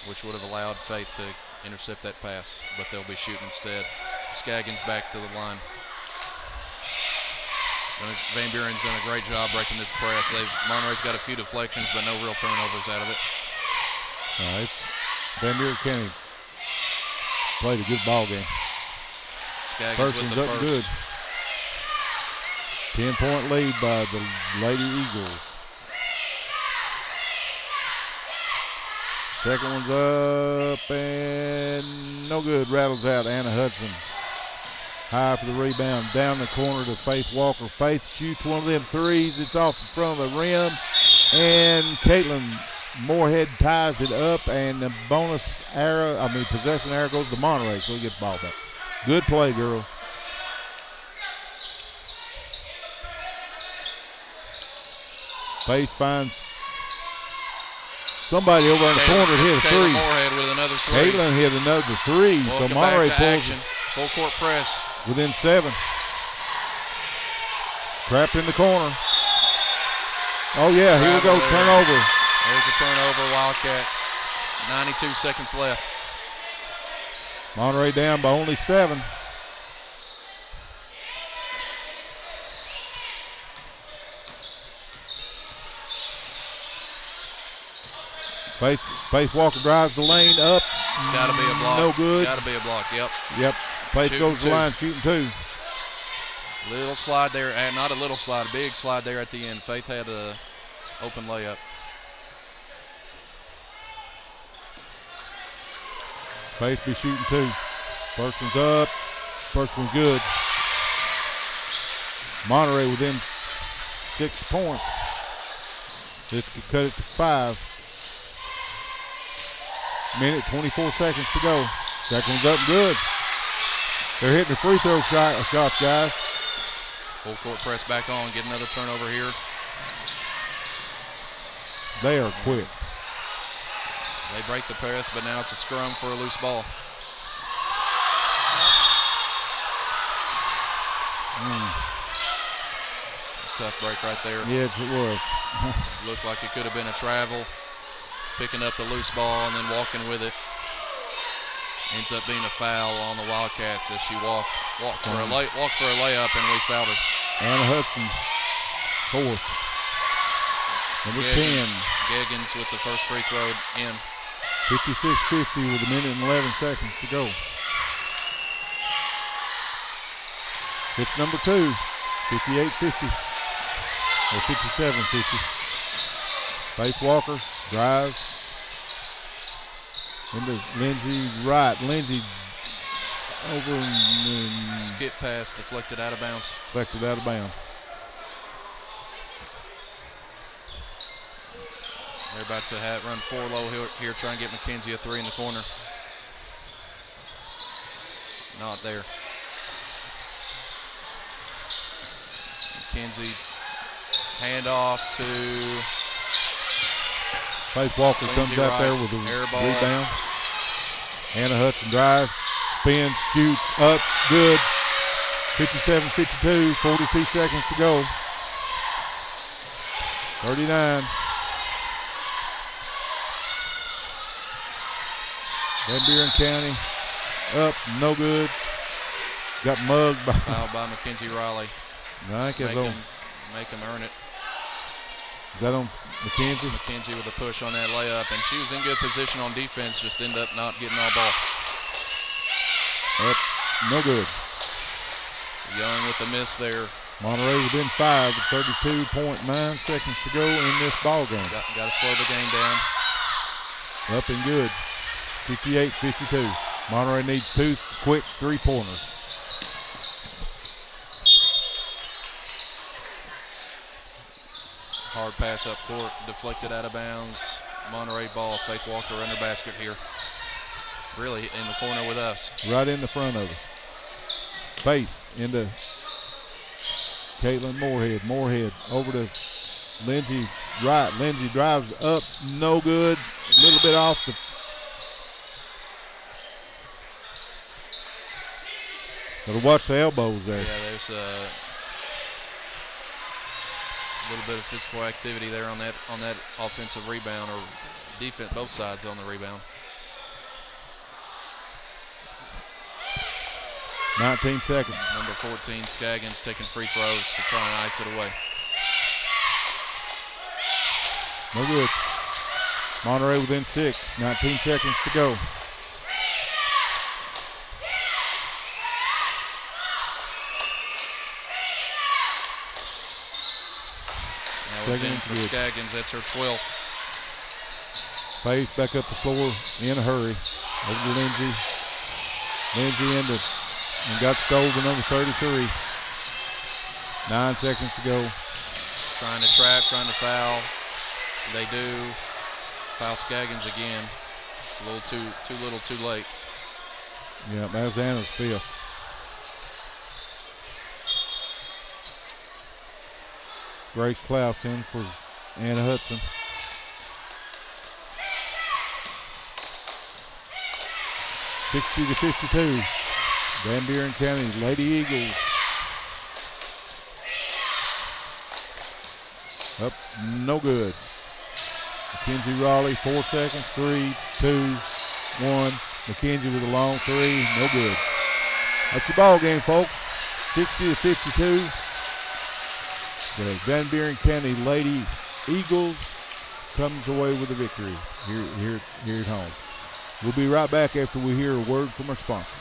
which would have allowed Faith to intercept that pass, but they'll be shooting instead. Scaggins back to the line. Van Buren's done a great job breaking this press. Monterey's got a few deflections, but no real turnovers out of it. All right. Van Buren County played a good ball game. Scaggins First with one's the up first. good. 10-point lead by the Lady Eagles. Second one's up and no good. Rattles out. Anna Hudson. High for the rebound. Down the corner to Faith Walker. Faith shoots one of them threes. It's off in front of the rim. And Caitlin Moorhead ties it up. And the possession arrow goes to Monterey. So we get the ball back. Good play, girls. Faith finds somebody over in the corner hit a 3. Moorhead with another 3. Caitlin hit another 3. So Monterey pulls action. Full court press. Within 7. Trapped in the corner. Oh, yeah, here we go. Turnover. There's a turnover, Wildcats. 92 seconds left. Monterey down by only 7. Faith Walker drives the lane up. It's got to be a block. No good. Got to be a block, yep. Faith Shooting goes to the 2. line, shooting 2. Little slide there, not a little slide, a big slide there at the end. Faith had a open layup. Faith be shooting 2. First one's up. First one's good. Monterey within 6 points. This could cut it to 5. Minute, 24 seconds to go. Second one's up and good. They're hitting the free throw shots, guys. Full court press back on. Get another turnover here. They are quick. They break the press, but now it's a scrum for a loose ball. Tough break right there. Yes, it was. Looked like it could have been a travel. Picking up the loose ball and then walking with it. Ends up being a foul on the Wildcats as she walked for a layup, and we fouled her. Anna Hudson, 4th. Number 10. Gaggins with the first free throw in. 56-50 with a minute and 11 seconds to go. It's number 2, 58-50. Or 57-50. Faith Walker drives into Lindsey Wright. Lindsey over and skip pass deflected out of bounds. Deflected out of bounds. They're about to run 4 low here, try and get McKenzie a 3 in the corner. Not there. McKenzie handoff to Faith Walker comes out there with a rebound. Hannah Hudson drive, spins, shoots, up, good. 57-52, 42 seconds to go. 39. Van Buren County up, no good. Got mugged by. Fouled by Mackenzie Riley. I think Make him earn it. Is that on McKenzie? McKenzie with a push on that layup, and she was in good position on defense, just ended up not getting all ball. Up, no good. Young with the miss there. Monterey within 5 with 32.9 seconds to go in this ball game. Got to slow the game down. Up and good. 58-52. Monterey needs 2 quick 3-pointers. Hard pass up court, deflected out of bounds. Monterey ball, Faith Walker under basket here. Really in the corner with us. Right in the front of us. Faith into Caitlin Moorhead. Moorhead over to Lindsay right. Lindsay drives up, no good. A little bit off the. Gotta watch the elbows there. Yeah, there's a little bit of physical activity there on that offensive rebound, or defense, both sides on the rebound. 19 seconds. Number 14, Scaggins, taking free throws to try and ice it away. No good. Monterey within 6. 19 seconds to go. That was in for Scaggins. That's her 12th. Faith back up the floor in a hurry. Over to Lindsay. Lindsay into and got stole to number 33. 9 seconds to go. Trying to trap, trying to foul. They do. Foul Scaggins again. A little too late. Yeah, that was Anna's 5th. Grace Klaus in for Anna Hudson. (60-52). Van Buren County Lady Eagles. Up, no good. Mackenzie Raleigh, 4 seconds. 3, 2, 1. Mackenzie with a long 3, no good. That's your ball game, folks. 60-52. The Van Buren County Lady Eagles comes away with a victory here at home. We'll be right back after we hear a word from our sponsors.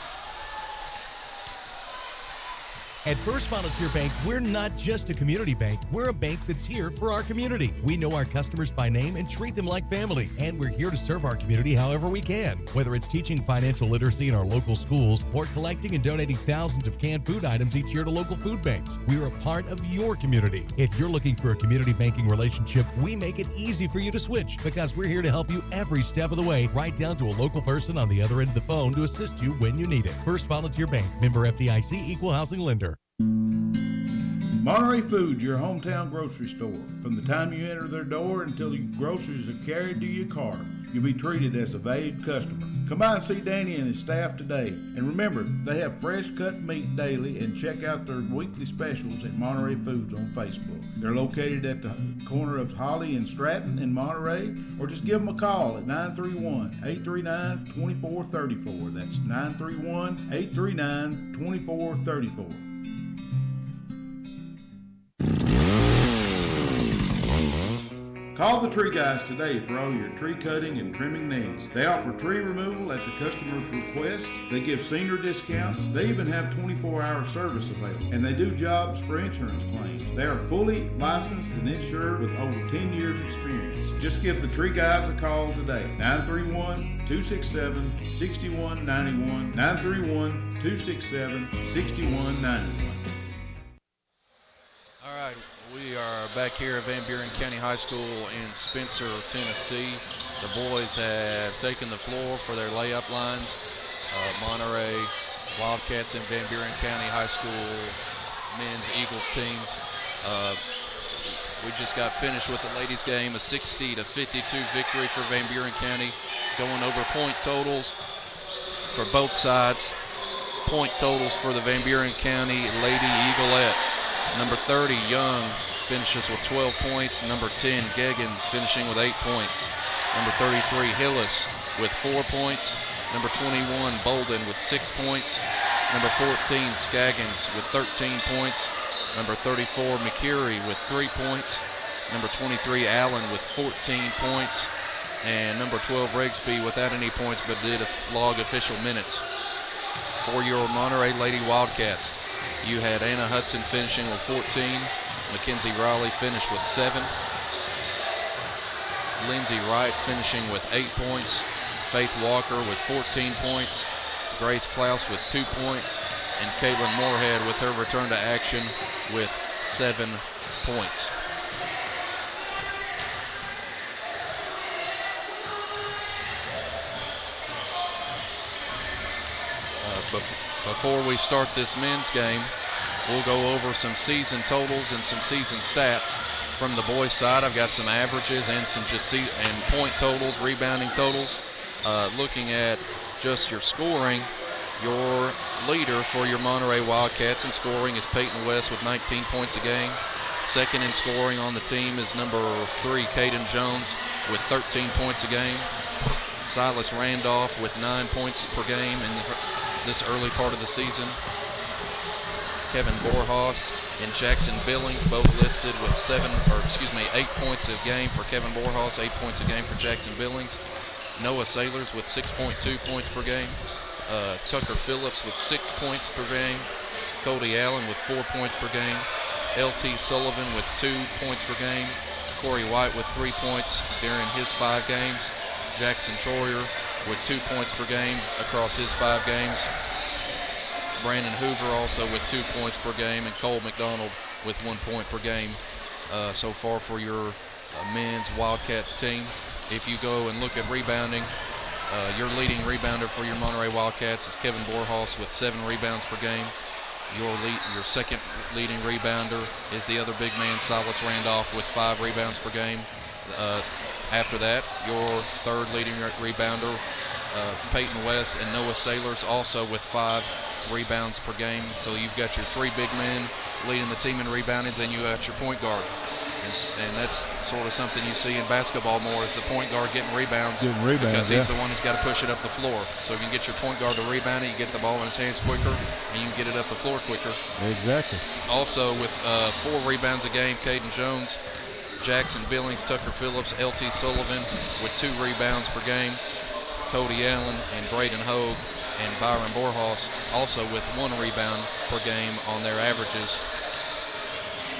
At First Volunteer Bank, we're not just a community bank. We're a bank that's here for our community. We know our customers by name and treat them like family. And we're here to serve our community however we can. Whether it's teaching financial literacy in our local schools or collecting and donating thousands of canned food items each year to local food banks, we're a part of your community. If you're looking for a community banking relationship, we make it easy for you to switch because we're here to help you every step of the way, right down to a local person on the other end of the phone to assist you when you need it. First Volunteer Bank, member FDIC, equal housing lender. Monterey Foods, your hometown grocery store. From the time you enter their door until your groceries are carried to your car, you'll be treated as a valued customer. Come by and see Danny and his staff today. And remember, they have fresh cut meat daily, and check out their weekly specials at Monterey Foods on Facebook. They're located at the corner of Holly and Stratton in Monterey, or just give them a call at 931-839-2434. That's 931-839-2434. Call the Tree Guys today for all your tree cutting and trimming needs. They offer tree removal at the customer's request. They give senior discounts. They even have 24-hour service available. And they do jobs for insurance claims. They are fully licensed and insured with over 10 years experience. Just give the Tree Guys a call today. 931-267-6191. 931-267-6191. All right. We are back here at Van Buren County High School in Spencer, Tennessee. The boys have taken the floor for their layup lines. Monterey Wildcats and Van Buren County High School men's Eagles teams. We just got finished with the ladies' game, a 60-52 victory for Van Buren County. Going over point totals for both sides. Point totals for the Van Buren County Lady Eagleettes. Number 30, Young, finishes with 12 points. Number 10, Geggins, finishing with 8 points. Number 33, Hillis, with 4 points. Number 21, Bolden, with 6 points. Number 14, Scaggins, with 13 points. Number 34, McCurry, with 3 points. Number 23, Allen, with 14 points. And number 12, Rigsby, without any points, but did log official minutes. For your Monterey Lady Wildcats, you had Anna Hudson finishing with 14. Mackenzie Riley finished with 7. Lindsay Wright finishing with 8 points. Faith Walker with 14 points. Grace Klaus with 2 points. And Caitlin Moorhead with her return to action with 7 points. Before we start this men's game, we'll go over some season totals and some season stats. From the boys' side, I've got some averages and some and point totals, rebounding totals. Looking at just your scoring, your leader for your Monterey Wildcats in scoring is Peyton West with 19 points a game. Second in scoring on the team is number 3, Caden Jones, with 13 points a game. Silas Randolph with 9 points per game in this early part of the season. Kevin Borhaus and Jackson Billings both listed with 8 points a game for Kevin Borhaus, 8 points a game for Jackson Billings. Noah Sailors with 6.2 points per game. Tucker Phillips with 6 points per game. Cody Allen with 4 points per game. LT Sullivan with 2 points per game. Corey White with 3 points during his 5 games. Jackson Troyer with 2 points per game across his 5 games. Brandon Hoover also with 2 points per game, and Cole McDonald with 1 point per game so far for your men's Wildcats team. If you go and look at rebounding, your leading rebounder for your Monterey Wildcats is Kevin Borhaus with 7 rebounds per game. Your second leading rebounder is the other big man, Silas Randolph, with 5 rebounds per game. After that, your third leading rebounder, Peyton West and Noah Sailors, also with 5 rebounds per game. So you've got your 3 big men leading the team in reboundings, and you got your point guard. And that's sort of something you see in basketball more, is the point guard getting rebounds because he's the one who's got to push it up the floor. So if you can get your point guard to rebound it, you get the ball in his hands quicker, and you can get it up the floor quicker. Exactly. Also with 4 rebounds a game, Caden Jones, Jackson Billings, Tucker Phillips, LT Sullivan with 2 rebounds per game. Cody Allen and Braden Hogue and Byron Borhaus also with 1 rebound per game on their averages.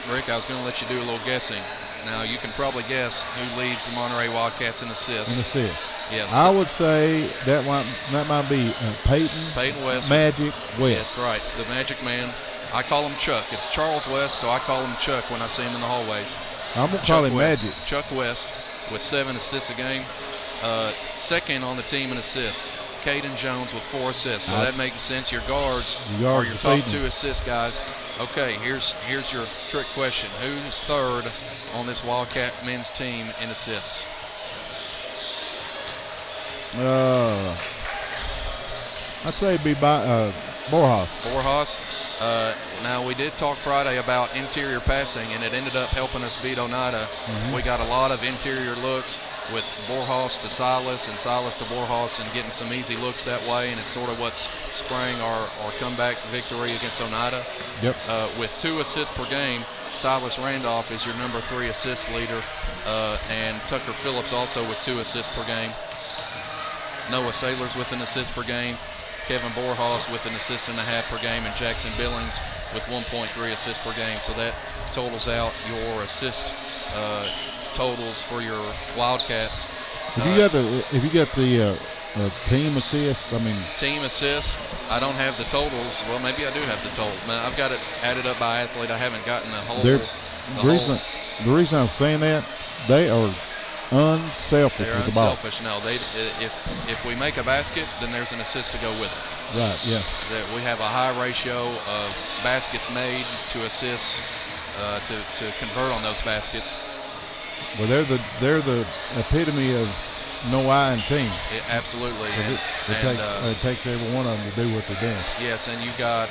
Rick, I was going to let you do a little guessing. Now, you can probably guess who leads the Monterey Wildcats in assists. In assists. Yes. I would say that might be Peyton West. Magic West. Yes, right. The Magic Man. I call him Chuck. It's Charles West, so I call him Chuck when I see him in the hallways. I'm going to call him Magic. Chuck West with 7 assists a game. Second on the team in assists, Caden Jones with 4 assists. So that makes sense. Your guards are your top 2 assist guys. Okay, here's your trick question. Who's third on this Wildcat men's team in assists? I'd say it'd be Borhaus. Borhaus. Now, we did talk Friday about interior passing, and it ended up helping us beat Oneida. Mm-hmm. We got a lot of interior looks with Borhaus to Silas and Silas to Borhaus, and getting some easy looks that way, and it's sort of what's spraying our comeback victory against Oneida. Yep. With 2 assists per game, Silas Randolph is your number 3 assist leader, and Tucker Phillips also with 2 assists per game. Noah Sailors with an assist per game. Kevin Borhaus with an assist and a half per game, and Jackson Billings with 1.3 assists per game. So that totals out your assist totals for your Wildcats. If you got the team assists, team assists, I don't have the totals. Well, maybe I do have the total. Now, I've got it added up by athlete. I haven't gotten the whole. The reason I'm saying that, they are unselfish They're with the ball. Unselfish. No, if we make a basket, then there's an assist to go with it. Right. Yeah. We have a high ratio of baskets made to assists to convert on those baskets. Well, they're the epitome of no I in team. Absolutely. It takes every one of them to do what they're doing. Yes, and you got,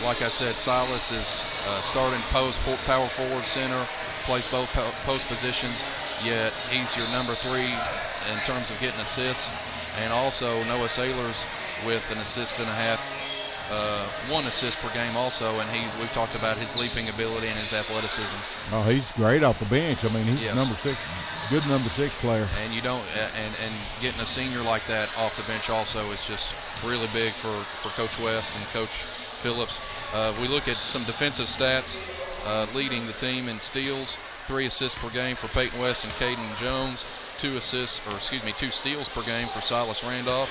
like I said, Silas is starting post, power forward, center, plays both post positions, yet he's your number 3 in terms of getting assists. And also Noah Sailors with an assist and a half, 1 assist per game also, and we've talked about his leaping ability and his athleticism. Oh, he's great off the bench. I mean, he's number 6. Good number 6 player. And you don't, and getting a senior like that off the bench also is just really big for Coach West and Coach Phillips. We look at some defensive stats, leading the team in steals, 3 assists per game for Peyton West and Caden Jones, 2 steals per game for Silas Randolph,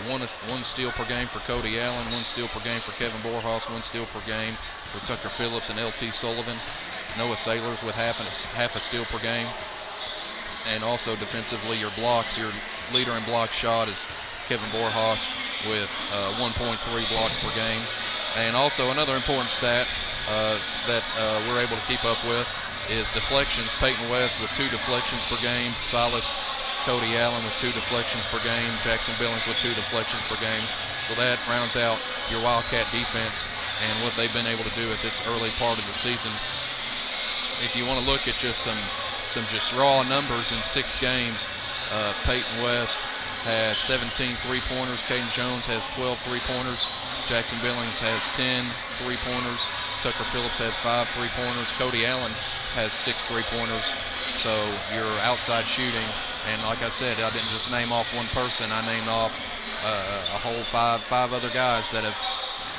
1 steal per game for Cody Allen, 1 steal per game for Kevin Borhaus, 1 steal per game for Tucker Phillips and LT Sullivan. Noah Sailors with half a steal per game. And also defensively, your leader in block shot is Kevin Borhaus with 1.3 blocks per game. And also another important stat that we're able to keep up with is deflections. Peyton West with 2 deflections per game. Silas Cody Allen with 2 deflections per game. Jackson Billings with 2 deflections per game. So that rounds out your Wildcat defense and what they've been able to do at this early part of the season. If you want to look at just some just raw numbers in 6 games, Peyton West has 17 3-pointers. Caden Jones has 12 3-pointers. Jackson Billings has 10 3-pointers. Tucker Phillips has 5 3-pointers. Cody Allen has 6 3-pointers. So your outside shooting, and like I said, I didn't just name off one person. I named off a whole five other guys that have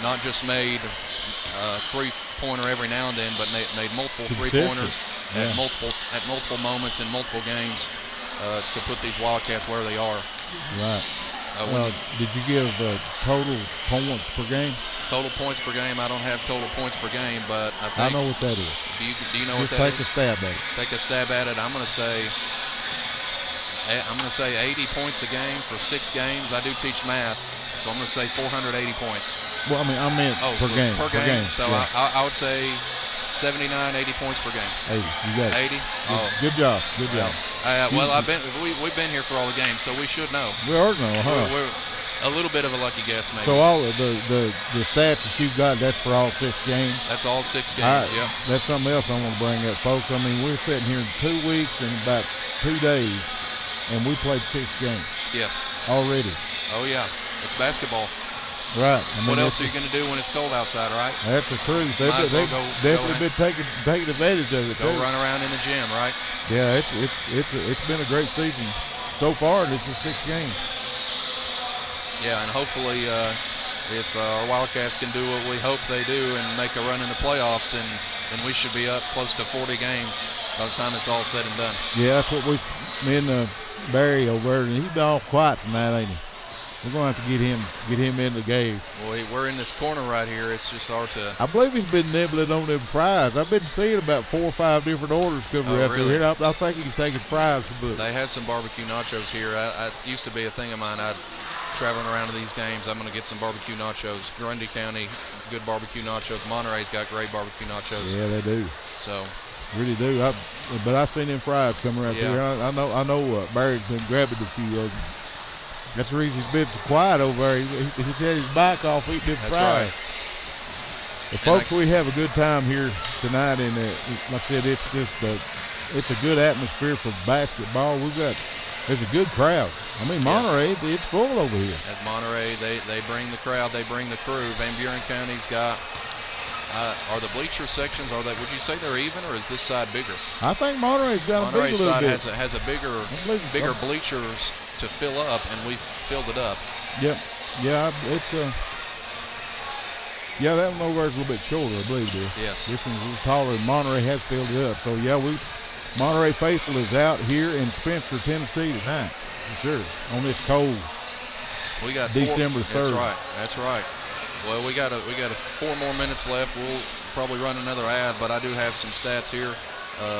not just made a 3-pointer every now and then, but made multiple 3-pointers at multiple moments in multiple games to put these Wildcats where they are. Right. Did you give total points per game? Total points per game, I don't have total points per game, but I think I know what that is. Do you know just what that is? Take a stab at it. Take a stab at it. I'm going to say 80 points a game for 6 games. I do teach math, so I'm going to say 480 points. Well, I meant per game. Per game. So yeah. I would say 79, 80 points per game. 80. You got it. 80. Good job. Good job. Well, we've been here for all the games, so we should know. We are know, huh? We're a little bit of a lucky guess, maybe. So all of the stats that you've got, that's for all 6 games? That's all 6 games, yeah. That's something else I want to bring up, folks. I mean, we're sitting here in 2 weeks and about 2 days, and we played 6 games. Yes. Already. Oh, yeah. It's basketball. Right. I mean, what else are you going to do when it's cold outside, right? That's the truth. They've definitely been taking advantage of it. Go run around in the gym, right? Yeah, it's been a great season so far, and it's just 6 games. Yeah, and hopefully if our Wildcats can do what we hope they do and make a run in the playoffs, then we should be up close to 40 games by the time it's all said and done. Yeah, that's what me and Barry over there, and he's been all quiet tonight, ain't he? We're going to have to get him in the game. Well, we're in this corner right here. It's just hard to. I believe he's been nibbling on them fries. I've been seeing about 4 or 5 different orders coming out really? here. I think he's taking fries for books. They had some barbecue nachos here. I used to be a thing of mine. I'd traveling around to these games. I'm going to get some barbecue nachos. Grundy County, good barbecue nachos. Monterey's got great barbecue nachos. Yeah, they do. So. Really do. But I've seen them fries coming around here. I know Barry's been grabbing a few of them. That's the reason he's been so quiet over there. He's had his bike off eating them fries. Right. Well, folks, we have a good time here tonight, and like I said, it's a good atmosphere for basketball. There's a good crowd. I mean, Monterey, it's full over here. At Monterey, they bring the crowd, they bring the crew. Van Buren County's got. Are the bleacher sections? Would you say they're even, or is this side bigger? I think Monterey's got a big little side bit. has a bigger bleachers to fill up, and we've filled it up. Yep. Yeah, it's that one over there is a little bit shorter, I believe it is. Yes. This one's a little taller, and Monterey has filled it up. So Monterey Faithful is out here in Spencer, Tennessee tonight, for sure, on this cold. We got December 3rd. That's right. Well, we got 4 more minutes left. We'll probably run another ad, but I do have some stats here.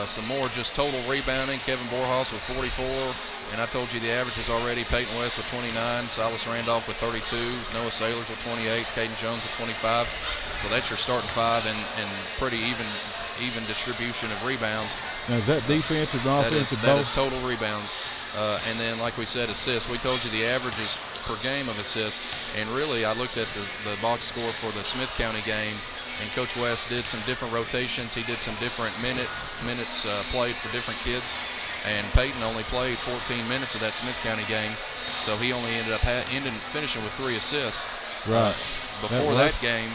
Some more just total rebounding. Kevin Borhaus with 44, and I told you the averages already. Peyton West with 29, Silas Randolph with 32, Noah Sailors with 28, Caden Jones with 25. So that's your starting 5, and pretty even distribution of rebounds. Now, is that defensive and offensive? That is total rebounds. And then, like we said, assists. We told you the averages per game of assists. And really, I looked at the box score for the Smith County game, and Coach West did some different rotations. He did some different minutes played for different kids. And Peyton only played 14 minutes of that Smith County game, so he only ended up finishing with 3 assists. Right. Before that game,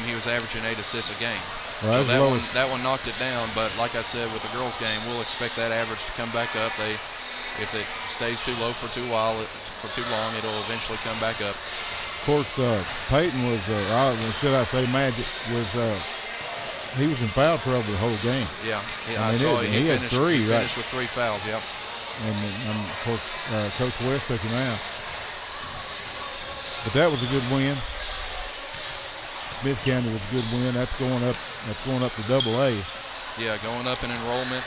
he was averaging 8 assists a game. Well, so that one knocked it down. But like I said, with the girls' game, we'll expect that average to come back up. If it stays too low for too long, it'll eventually come back up. Of course, Peyton was, should I say, Magic was. He was in foul trouble the whole game. Yeah, I saw he had 3. He finished with 3 fouls. Yep. And of course, Coach West took him out. But that was a good win. Smith County was a good win. That's going up to AA. Yeah, going up in enrollment.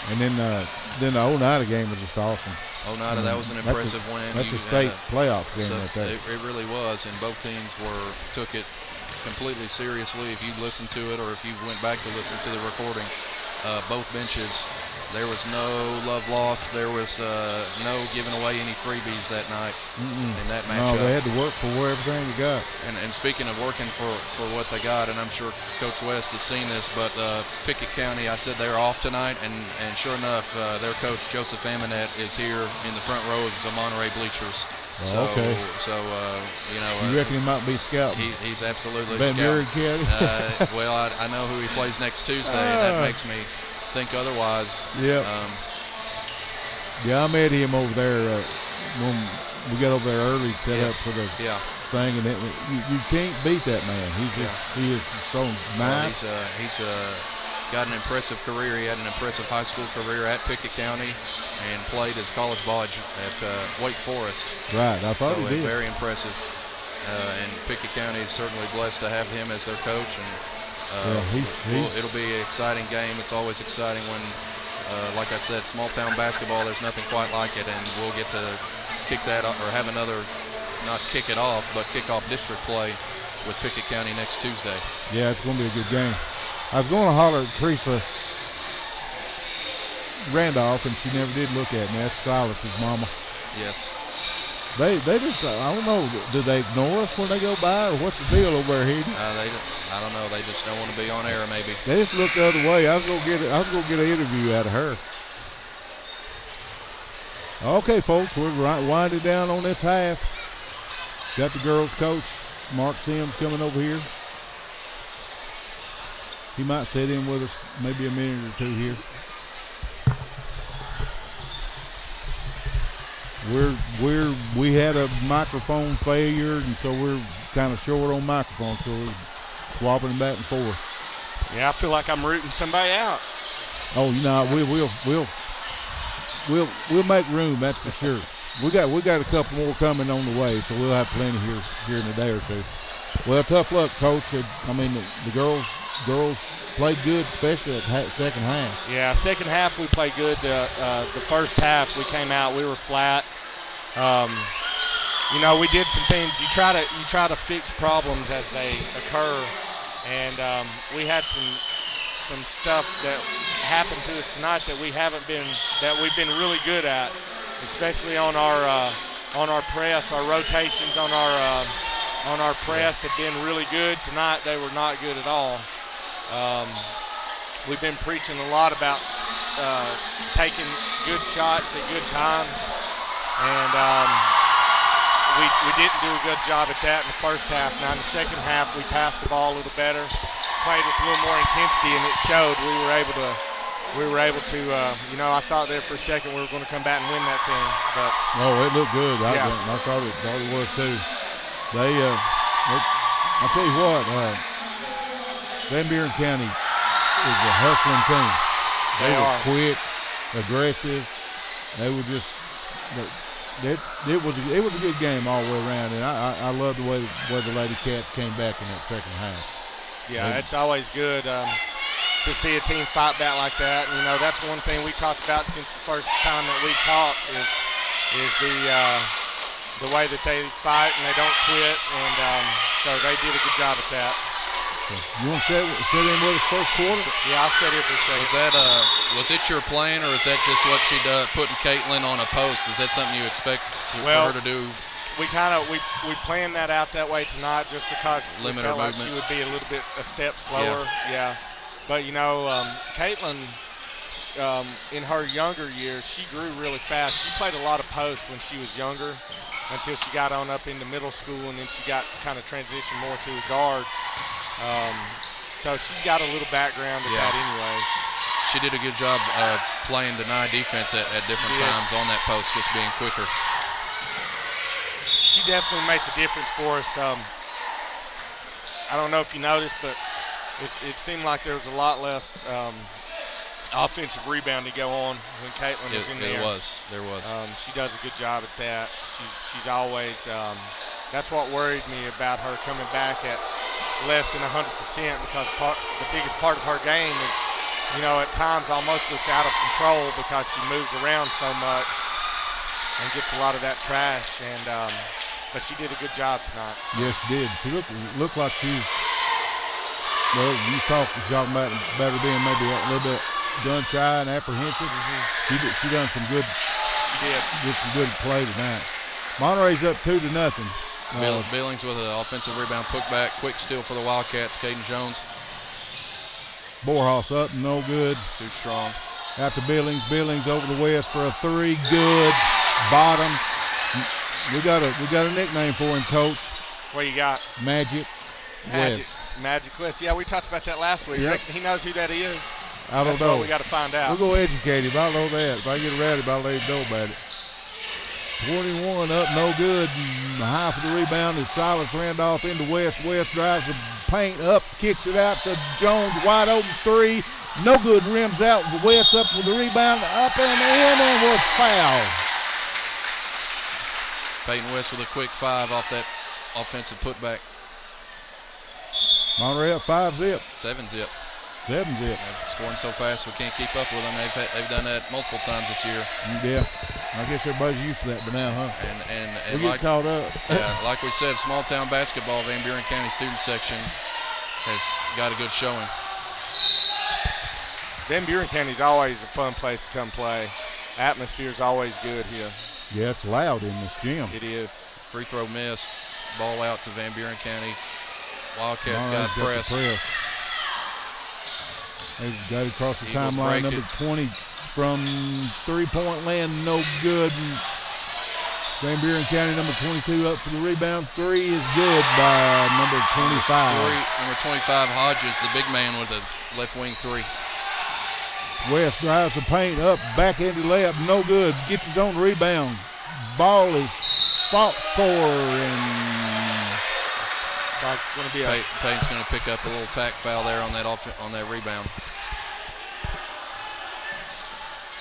And then the Oneida game was just awesome. Oneida, that was an impressive win. That's a state playoff game right there. It really was, and both teams took it completely seriously. If you listened to it or if you went back to listen to the recording, both benches, there was no love lost. There was no giving away any freebies that night in that matchup. No, they had to work for everything we got. And speaking of working for what they got, and I'm sure Coach West has seen this, but Pickett County, I said they're off tonight, and sure enough, their coach, Joseph Amonette, is here in the front row of the Monterey bleachers. So, okay. So, you reckon he might be scouting? He's absolutely Van Buren scouting. County? Well, I know who he plays next Tuesday, and that makes me think otherwise. Yeah. I met him over there when we got over there early, set up for the thing, and you can't beat that man. He is so nice. Well, he's got an impressive career. He had an impressive high school career at Pickett County and played his college ball at Wake Forest. Right, I thought he did. Very impressive. And Pickett County is certainly blessed to have him as their coach. And it'll be an exciting game. It's always exciting when, like I said, small town basketball, there's nothing quite like it, and we'll get to kick that up or have another, not kick it off, but kick off district play with Pickett County next Tuesday. Yeah, it's going to be a good game. I was going to holler at Teresa Randolph, and she never did look at me. That's Silas's mama. Yes. They just, I don't know, do they ignore us when they go by, or what's the deal over there, Heaton? I don't know. They just don't want to be on air, maybe. They just look the other way. I was gonna get an interview out of her. Okay, folks, we're winding down on this half. Got the girls' coach, Mark Sims, coming over here. He might sit in with us maybe a minute or two here. We had a microphone failure, and so we're kind of short on microphones, so we're swapping them back and forth. Yeah, I feel like I'm rooting somebody out. Oh, we'll make room, that's for sure. We got a couple more coming on the way, so we'll have plenty here in a day or two. Well, tough luck, Coach. I mean, the girls played good, especially at second half. Yeah, second half we played good. The first half we came out, we were flat. We did some things. You try to fix problems as they occur, and we had some stuff that happened to us tonight that we've been really good at, especially on our press. Our rotations on our press have been really good. Tonight they were not good at all. We've been preaching a lot about taking good shots at good times, and we didn't do a good job at that in the first half. Now in the second half we passed the ball a little better, played with a little more intensity, and it showed. We were able to I thought there for a second we were going to come back and win that thing, but it looked good. I thought it was too. I'll tell you what, Van Buren County is a hustling team. They were quick, aggressive. They were just. It was a good game all the way around, and I love the way the Lady Cats came back in that second half. Yeah, it's always good to see a team fight back like that. And, that's one thing we talked about since the first time that we talked is the way that they fight and they don't quit, and so they did a good job at that. So you want to sit in with us first quarter? Yeah, I'll sit here for a second. Was it your plan, or is that just what she does, putting Caitlin on a post? Is that something you expect for her to do? We planned that out that way tonight just because we felt like she would be a step slower. Yeah. But, Caitlin, in her younger years, she grew really fast. She played a lot of post when she was younger until she got on up into middle school, and then she got kind of transitioned more to a guard. So she's got a little background in that anyways. She did a good job playing deny defense at different times on that post, just being quicker. She definitely makes a difference for us. I don't know if you noticed, but it seemed like there was a lot less offensive rebound to go on when Caitlin was in there. There was. She does a good job at that. She's always that's what worried me about her coming back at less than 100% because the biggest part of her game is, at times almost looks out of control because she moves around so much and gets a lot of that trash. But she did a good job tonight. So. Yes, she did. She looked like she's. Well, you talking about her being maybe a little bit gun shy and apprehensive. Mm-hmm. She done some good. She did some good play tonight. Monterey's up 2-0. Billings with an offensive rebound, put back, quick steal for the Wildcats. Caden Jones. Borhaus up, no good. Too strong. After Billings over the West for a 3, good. Bottom. We got a nickname for him, Coach. What you got? Magic West. Magic West. Yeah, we talked about that last week. Yep. He knows who that is. I don't That's know. What we got to find out. We'll go educate him. I know that. If I get around him, I'll let him know about it. 21 up, no good. High for the rebound is Silas Randolph into West. West drives the paint up, kicks it out to Jones. Wide open 3. No good. Rims out. West up with the rebound. Up and in and was fouled. Peyton West with a quick 5 off that offensive putback. Monterey up 5-zip. 7-zip. 7-zip. They're scoring so fast we can't keep up with them. They've done that multiple times this year. Yeah. I guess everybody's used to that by now, huh? And we get caught up. Yeah, like we said, small town basketball, Van Buren County student section has got a good showing. Van Buren County's always a fun place to come play. Atmosphere's always good here. Yeah, it's loud in this gym. It is. Free throw missed. Ball out to Van Buren County. Wildcats got press. They've got it across the Eagles timeline. Number 20 from three-point land, no good. Van Buren County, number 22, up for the rebound. 3 is good by number 25. Number 25, Hodges, the big man with a left wing 3. West drives the paint up, back-handed layup, no good. Gets his own rebound. Ball is fought for, and Payton's going to pick up a little tack foul there on that rebound.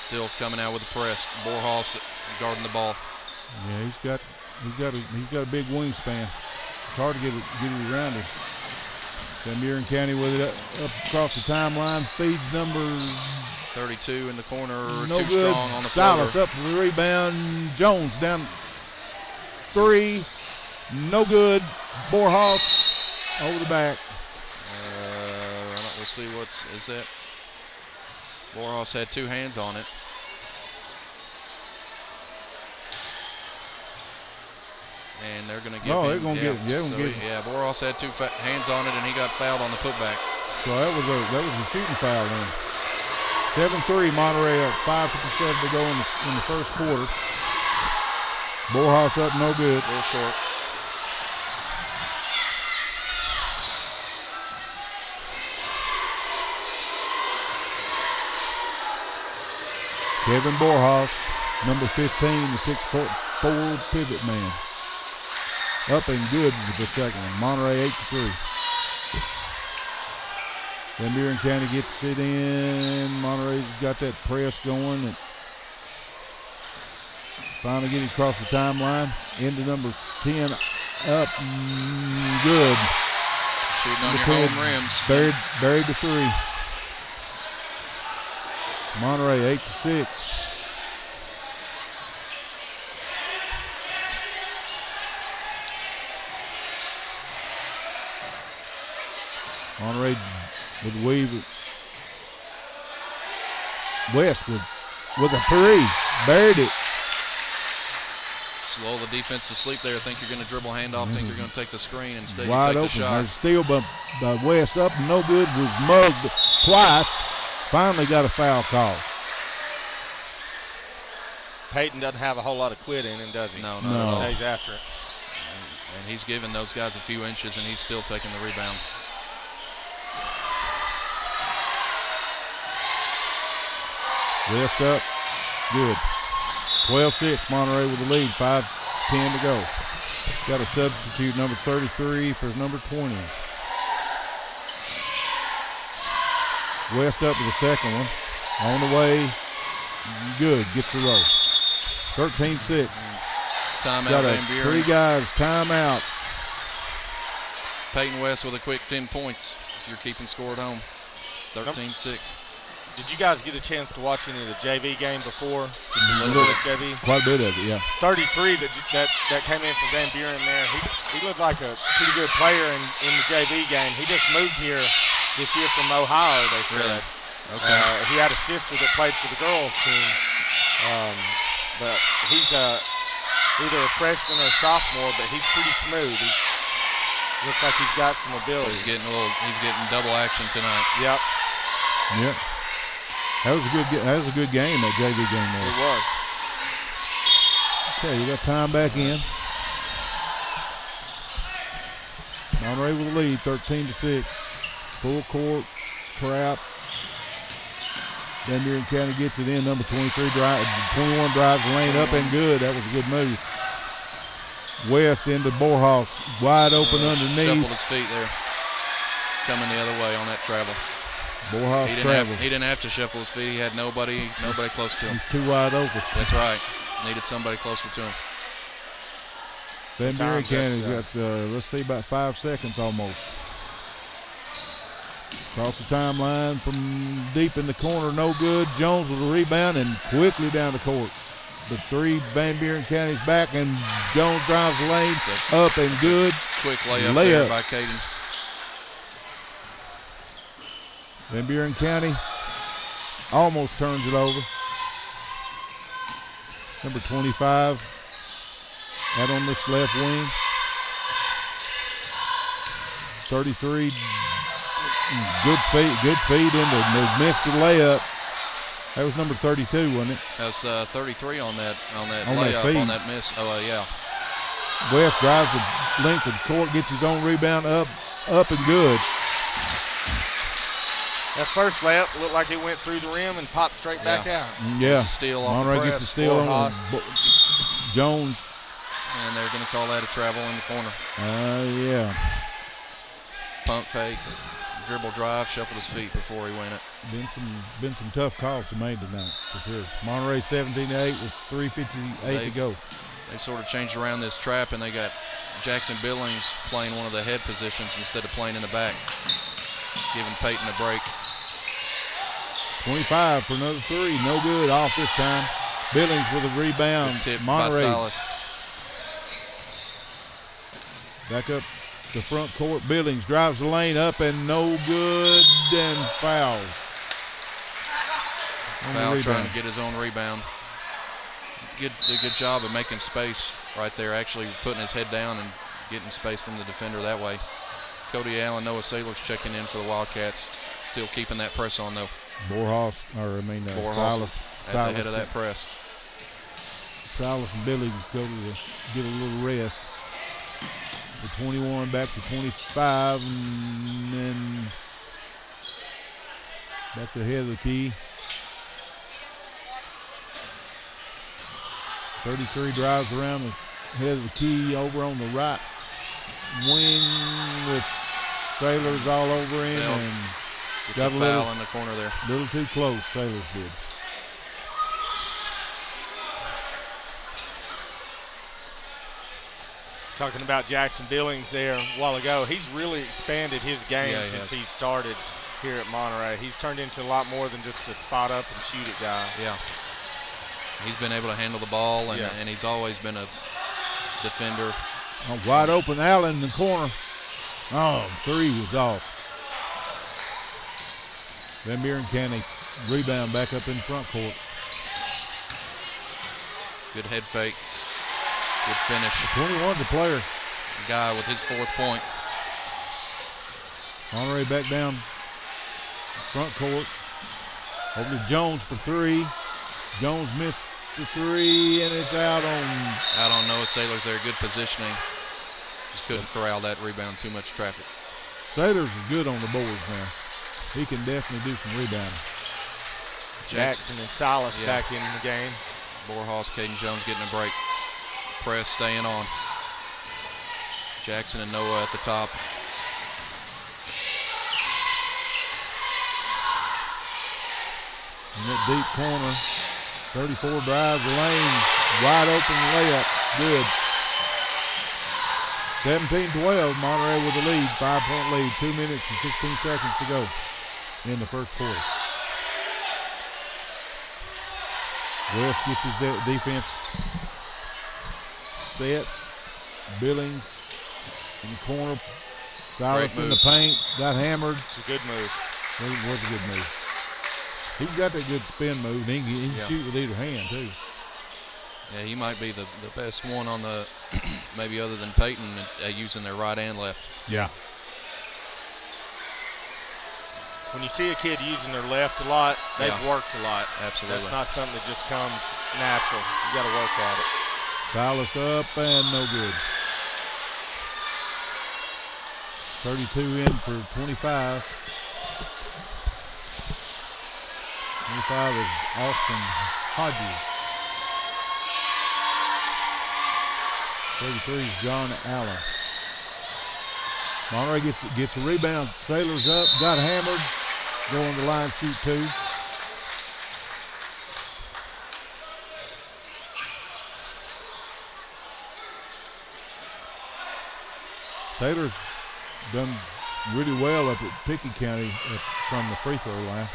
Still coming out with the press. Borhaus guarding the ball. Yeah, he's got a big wingspan. It's hard to get it around him. Van Buren County with it up across the timeline. Feeds number 32 in the corner. No too good. Strong on the floater. Silas up for the rebound. Jones down 3. No good. Borhaus over the back. We'll see is that. Borhaus had 2 hands on it. And they're going to give him. Borhaus had 2 hands on it, and he got fouled on the putback. So that was a shooting foul then. 7-3 Monterey up, 5:57 to go in the first quarter. Borhaus up, no good. A little short. Kevin Borhaus, number 15, the 6'4" pivot man. Up and good with the second one. Monterey 8-3. Van Buren County gets it in. Monterey's got that press going. And finally getting across the timeline. Into number 10. Up. Good. Shooting on your home rims. Buried to 3. Monterey 8-6. Monterey with the weave. West with a three. Buried it. Slow the defense to sleep there. Think you're going to dribble handoff. Think you're going to take the screen. Instead, Wide you take open. the shot. There's steal by West up. No good. Was mugged twice. Finally got a foul call. Peyton doesn't have a whole lot of quit in him, does he? No. He stays after it. And he's giving those guys a few inches, and he's still taking the rebound. West up. Good. 12-6, Monterey with the lead. 5:10 to go. Got a substitute, number 33 for number 20. West up to the second one. On the way. Good. Gets the roll. 13-6. Timeout, Got Van Buren. 3 guys. Timeout. Peyton West with a quick 10 points if you're keeping score at home. 13-6. Did you guys get a chance to watch any of the JV game before? Just a little bit. JV? Quite a bit of it, yeah. 33 that came in for Van Buren there. He looked like a pretty good player in the JV game. He just moved here this year from Ohio, they said. Really? Okay. He had a sister that played for the girls team. But he's either a freshman or a sophomore, but he's pretty smooth. Looks like he's got some So ability. he's getting double action tonight. Yep. Yep. That was a good game, that JV game there. It was. Okay, you got time back in. Monterey with the lead, 13-6. Full court, trap. Van Buren County gets it in. Number 21 drives the lane up and good. That was a good move. West into Borhaus, wide open underneath. Shuffled his feet there. Coming the other way on that travel. Borhaus travels. He didn't have to shuffle his feet. He had nobody close to him. He's too wide open. That's right. Needed somebody closer to him. Van Buren County's got, let's see, about 5 seconds almost. Across the timeline from deep in the corner, no good. Jones with a rebound and quickly down the court. The 3 Van Buren County's back, and Jones drives the lane up and good. Quick layup there by Caden. Van Buren County almost turns it over. Number 25 out on this left wing. 33, good feed into, missed the layup. That was number 32, wasn't it? That was 33 on that layup, on that miss. Oh, yeah. West drives the length of the court, gets his own rebound up and good. That first layup looked like it went through the rim and popped straight back out. Yeah. Gets a steal off Monterey the press. gets a steal on Jones. And they're going to call that a travel in the corner. Yeah. Pump fake, dribble drive, shuffled his feet before he went it. Been some tough calls made tonight, for sure. Monterey 17-8 with 3:58 to go. They sort of changed around this trap, and they got Jackson Billings playing one of the head positions instead of playing in the back, giving Peyton a break. 25 for another 3, no good, off this time. Billings with a rebound. Good tip Monterey by Silas. back up the front court. Billings drives the lane up and no good, and fouls. Foul trying to get his own rebound. Did a good job of making space right there, actually putting his head down and getting space from the defender that way. Cody Allen, Noah Saylor's checking in for the Wildcats. Still keeping that press on though. Borhaus Silas at the head of that press. Silas and Billings go to get a little rest. The 21 back to 25, and then back to the head of the key. 33 drives around the head of the key over on the right wing with Sailors all over him, and got a foul in the corner there. A little too close, Sailors did. Talking about Jackson Billings there a while ago, he's really expanded his game since he started here at Monterey. He's turned into a lot more than just a spot up and shoot it guy. Yeah. He's been able to handle the ball, and he's always been a defender. Wide open Allen in the corner. Oh, 3 was off. Van Buren County rebound back up in front court. Good head fake. Good finish. 21's a player. The guy with his 4th point. Monterey back down front court. Over to Jones for 3. Jones missed the 3, and it's out on Noah Sailors there. Good positioning. Just couldn't corral that rebound. Too much traffic. Sailors is good on the boards now. He can definitely do some rebounding. Jackson and Silas back in the game. Borhaus, Caden Jones getting a break. Press staying on. Jackson and Noah at the top. In that deep corner, 34 drives the lane, wide open layup, good. 17-12, Monterey with the lead, 5-point lead, 2 minutes and 16 seconds to go in the first quarter. West gets his defense set. Billings in the corner. Silas in the paint, got hammered. It's a good move. It was a good move. He's got that good spin move. He can shoot with either hand, too. Yeah, he might be the best one on the, maybe other than Peyton, using their right and left. Yeah. When you see a kid using their left a lot, they've worked a lot. Absolutely. That's not something that just comes natural. You got to work at it. Silas up and no good. 32 in for 25. 25 is Austin Hodges. 33 is John Allen. Monterey gets a rebound. Sailors up, got hammered. Going to line, shoot 2. Sailors done really well up at Pickett County from the free throw line.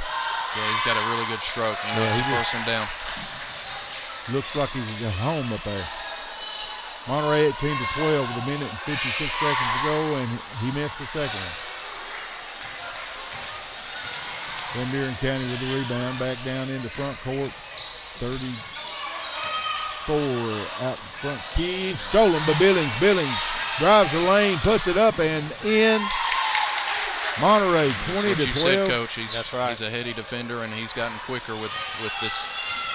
Yeah, he's got a really good stroke. He's the first one down. Looks like he's at home up there. Monterey 18-12 with a minute and 56 seconds to go, and he missed the second one. Van Buren County with the rebound, back down into front court. 34 out in front. Key stolen by Billings. Billings drives the lane, puts it up and in. Monterey 20-12. You said, Coach. That's right. He's a heady defender, and he's gotten quicker with this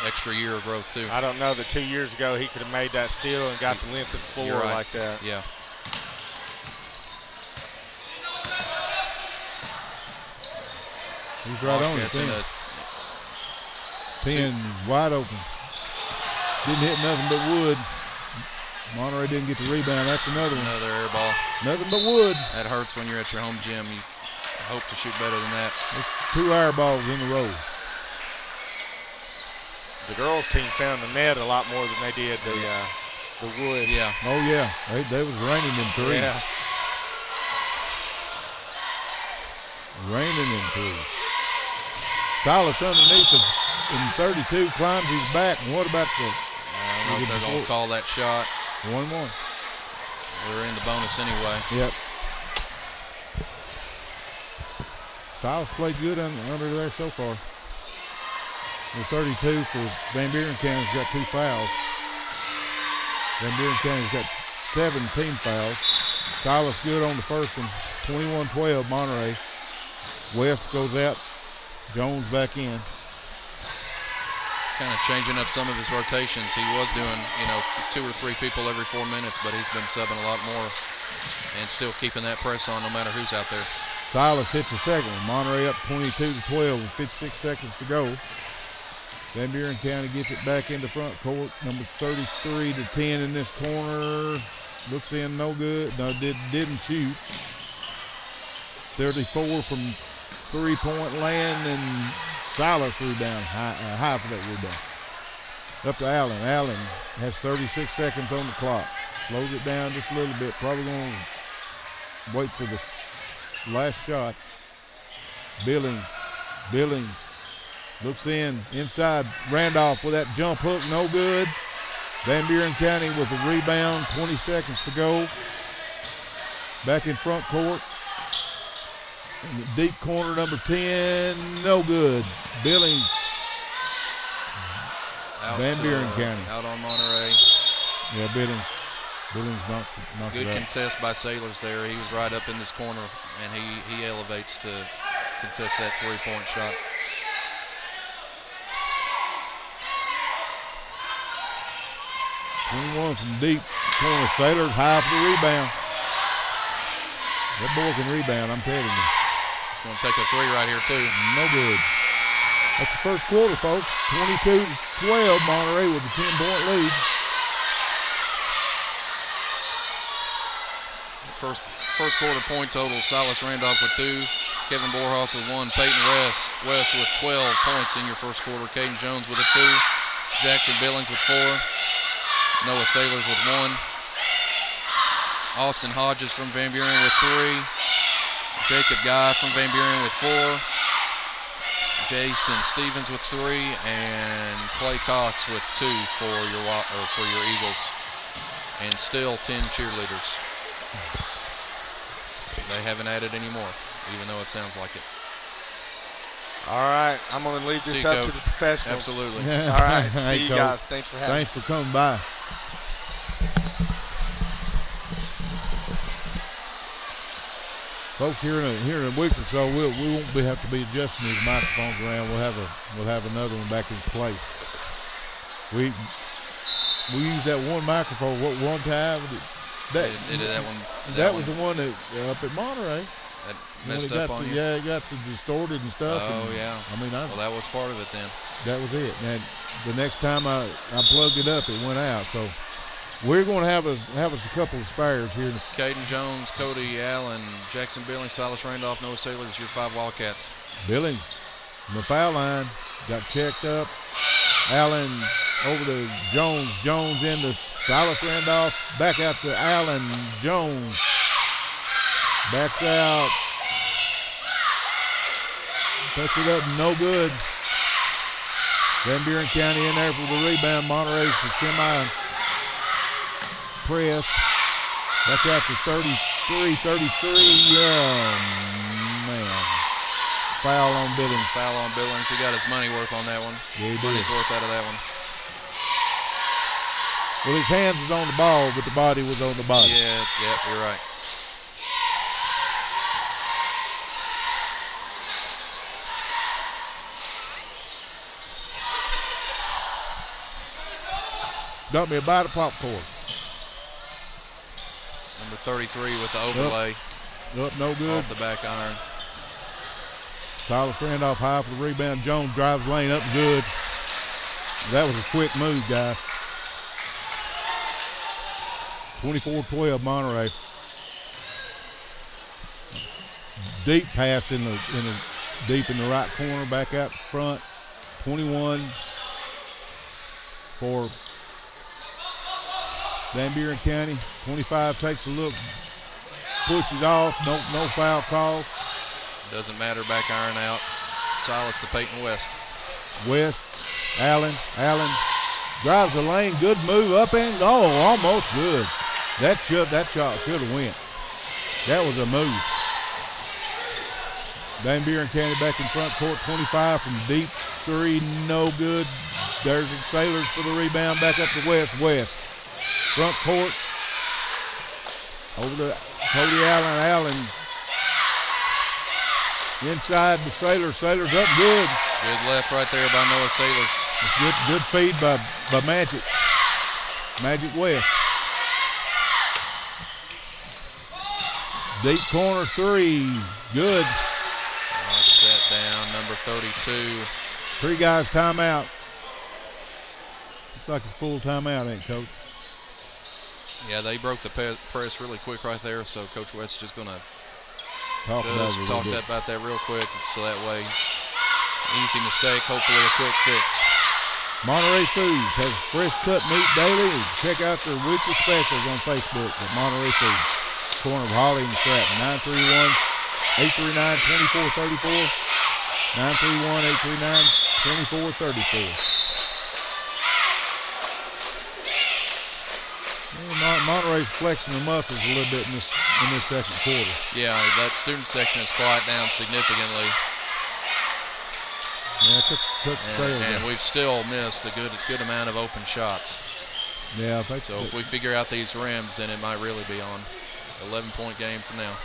extra year of growth too. I don't know that 2 years ago he could have made that steal and got the length of the floor right. like that. Yeah. He's right on it. 10 wide open. Didn't hit nothing but wood. Monterey didn't get the rebound. That's another one. Another air ball. Nothing but wood. That hurts when you're at your home gym. You hope to shoot better than that. There's 2 air balls in a row. The girls' team found the net a lot more than they did the wood. Yeah. Oh, yeah. They was raining in 3. Yeah. Raining in 3. Silas underneath in 32 climbs his back. And what about I don't know if they're going to call that shot. 1-1. We're in the bonus anyway. Yep. Silas played good under there so far. The 32 for Van Buren County's got 2 fouls. Van Buren County's got 17 fouls. Silas good on the first one. 21-12 Monterey. West goes out. Jones back in. Kind of changing up some of his rotations. He was doing, 2 or 3 people every 4 minutes, but he's been subbing a lot more and still keeping that press on no matter who's out there. Silas hits the second one. Monterey up 22-12 with 56 seconds to go. Van Buren County gets it back into front court. Number 33-10 in this corner. Looks in, no good. No, didn't shoot. 34 from 3-point land, and Silas rebound, high for that rebound. Up to Allen. Allen has 36 seconds on the clock. Slows it down just a little bit. Probably going to wait for the last shot. Billings looks inside. Randolph with that jump hook, no good. Van Buren County with a rebound, 20 seconds to go. Back in front court. In the deep corner, number 10, no good. Billings. Van Buren County. Out on Monterey. Yeah, Billings knocked Good it out. contest by Sailors there. He was right up in this corner, and he elevates to contest that three-point shot. One from deep corner. Sailors high for the rebound. That boy can rebound, I'm telling you. He's going to take a three right here, too. No good. That's the first quarter, folks. 22-12, Monterey with a 10-point lead. First quarter point total, Silas Randolph with 2, Kevin Borhaus with 1, Peyton West with 12 points in your first quarter, Caden Jones with a 2, Jackson Billings with 4, Noah Sailors with 1, Austin Hodges from Van Buren with 3, Jacob Guy from Van Buren with 4, Jason Stevens with 3, and Clay Cox with 2 for your Eagles, and still 10 cheerleaders. They haven't added any more, even though it sounds like it. All right, I'm going to leave this up to the professionals. Absolutely. All right, Hey, see you Coach. guys. Thanks for having me. Thanks for coming by. Folks, here in a week or so, we won't have to be adjusting these microphones around. We'll have another one back in its place. We used that one microphone one time. That was the one that up at Monterey. That messed up on you? Yeah, it got some distorted and stuff. Oh, yeah. I mean, well, that was part of it then. That was it. And the next time I plugged it up, it went out. So we're going to have us a couple of spares here. Caden Jones, Cody Allen, Jackson Billings, Silas Randolph, Noah Sailors, your 5 Wildcats. Billings on the foul line, got checked up. Allen over to Jones. Jones into Silas Randolph. Back out to Allen. Jones backs out. Puts it up, no good. Van Buren County in there for the rebound. Monterey's the semi press. Back out to 33. Man. Foul on Billings. Foul on Billings. He got his money worth on that one. Yeah, he Money's did. worth out of that one. Well, his hands was on the ball, but the body was on the body. Yeah, you're right. Got me a bite of popcorn. Number 33 with the overlay. Up, no good. Off the back iron. Silas Randolph high for the rebound. Jones drives lane up good. That was a quick move, guys. 24-12 Monterey. Deep pass in the deep in the right corner, back out front. 21 for Van Buren County. 25 takes a look, pushes off. No foul call. Doesn't matter, back iron out. Silas to Peyton West. West, Allen drives the lane, good move up and goal, almost good. That shot should have went. That was a move. Van Buren County back in front court, 25 from deep 3, no good. There's the Sailors for the rebound, back up to West. Front court, over to Cody Allen. Inside the Sailors up good. Good left right there by Noah Sailors. Good feed by Magic West. Deep corner 3, good. Knocks that down, number 32. 3 guys timeout. Looks like a full timeout, ain't it, Coach? Yeah, they broke the press really quick right there, so Coach West's just going to Talk about that real quick, so that way, easy mistake, hopefully a quick fix. Monterey Foods has fresh cut meat daily. Check out their weekly specials on Facebook at Monterey Foods. Corner of Holly and Stratton. 931-839-2434. 931-839-2434. Monterey's flexing their muscles a little bit in in this second quarter. Yeah, that student section has quieted down significantly. Yeah, it took and we've still missed a good amount of open shots. Yeah, so if we figure out these rims, then it might really be on. 11-point game from now.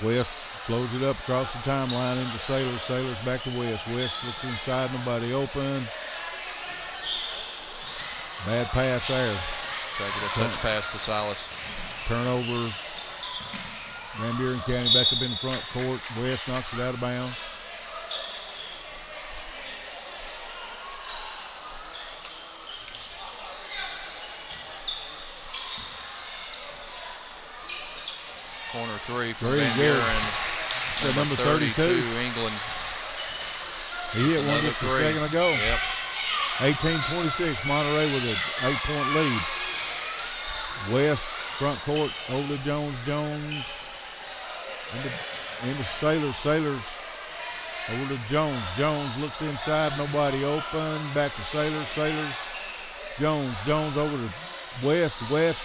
West flows it up across the timeline into Sailors. Sailors back to West. West looks inside, nobody open. Bad pass there. Try to get a touch pass to Silas. Turnover. Van Buren County back up in the front court. West knocks it out of bounds. Corner three for Van Buren. Number 32. England. He hit one just a second ago. Yep. 18-26, Monterey with an 8-point lead. West, front court, over to Jones. Jones into Sailors. Sailors over to Jones. Jones looks inside, nobody open. Back to Sailors. Sailors. Jones. Jones over to West. West.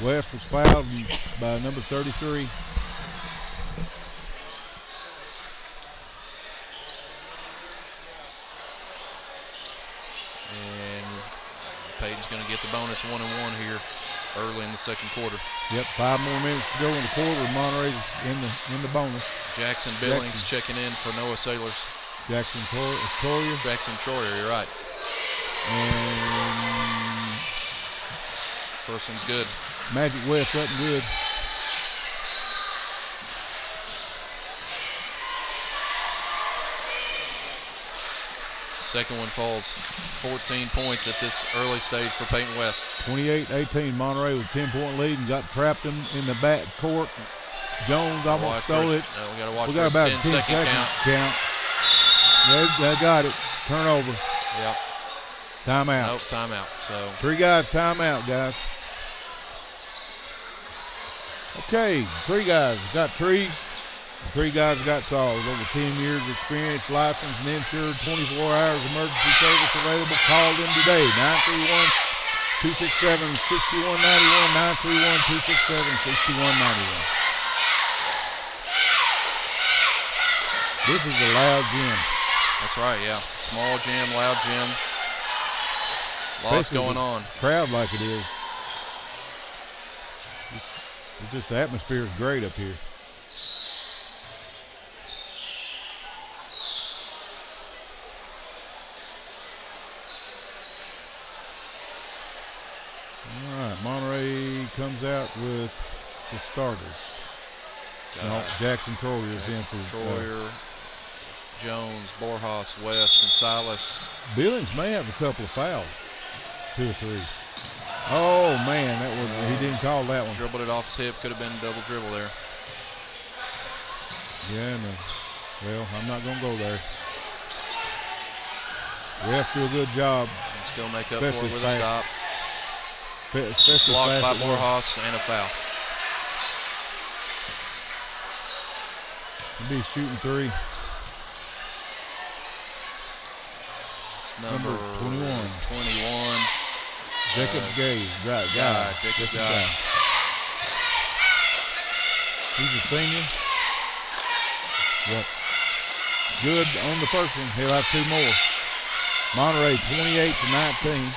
West was fouled by number 33. And Peyton's going to get the bonus 1-1 here early in the second quarter. Yep, 5 more minutes to go in the quarter. Monterey's in the bonus. Jackson Billings checking in for Noah Sailors. Jackson Troyer. Jackson Troyer, you're right. And first one's good. Magic West up and good. Second one falls. 14 points at this early stage for Peyton West. 28-18, Monterey with a 10-point lead and got trapped in the back court. Jones almost stole it. We got to watch we for got about a 10 second count. They got it. Turnover. Yep. Timeout. Nope, timeout. So 3 guys, timeout, guys. Okay, 3 guys got trees. 3 guys got saws. Over 10 years experience, licensed and insured, 24 hours emergency service available. Call them today, 931-267-6191, 931-267-6191. This is a loud gym. That's right, yeah. Small gym, loud gym. Lots going on. Crowd like it is. It's just the atmosphere is great up here. All right, Monterey comes out with the starters. Jackson Troyer is in for Troyer, Jones, Borjas, West, and Silas. Billings may have a couple of fouls, 2 or 3. Oh man, that was he didn't call that one. Dribbled it off his hip, could have been a double dribble there. Yeah, well, I'm not gonna go there. Refs do a good job. Still make up for it with a stop. Especially blocked by Borjas and a foul. He'll be shooting 3. It's number 21. 21. Jacob Gay. Right, Jacob Guy. He's a senior. Yep. Good on the first one. He'll have 2 more. Monterey 28-19.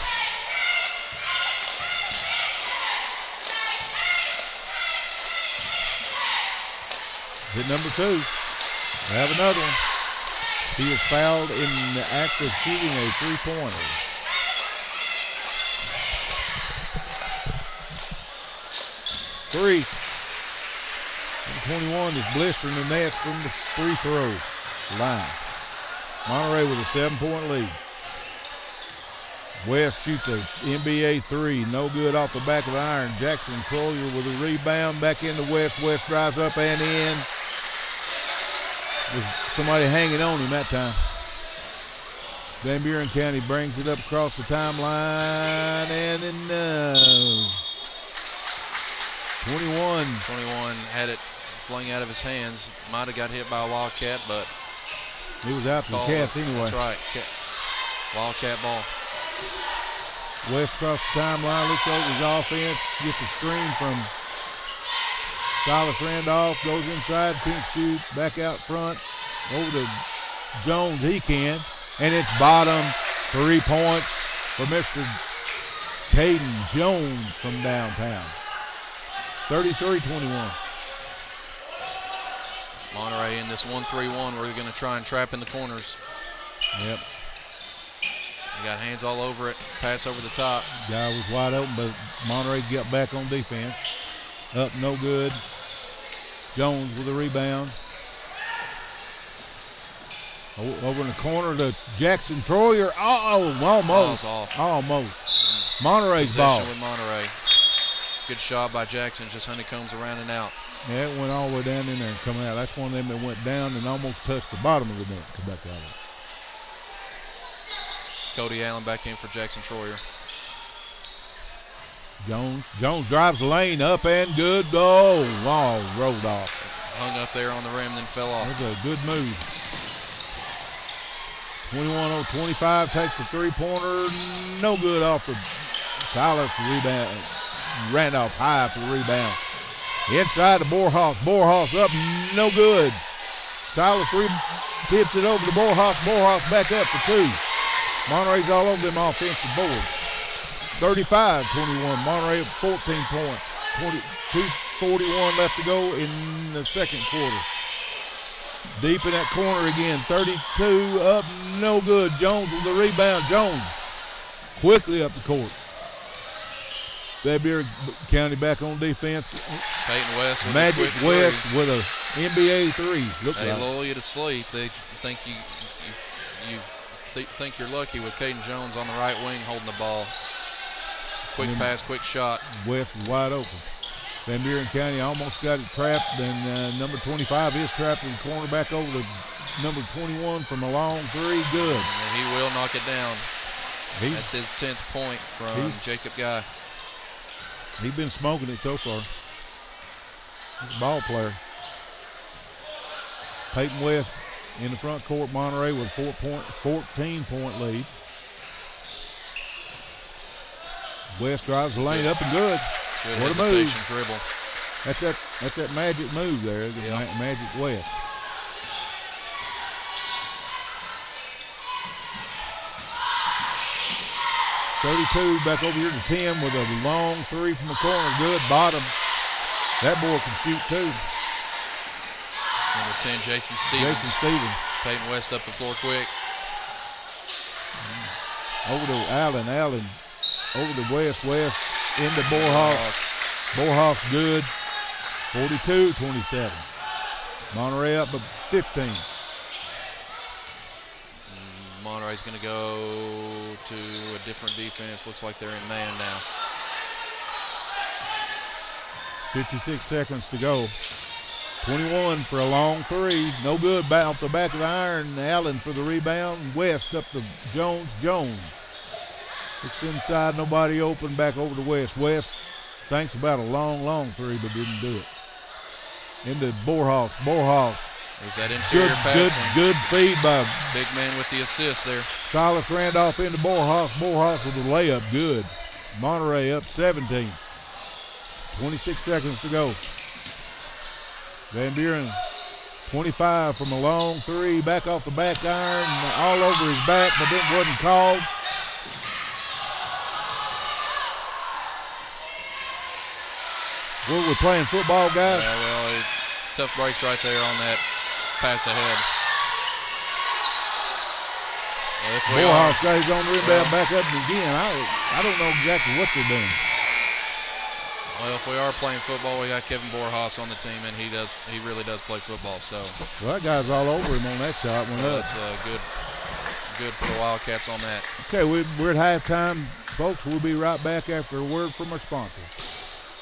Hit number 2. We have another one. He is fouled in the act of shooting a 3-pointer. Three. 21 is blistering the nets from the free throw line. Monterey with a 7-point lead. West shoots a NBA 3, no good off the back of the iron. Jackson Troyer with a rebound back into West. West drives up and in. With somebody hanging on him that time. Van Buren County brings it up across the timeline and in 21 had it fling out of his hands. Might have got hit by a Wildcat, but he was out to the Cats anyway. That's right. Wildcat ball. West across the timeline, looks over his offense, gets a screen from Silas Randolph, goes inside, can't shoot, back out front, over to Jones, he can, and it's bottom, 3 points for Mr. Caden Jones from downtown. 33-21. Monterey in this 1-3-1 where they're going to try and trap in the corners. Yep. They got hands all over it, pass over the top. Guy was wide open, but Monterey got back on defense. Up, no good. Jones with a rebound. Over in the corner to Jackson Troyer. Almost. Off. Almost. Monterey's Possession ball. with Monterey. Good shot by Jackson, just honeycombs around and out. Yeah, it went all the way down in there and come out. That's one of them that went down and almost touched the bottom of the net. Come back out of it. Cody Allen back in for Jackson Troyer. Jones drives the lane up and good. Oh, rolled off. Hung up there on the rim, then fell off. That's a good move. 21-25 takes a three-pointer. No good off the Silas rebound. Randolph high for the rebound. Inside to Borhaus. Borhaus up, no good. Silas tips it over to Borhaus. Borhaus back up for two. Monterey's all over them offensive boards. 35-21. Monterey at 14 points. 22:41 left to go in the second quarter. Deep in that corner again. 32 up, no good. Jones with the rebound. Jones quickly up the court. Fairbury County back on defense. Peyton West with Magic a quick West three. with a NBA three. They lull you to sleep. They think you think you're lucky with Caden Jones on the right wing holding the ball. Quick pass, quick shot. West is wide open. Van Buren County almost got it trapped, and number 25 is trapped in the corner, back over to number 21 from a long three. Good. And he will knock it down. That's his 10th point from Jacob Guy. He's been smoking it so far. He's a ball player. Peyton West in the front court. Monterey with a 14-point lead. West drives the lane up and good. Good what a move. Dribble. That's that magic move there, the Magic West. .32 back over here to 10 with a long three from the corner. Good bottom. That boy can shoot too. Number 10, Jason Stevens. Peyton West up the floor quick. Over to Allen. Allen over to West. West into Borhaus. Borhaus good. 42-27. Monterey up by 15. Monterey's going to go to a different defense. Looks like they're in man now. 56 seconds to go. 21 for a long three. No good. Off the back of the iron. Allen for the rebound. West up to Jones. Jones. It's inside. Nobody open. Back over to West. West thinks about a long three, but didn't do it. Into Borhaus. Borhaus. There's that interior passing. Good feed by big man with the assist there. Silas Randolph into Borhaus. Borhaus with the layup. Good. Monterey up 17. 26 seconds to go. Van Buren 25 from a long three. Back off the back iron. All over his back, but it wasn't called. Were we playing football, guys? Yeah, well, tough breaks right there on that pass ahead. Well, Borhaus stays on the rebound, back up again. I don't know exactly what they're doing. Well, if we are playing football, we got Kevin Borhaus on the team, and he really does play football. So. Well, that guy's all over him on that shot. That's good for the Wildcats on that. Okay, we're at halftime, folks. We'll be right back after a word from our sponsors.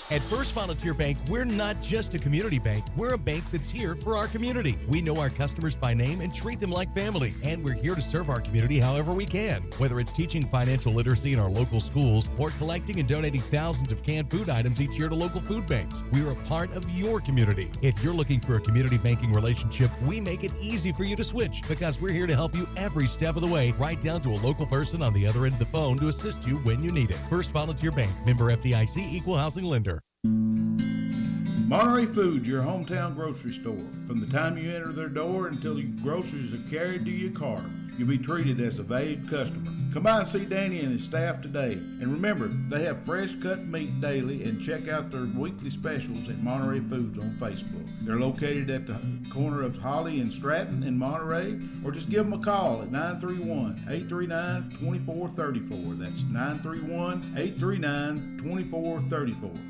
At First Volunteer Bank, we're not just a community bank, we're a bank that's here for our community. We know our customers by name and treat them like family, and we're here to serve our community however we can. Whether it's teaching financial literacy in our local schools or collecting and donating thousands of canned food items each year to local food banks, we're a part of your community. If you're looking for a community banking relationship, we make it easy for you to switch because we're here to help you every step of the way, right down to a local person on the other end of the phone to assist you when you need it. First Volunteer Bank, member FDIC, equal housing lender. Monterey Foods, your hometown grocery store. From the time you enter their door until your groceries are carried to your car, you'll be treated as a valued customer. Come by and see Danny and his staff today. And remember, they have fresh cut meat daily, and check out their weekly specials at Monterey Foods on Facebook. They're located at the corner of Holly and Stratton in Monterey, or just give them a call at 931-839-2434. That's 931-839-2434.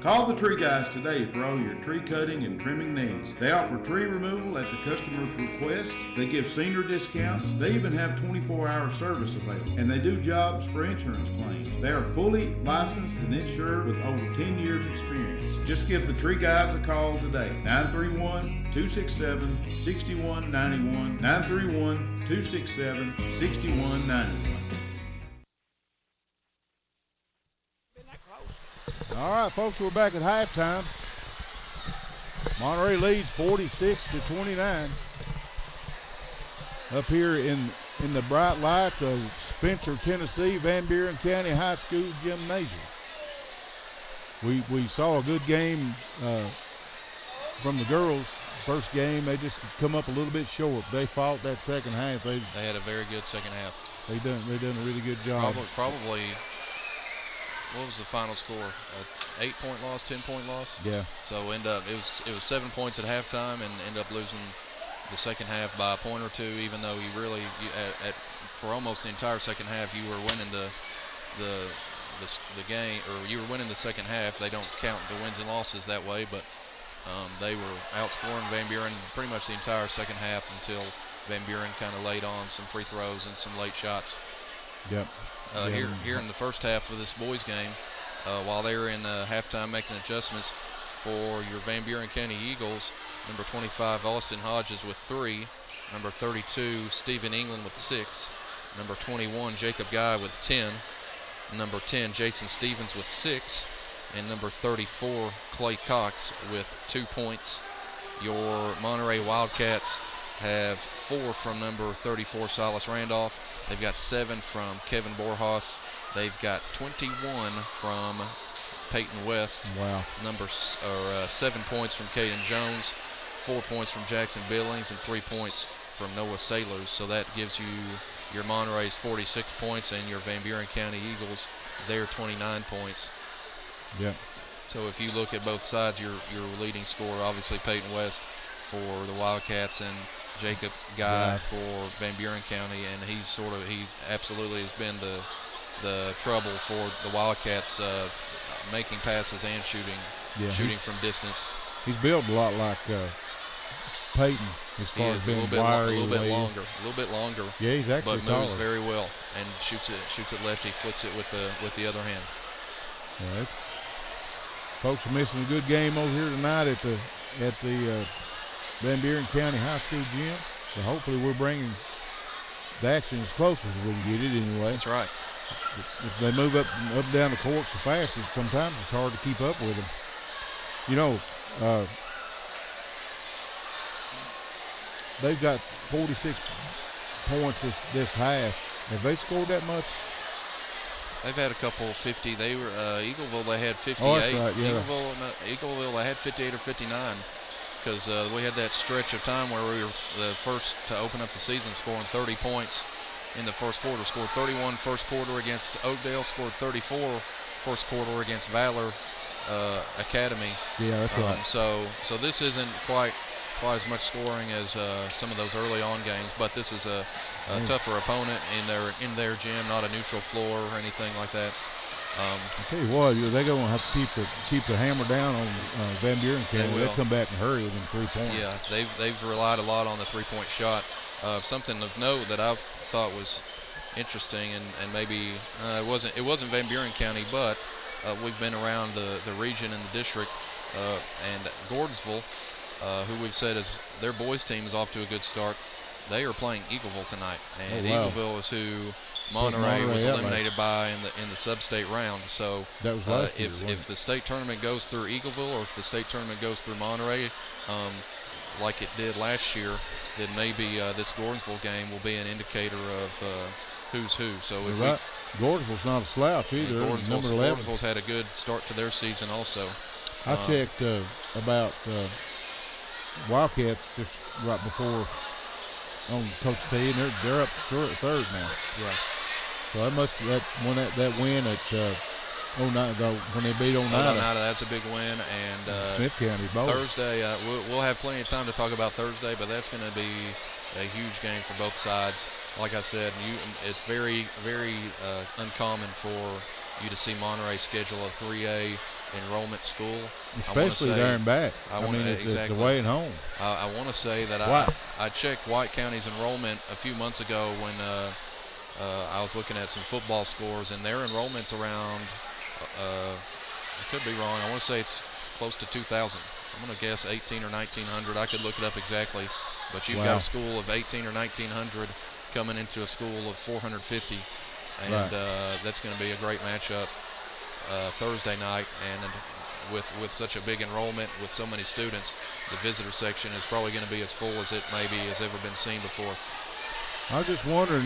Call the Tree Guys today for all your tree cutting and trimming needs. They offer tree removal at the customer's request. They give senior discounts. They even have 24-hour service available. And they do jobs for insurance claims. They are fully licensed and insured with over 10 years experience. Just give the Tree Guys a call today. 931-267-6191. 931-267-6191. All right, folks, we're back at halftime. Monterey leads 46-29. Up here in the bright lights of Spencer, Tennessee, Van Buren County High School Gymnasium. We saw a good game from the girls. First game, they just come up a little bit short. They fought that second half. They had a very good second half. They done a really good job. Probably. What was the final score? 8-point loss, 10-point loss? Yeah. So it was 7 points at halftime, and end up losing the second half by a point or two, even though you really for almost the entire second half you were winning the game, or you were winning the second half. They don't count the wins and losses that way, but they were outscoring Van Buren pretty much the entire second half until Van Buren kind of laid on some free throws and some late shots. Yep. Here in the first half of this boys game, while they were in halftime making adjustments for your Van Buren County Eagles, number 25 Austin Hodges with 3, number 32 Stephen England with 6, number 21 Jacob Guy with 10, number 10 Jason Stevens with 6, and number 34 Clay Cox with 2 points. Your Monterey Wildcats have 4 from number 34 Silas Randolph. They've got 7 from Kevin Borhaus. They've got 21 from Peyton West. Wow. 7 points from Caden Jones, 4 points from Jackson Billings, and 3 points from Noah Sailors. So that gives you your Monterey's 46 points and your Van Buren County Eagles their 29 points. Yep. So if you look at both sides, your leading scorer, obviously Peyton West for the Wildcats and Jacob Guy for Van Buren County, and he absolutely has been the trouble for the Wildcats, making passes and shooting from distance. He's built a lot like Peyton as far as being wiry, a little bit longer. Yeah, he's actually but moves very well and shoots it lefty, flicks it with the other hand. Yeah, folks are missing a good game over here tonight at the Van Buren County High School gym. So hopefully we're bringing the action as close as we can get it anyway. That's right. If they move up and down the court so fast, sometimes it's hard to keep up with them. You know, they've got 46 points this half. Have they scored that much? They've had a couple 50. They were Eagleville. They had 58. Oh, that's right, yeah. Eagleville. They had 58 or 59. Because we had that stretch of time where we were the first to open up the season, scoring 30 points in the first quarter. Scored 31 first quarter against Oakdale, scored 34 first quarter against Valor Academy. Yeah, that's right. So this isn't quite as much scoring as some of those early on games, but this is a tougher opponent in their gym, not a neutral floor or anything like that. I tell you what, they're going to have to keep the hammer down on Van Buren County. They'll come back and hurry within 3 points. Yeah, they've relied a lot on the 3-point shot. Something of note that I thought was interesting, and maybe it wasn't Van Buren County, but we've been around the region and the district, and Gordonsville, who we've said is their boys team is off to a good start. They are playing Eagleville tonight, and Eagleville is who Monterey was eliminated by in the sub-state round. So that was last year, if the state tournament goes through Eagleville, or if the state tournament goes through Monterey, like it did last year, then maybe this Gordonsville game will be an indicator of who's who. So if Gordonsville's not a slouch either. Gordonsville's had a good start to their season also. I checked about Wildcats just right before on Coach T, and they're up third now. Yeah. So that win at 09 when they beat Oneida. That's a big win, and Smith County both. Thursday we'll have plenty of time to talk about Thursday, but that's going to be a huge game for both sides. Like I said, it's very, very uncommon for you to see Monterey schedule a 3A enrollment school, especially there and back. It's away and home. I want to say that I checked White County's enrollment a few months ago when I was looking at some football scores, and their enrollment's around. I could be wrong. I want to say it's close to 2,000. I'm going to guess 1,800 or 1,900. I could look it up exactly, but you've got a school of 1,800 or 1,900 coming into a school of 450, and that's going to be a great matchup Thursday night. And with such a big enrollment, with so many students, the visitor section is probably going to be as full as it maybe has ever been seen before. I was just wondering,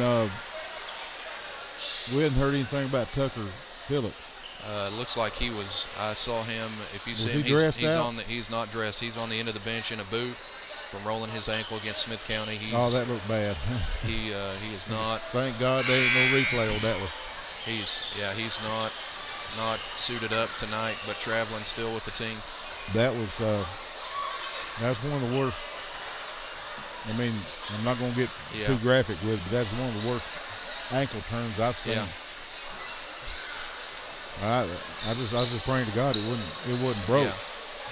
we hadn't heard anything about Tucker Phillips. It looks like he was. I saw him. If you see him, he's not dressed. He's on the end of the bench in a boot from rolling his ankle against Smith County. That looked bad. He is not. Thank God there ain't no replay on that one. He's not suited up tonight, but traveling still with the team. That's one of the worst. I mean, I'm not going to get too graphic with it, but that's one of the worst ankle turns I've seen. Yeah. I was just praying to God it wasn't broke,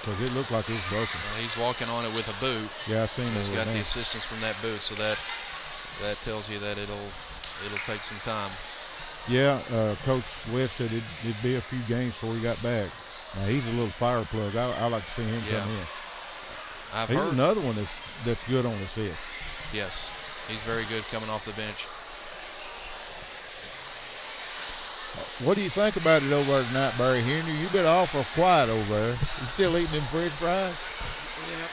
because it looked like it was broken. He's walking on it with a boot. Yeah, I've seen He's got the assistance from that boot, so that tells you that it'll take some time. Yeah, Coach West said it'd be a few games before he got back. Now, he's a little fire plug. I like to see him come in. He's another one that's good on assists. Yes, he's very good coming off the bench. What do you think about it over there tonight, Barry Henry? You've been awful quiet over there. You still eating them French fries? Yeah.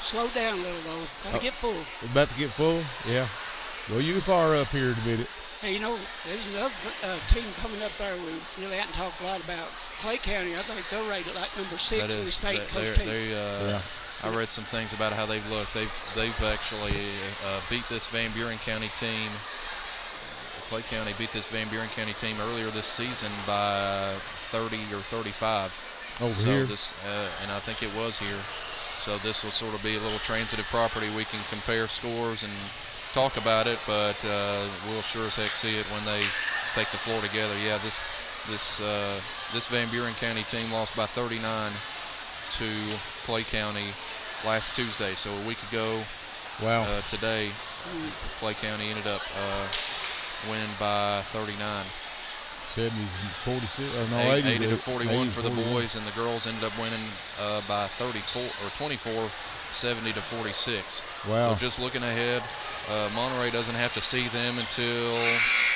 Slow down a little, though. About to get full. About to get full? Yeah. Well, you fire up here in a minute. Hey, there's another team coming up there we really haven't talked a lot about. Clay County, I think they're rated like number 6 in the state. I read some things about how they've looked. They've actually beat this Van Buren County team. Clay County beat this Van Buren County team earlier this season by 30 or 35. Over here? And I think it was here. So this will sort of be a little transitive property. We can compare scores and talk about it, but we'll sure as heck see it when they take the floor together. Yeah, this Van Buren County team lost by 39 to Clay County last Tuesday. So a week ago today, Clay County ended up winning by 39. 80 to 41 for the boys, and the girls ended up winning by 24, 70 to 46. Wow. So just looking ahead, Monterey doesn't have to see them until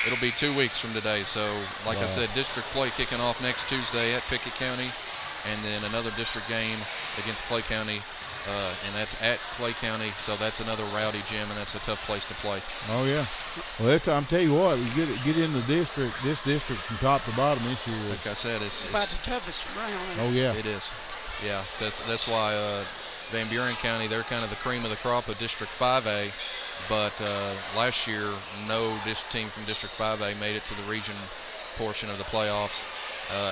it'll be 2 weeks from today. So like I said, district play kicking off next Tuesday at Pickett County, and then another district game against Clay County. And that's at Clay County, so that's another rowdy gym, and that's a tough place to play. Oh, yeah. Well, I'm tell you what, you get in the district, this district from top to bottom this year. Like I said, it's about the toughest round. Oh, yeah. It is. Yeah, so that's why Van Buren County, they're kind of the cream of the crop of District 5A, but last year, no team from District 5A made it to the region portion of the playoffs.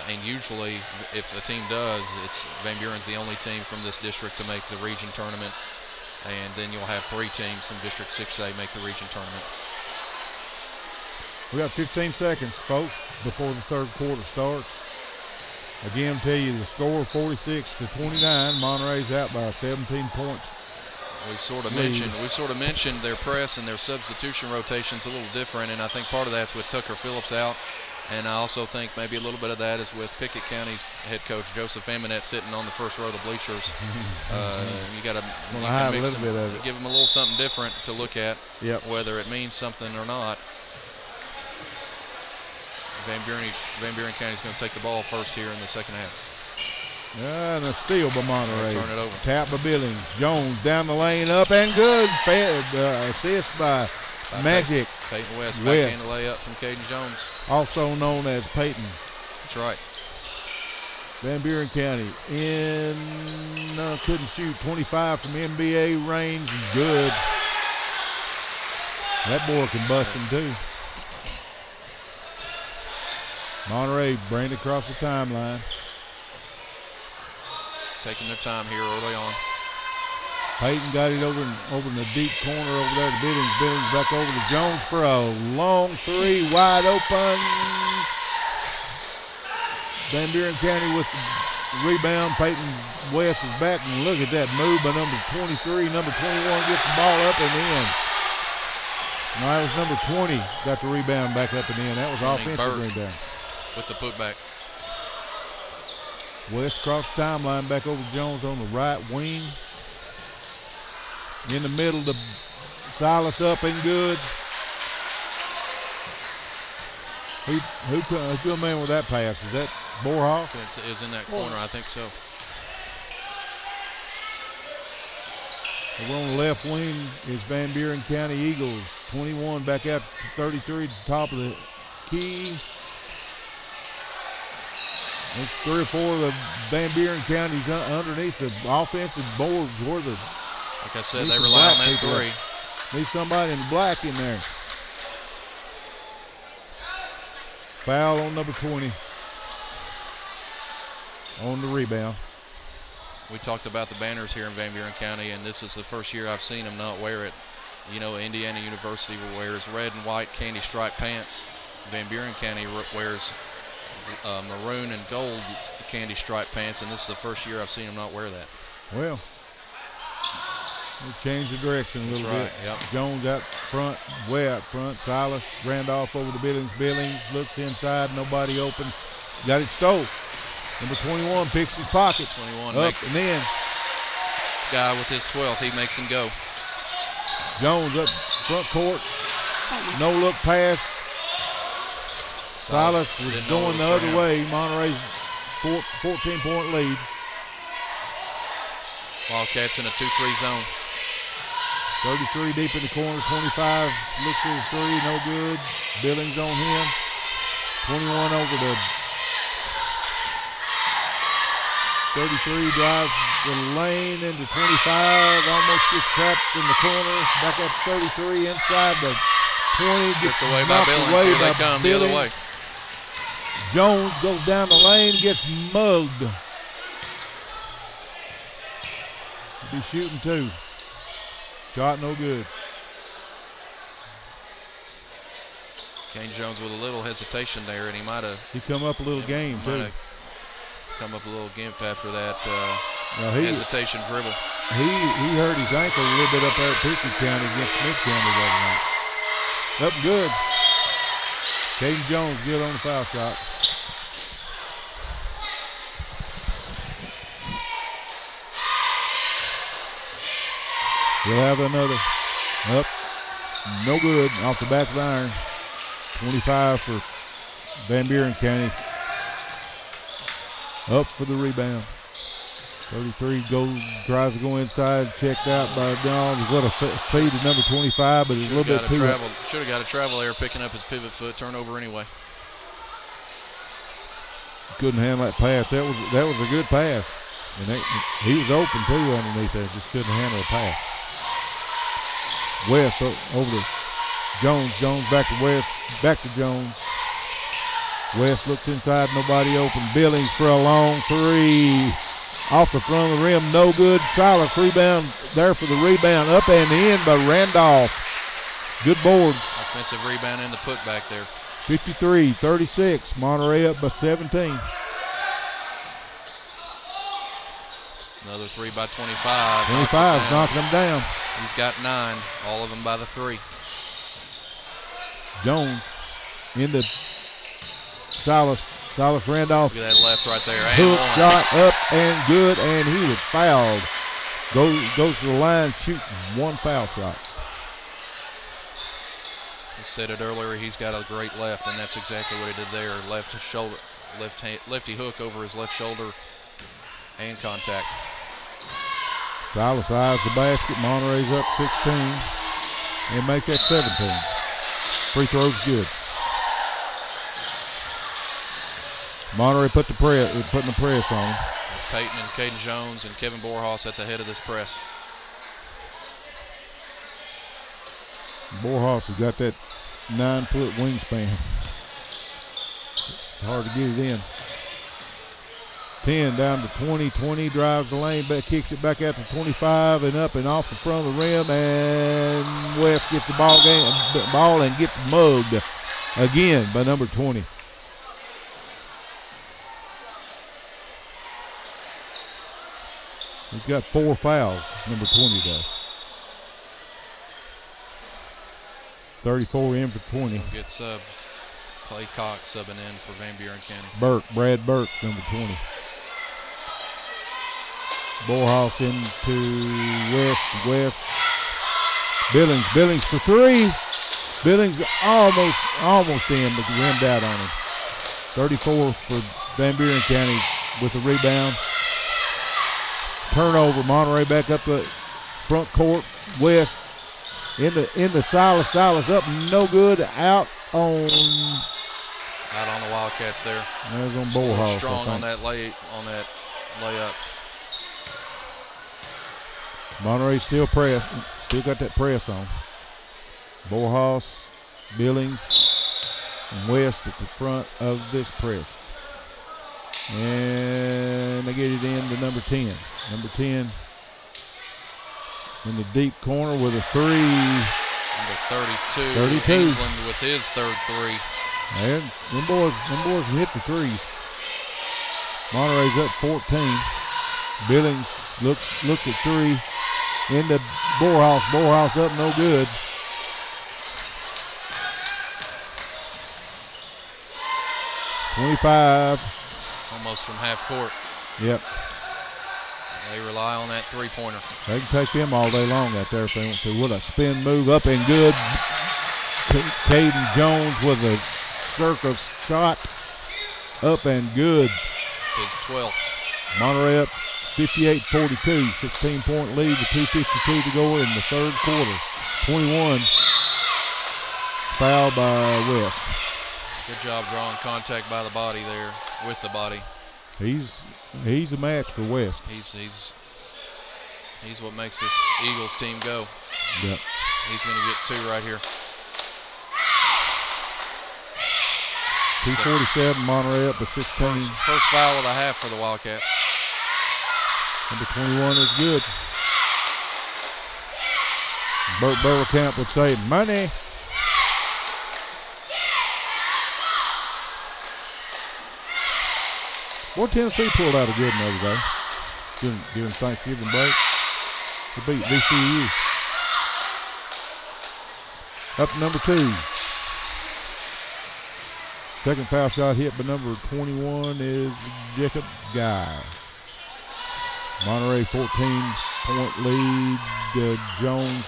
And usually, if a team does, it's Van Buren's the only team from this district to make the region tournament, and then you'll have 3 teams from District 6A make the region tournament. We got 15 seconds, folks, before the third quarter starts. Again, tell you the score 46 to 29. Monterey's out by 17 points. We've sort of mentioned their press and their substitution rotations a little different, and I think part of that's with Tucker Phillips out, and I also think maybe a little bit of that is with Pickett County's head coach Joseph Eminette sitting on the first row of the bleachers. You got to give them a little something different to look at, whether it means something or not. Van Buren County's going to take the ball first here in the second half. And a steal by Monterey. Turn it over. Tap by Billings. Jones down the lane, up and good. Assist by Magic. Peyton West backhand layup from Caden Jones. Also known as Peyton. That's right. Van Buren County couldn't shoot. 25 from NBA range. Good. That boy can bust him too. Monterey bring it across the timeline. Taking their time here early on. Peyton got it over in the deep corner over there to Billings. Billings back over to Jones for a long three, wide open. Van Buren County with the rebound. Peyton West is back, and look at that move by number 23. Number 21 gets the ball up and in. No, that was number 20 got the rebound back up and in. That was offensive rebound. With the putback. West across the timeline, back over Jones on the right wing. In the middle to Silas, up and good. Who come in with that pass? Is that Borhoff? It is in that corner, I think so. Over on the left wing is Van Buren County Eagles. 21 back out to 33 at the top of the key. It's 3 or 4 of the Van Buren counties underneath the offensive boards where the. Like I said, they rely on that three. Need somebody in black in there. Foul on number 20 on the rebound. We talked about the banners here in Van Buren County, and this is the first year I've seen them not wear it. You know, Indiana University wears red and white candy striped pants. Van Buren County wears maroon and gold candy striped pants, and this is the first year I've seen them not wear that. Well, they changed the direction a little bit. Yep. Jones out front, way out front. Silas, Randolph over to Billings. Billings looks inside, nobody open. Got it stole. Number 21 picks his pocket. 21 up and in. This guy with his 12th, he makes him go. Jones up front court. No look pass. Silas was going the other way. Monterey's 14-point lead. Wildcats in a 2-3 zone. 33 deep in the corner. 25 looks at his three, no good. Billings on him. 21 over to 33, drives the lane into 25. Almost gets trapped in the corner. Back up 33 inside the 20. Gets away by Billings. Here they come the other way. Jones goes down the lane, gets mugged. He'll be shooting two. Shot no good. Kane Jones with a little hesitation there, and he might have. He come up a little game too. Come up a little gimp after that hesitation dribble. He hurt his ankle a little bit up there at Pickens County against Smith County the other night. Up good. Caden Jones good on the foul shot. He'll have another. Up. No good. Off the back of the iron. 25 for Van Buren County. Up for the rebound. 33 tries to go inside. Checked out by Jones. What a feed to number 25, but it's a little bit too. Should have got a travel there, picking up his pivot foot. Turnover anyway. Couldn't handle that pass. That was a good pass. And he was open too underneath there. Just couldn't handle the pass. West over to Jones. Jones back to West. Back to Jones. West looks inside. Nobody open. Billings for a long three. Off the front of the rim. No good. Silas rebound there for the rebound. Up and in by Randolph. Good boards. Offensive rebound in the putback there. 53-36. Monterey up by 17. Another three by 25. 25 knocking them down. He's got 9, all of them by the 3. Jones into Silas. Silas Randolph. Look at that left right there. Hook shot up and good, and he was fouled. Goes to the line, shooting 1 foul shot. I said it earlier, he's got a great left, and that's exactly what he did there. Left shoulder, lefty hook over his left shoulder, and contact. Silas eyes the basket. Monterey's up 16, and make that 17. Free throw's good. Monterey putting the press on him. Peyton and Caden Jones and Kevin Borhaus at the head of this press. Borhaus has got that 9-foot wingspan. It's hard to get it in. 10 down to 20. 20 drives the lane, back, kicks it back out to 25 and up and off the front of the rim. And West gets the ball and gets mugged again by number 20. He's got 4 fouls, number 20 does. 34 in for 20. Get subbed. Clay Cox subbing in for Van Buren County. Brad Burks, number 20. Borhaus into West. Billings for 3. Billings almost in, but rimmed out on him. 34 for Van Buren County with the rebound. Turnover. Monterey back up the front court. West into Silas. Silas up, no good. Out on the Wildcats there. That was on Borhaus. Strong on that layup. Monterey still got that press on. Borhaus, Billings, and West at the front of this press. And they get it in to number 10. Number 10 in the deep corner with a 3. Number 32. England with his third 3. And them boys can hit the threes. Monterey's up 14. Billings looks at 3. Into Borhaus. Borhaus up, no good. .25. Almost from half court. Yep. They rely on that 3-pointer. They can take them all day long out there if they want to. What a spin move, up and good. Caden Jones with a circus shot. Up and good. It's his 12th. Monterey up 58-42. 16-point lead with 2:52 to go in the third quarter. 21. Foul by West. Good job drawing contact by the body there, with the body. He's a match for West. He's what makes this Eagles team go. Yep. He's going to get 2 right here. 2:47, Monterey up to 16. First foul of the half for the Wildcats. Number 21 is good. Burt Burlkamp would say, money. Boy, Tennessee pulled out a good one the other day during Thanksgiving break to beat VCU. Up to number 2. Second foul shot hit by number 21 is Jacob Guy. Monterey 14-point lead. Jones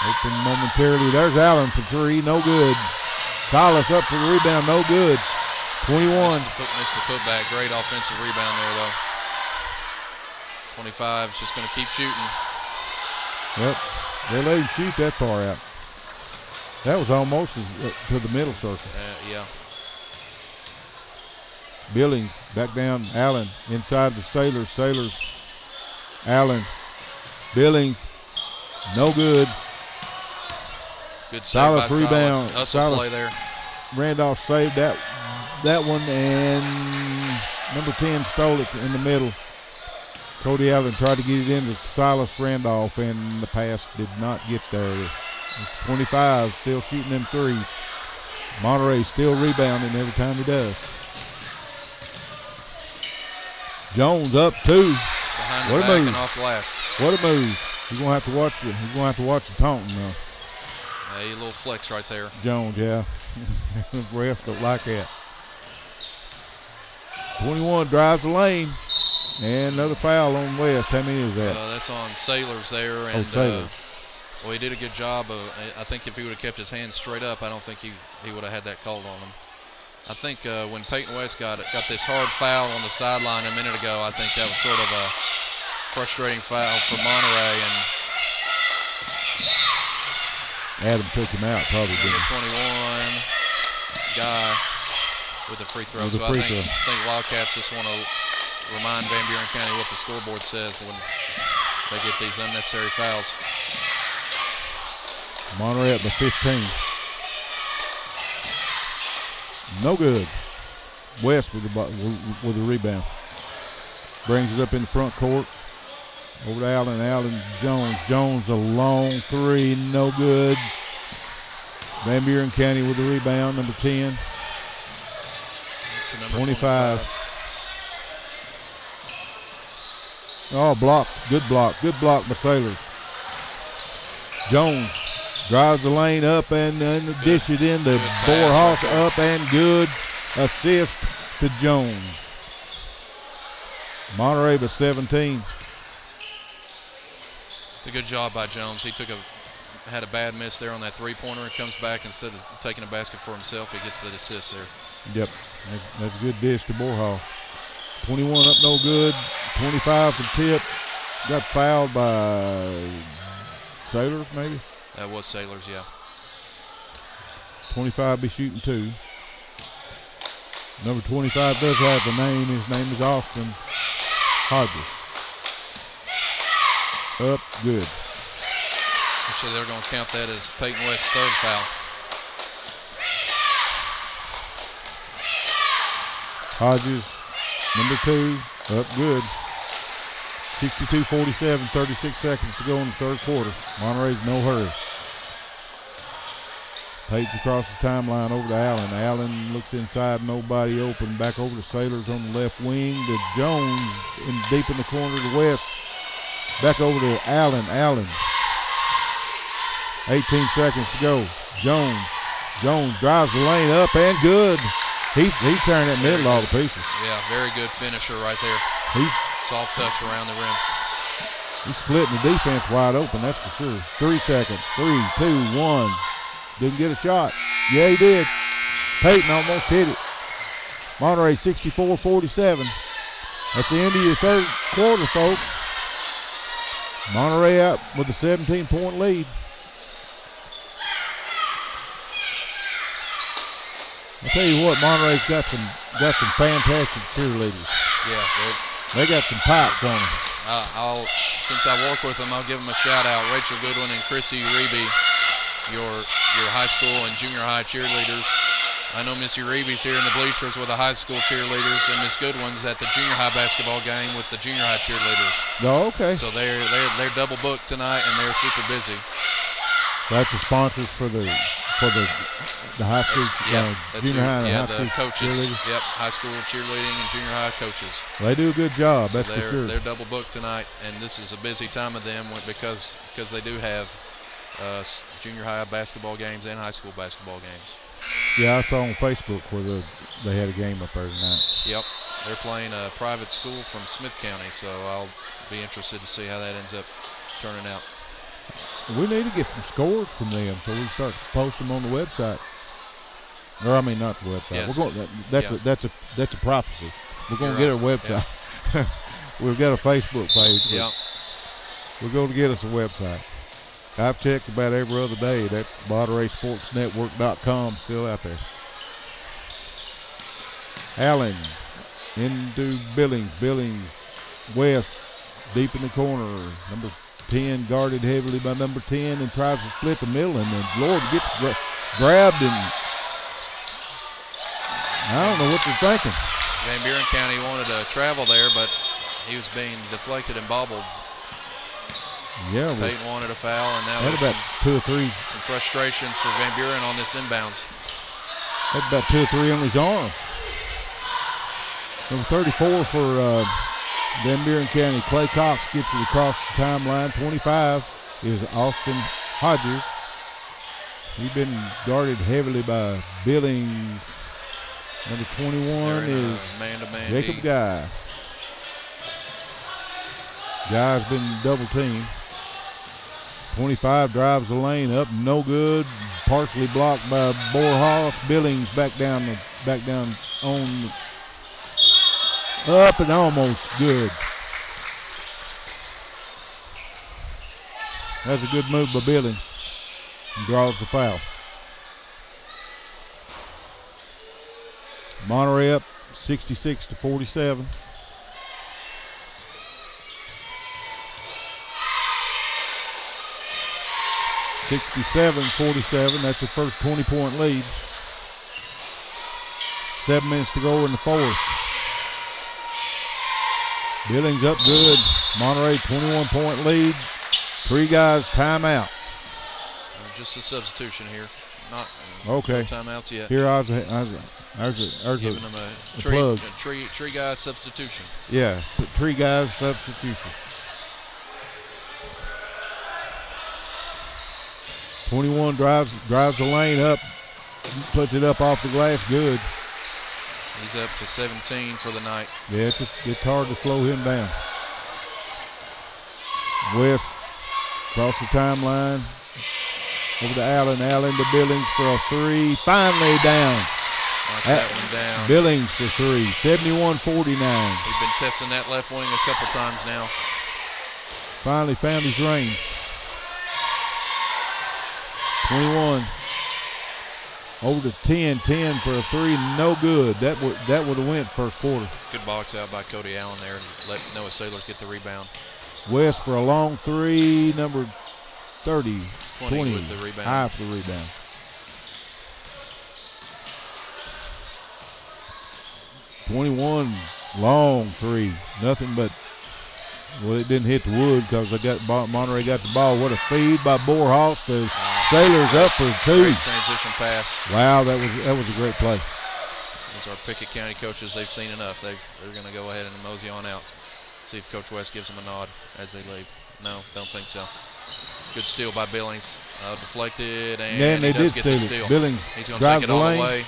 open momentarily. There's Allen for 3, no good. Silas up for the rebound, no good. 21. Missed the putback. Great offensive rebound there, though. 25 is just going to keep shooting. Yep. They let him shoot that far out. That was almost to the middle circle. Yeah. Billings back down. Allen inside the Sailors. Allen. Billings. No good. Good save Silas by rebound. Hustle play there. Randolph saved that one, and number 10 stole it in the middle. Cody Allen tried to get it into Silas Randolph, and the pass did not get there. 25 still shooting them threes. Monterey still rebounding every time he does. Jones up 2. Behind the What a back move. and off glass. What a move. He's gonna have to watch the taunting now. A little flex right there. Jones, yeah. Refs don't like that. 21 drives the lane. And another foul on West. How many is that? That's on Sailors there. And, Sailors. Well, he did a good job. I think if he would have kept his hands straight up, I don't think he would have had that called on him. I think when Peyton West got this hard foul on the sideline a minute ago, I think that was sort of a frustrating foul for Monterey. And Adam took him out, probably. number 21 guy with the free throw. So I think Wildcats just want to remind Van Buren County what the scoreboard says when they get these unnecessary fouls. Monterey up to 15. No good. West with the rebound. Brings it up in the front court. Over to Allen. Allen, Jones. Jones a long 3. No good. Van Buren County with the rebound. Number 10. To number 25. Oh, blocked. Good block. Good block by Sailors. Jones drives the lane up and dish it in to Borhaus up and good assist to Jones. Monterey by 17. It's a good job by Jones. He had a bad miss there on that three-pointer and comes back instead of taking a basket for himself. He gets the assist there. Yep, that's a good dish to Borhaus. 21 up, no good. 25 for tip. Got fouled by Sailors, maybe? That was Sailors, yeah. 25 be shooting 2. Number 25 does have a name. His name is Austin Hodges. Up, good. So they're going to count that as Peyton West's 3rd foul. Hodges, number 2, up good. 62-47, 36 seconds to go in the 3rd quarter. Monterey's no hurry. Page across the timeline over to Allen. Allen looks inside, nobody open. Back over to Sailors on the left wing to Jones deep in the corner to West. Back over to Allen. Allen. 18 seconds to go. Jones. Jones drives the lane up and good. He's tearing that middle all to pieces. Yeah, very good finisher right there. He's soft touch around the rim. He's splitting the defense wide open, that's for sure. 3 seconds. 3, 2, 1. Didn't get a shot. Yeah, he did. Peyton almost hit it. Monterey 64-47. That's the end of your 3rd quarter, folks. Monterey out with a 17-point lead. I'll tell you what, Monterey's got some fantastic cheerleaders. Yeah, they got some pipes on them. Since I work with them, I'll give them a shout out. Rachel Goodwin and Chrissy Uribe, your high school and junior high cheerleaders. I know Miss Uribe's here in the bleachers with the high school cheerleaders, and Miss Goodwin's at the junior high basketball game with the junior high cheerleaders. Oh, okay. So they're double booked tonight, and they're super busy. That's the sponsors for the high school, junior high and high school coaches. cheerleaders. Yep, high school cheerleading and junior high coaches. They do a good job, so that's for sure. They're double booked tonight, and this is a busy time of them because they do have junior high basketball games and high school basketball games. Yeah, I saw on Facebook where they had a game up there tonight. Yep, they're playing a private school from Smith County, so I'll be interested to see how that ends up turning out. We need to get some scores from them so we can start to post them on the website. Or I mean, not the website. Yes. We're going. That's a prophecy. We're going to get our website. Yeah. We've got a Facebook page. Yeah. We're going to get us a website. I've checked about every other day. That MontereySportsNetwork.com still out there. Allen into Billings. Billings West deep in the corner. Number 10 guarded heavily by number 10 and tries to split the middle, and then Lord gets grabbed, and I don't know what they're thinking. Van Buren County wanted to travel there, but he was being deflected and bobbled. Yeah, Peyton wanted a foul, and now that's there's about 2 or 3. Some frustrations for Van Buren on this inbounds. That's about 2 or 3 on his arm. Number 34 for Van Buren County. Clay Cox gets it across the timeline. 25 is Austin Hodges. He's been guarded heavily by Billings. Number 21 is man-to-man Jacob D. Guy. Guy's been double teamed. 25 drives the lane up, no good. Partially blocked by Borhaus. Billings back down on up and almost good. That's a good move by Billings. And draws the foul. Monterey up 66-47. (67-47). That's the first 20-point lead. 7 minutes to go in the fourth. Billings up good. Monterey 21-point lead. 3 guys timeout. Just a substitution here. Not okay. No timeouts yet. Here I was giving them a tree guys substitution. Yeah, 3 guys substitution. 21 drives the lane up, puts it up off the glass, good. He's up to 17 for the night. Yeah, it's hard to slow him down. West across the timeline, over to Allen. Allen to Billings for a 3. Finally down. Knocks that one down. Billings for 3. 71-49. We've been testing that left wing a couple times now. Finally found his range. 21. Over to 10 for a 3, no good. That would have went first quarter. Good box out by Cody Allen there. Let Noah Sailors get the rebound. West for a long 3, number 30. 20 with the rebound. High for the rebound. (21) long 3. Nothing but, well, it didn't hit the wood because Monterey got the ball. What a feed by Borhaus to Sailors up for 2. Great transition pass. Wow, that was a great play. These are Pickett County coaches. They've seen enough. They're going to go ahead and mosey on out. See if Coach West gives them a nod as they leave. No, don't think so. Good steal by Billings. Deflected, and they does did get the steal steal. it. Billings He's going to take it all the way.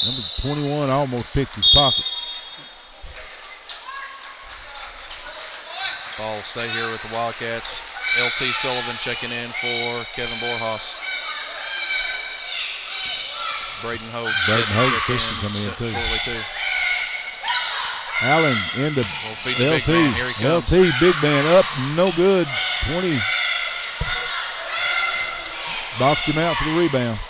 Number 21 almost picked his pocket. Ball will stay here with the Wildcats. LT Sullivan checking in for Kevin Borhaus. Braden Hogue set to check in shortly too. Allen into We'll feed the LT. big man. Here he comes. LT, big man up, no good. 20. Boxed him out for the rebound.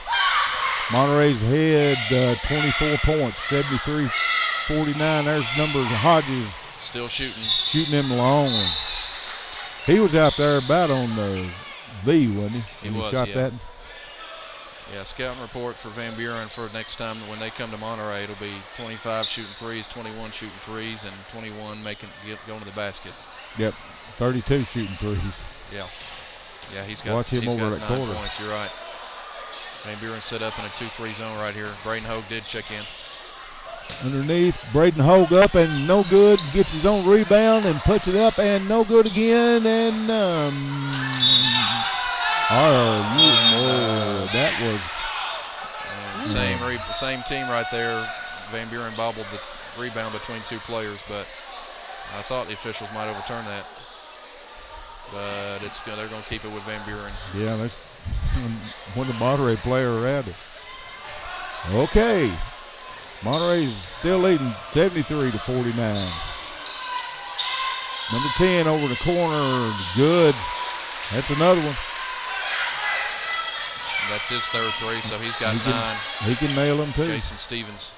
Monterey's had 24 points, 73-49. There's number Hodges. Still shooting. Shooting him long one. He was out there about on the V, wasn't he? He was, shot yeah. that. Yeah, scouting report for Van Buren for next time when they come to Monterey. It'll be 25 shooting threes, 21 shooting threes, and 21 going to the basket. Yep, 32 shooting threes. Yeah, he's got. Watch him he's over got that 9 quarter. points. You're right. Van Buren set up in a 2-3 zone right here. Braden Hogue did check in. Underneath, Braden Hogue up and no good. Gets his own rebound and puts it up and no good again. And that was same team right there. Van Buren bobbled the rebound between 2 players, but I thought the officials might overturn that. But they're going to keep it with Van Buren. Yeah, that's when the Monterey player around it. Okay. Monterey's still leading 73-49. Number 10 over the corner, good. That's another one. That's his third 3, so he's got 9. He can nail them too. Jason Stevens.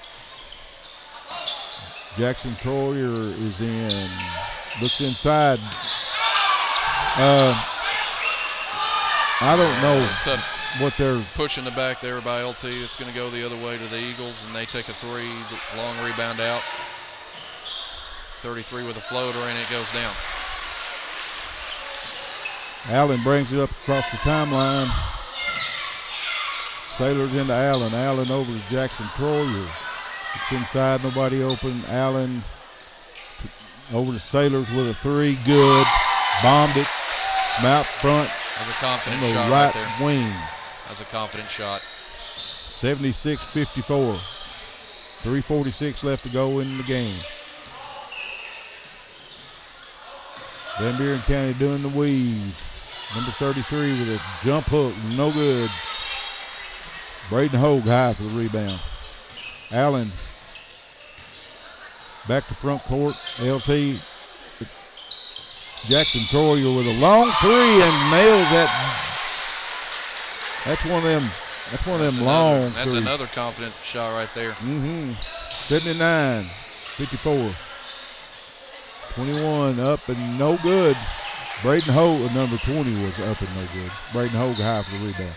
Jackson Troyer is in. Looks inside. I don't know what they're pushing the back there by LT. It's going to go the other way to the Eagles, and they take a 3. Long rebound out. 33 with a floater, and it goes down. Allen brings it up across the timeline. Sailors into Allen. Allen over to Jackson Troyer. It's inside, nobody open. Allen over to Sailors with a three. Good. Bombed it. From out front. That was a confident on the shot right there. wing. That was a confident shot. 76-54. 3:46 left to go in the game. Van Buren County doing the weave. Number 33 with a jump hook. No good. Braden Hogue high for the rebound. Allen back to front court. LT. Jackson Troyer with a long three and nails that. That's one of them. That's one of them long. That's threes. another confident shot right there. 79-54. 21 up and no good. Braden Hogue, number 20, was up and no good. Braden Hogue high for the rebound.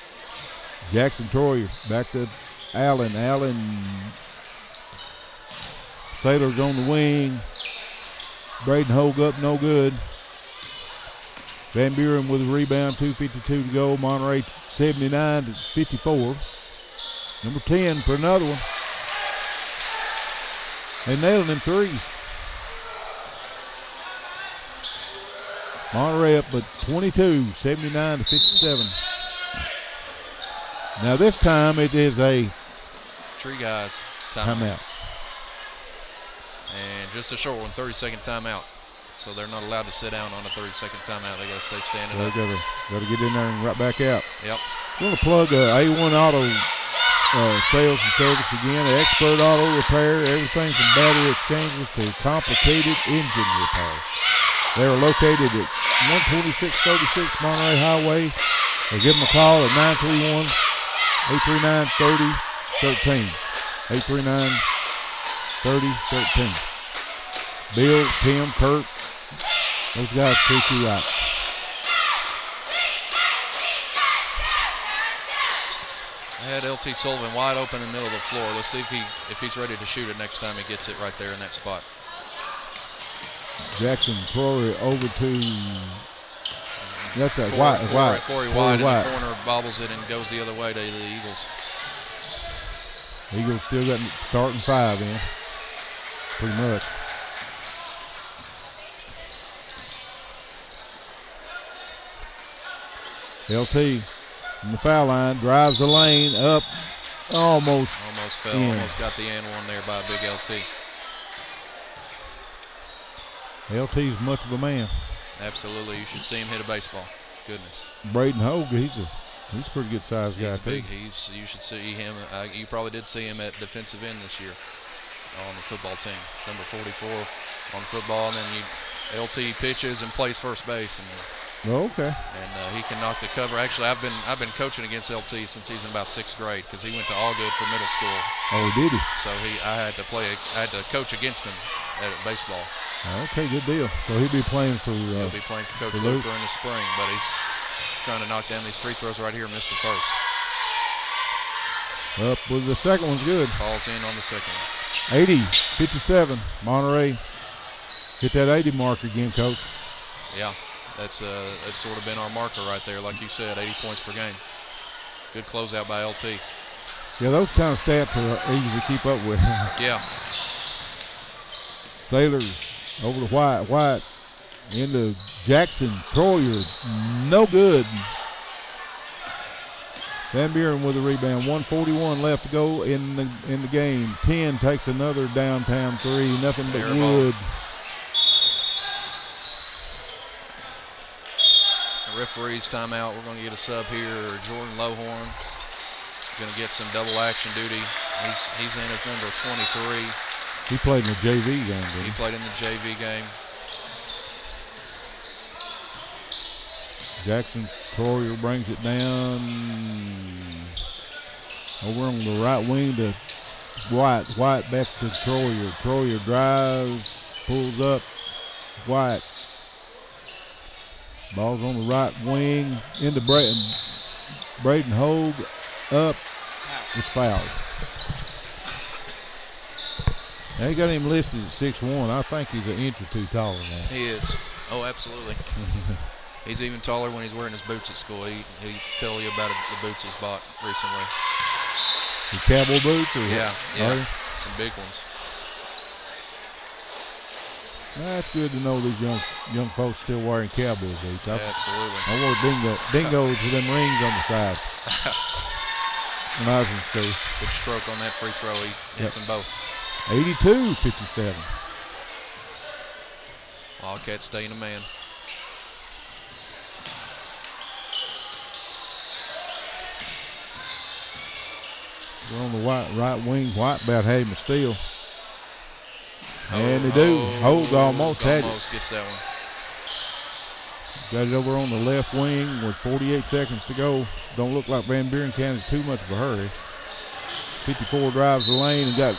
Jackson Troyer back to Allen. Allen. Sailors on the wing. Braden Hogue up, no good. Van Buren with a rebound, 2:52 to go. Monterey 79-54. Number 10 for another one. They nailed them threes. Monterey up but 22, 79-57. Now this time it is a Tree Guys timeout. And just a short one, 30-second timeout. So they're not allowed to sit down on a 30-second timeout. They got to stay standing up. Got to get in there and right back out. Yep. We're going to plug A1 Auto sales and service again. Expert auto repair, everything from battery exchanges to complicated engine repair. They are located at 12636 Monterey Highway. Or give them a call at 931-839-3013. 839-3013. Bill, Tim, Kurt, those guys treat you right. I had LT Sullivan wide open in the middle of the floor. Let's see if he's ready to shoot it next time he gets it right there in that spot. Jackson Corey over to that's a Corey White in the corner bobbles it and goes the other way to the Eagles. Eagles still got starting five in, pretty much. LT in the foul line, drives the lane up, almost fell, almost got the and one there by a big LT. LT's much of a man. Absolutely, you should see him hit a baseball. Goodness. Braden Hogue, he's a pretty good sized guy too. Big. You should see him. You probably did see him at defensive end this year on the football team. Number 44 on football, and then LT pitches and plays first base. Okay. And he can knock the cover. Actually, I've been coaching against LT since he's in about 6th grade because he went to Allgood for middle school. Oh, did he? So I had to coach against him at baseball. Okay, good deal. So he'll be playing for. He'll be playing for Coach Luker in the spring, but he's trying to knock down these free throws right here. Missed the first. Up with the second one's good. Falls in on the second one. 80-57. Monterey hit that 80 mark again, Coach. Yeah. That's sort of been our marker right there. Like you said, 80 points per game. Good closeout by LT. Yeah, those kind of stats are easy to keep up with. Yeah. Sailors over to White. White into Jackson. Troyer, no good. Van Buren with a rebound. 1:41 left to go in the game. 10 takes another downtown three. Nothing but wood. Referee's timeout. We're going to get a sub here. Jordan Lowhorn going to get some double action duty. He's in as number 23. He played in the JV game. He played in the JV game. Jackson Troyer brings it down over on the right wing to White. White back to Troyer. Troyer drives, pulls up. White. Ball's on the right wing into Braden Hogue up. It's fouled. They got him listed at 6'1". I think he's an inch or two taller now. He is. Oh, absolutely. He's even taller when he's wearing his boots at school. He tell you about the boots he's bought recently. The cowboy boots? Or yeah, what? Some big ones. That's good to know these young folks still wearing cowboy boots. Absolutely. I wore dingoes with them rings on the side when I was in school. Good stroke on that free throw. He hits them both. 82-57. Wildcats staying a man. We're on the right wing. White about having a steal. And they do. Hogue almost had it. Almost gets that one. Got it over on the left wing with 48 seconds to go. Don't look like Van Buren County's too much of a hurry. 54 drives the lane and got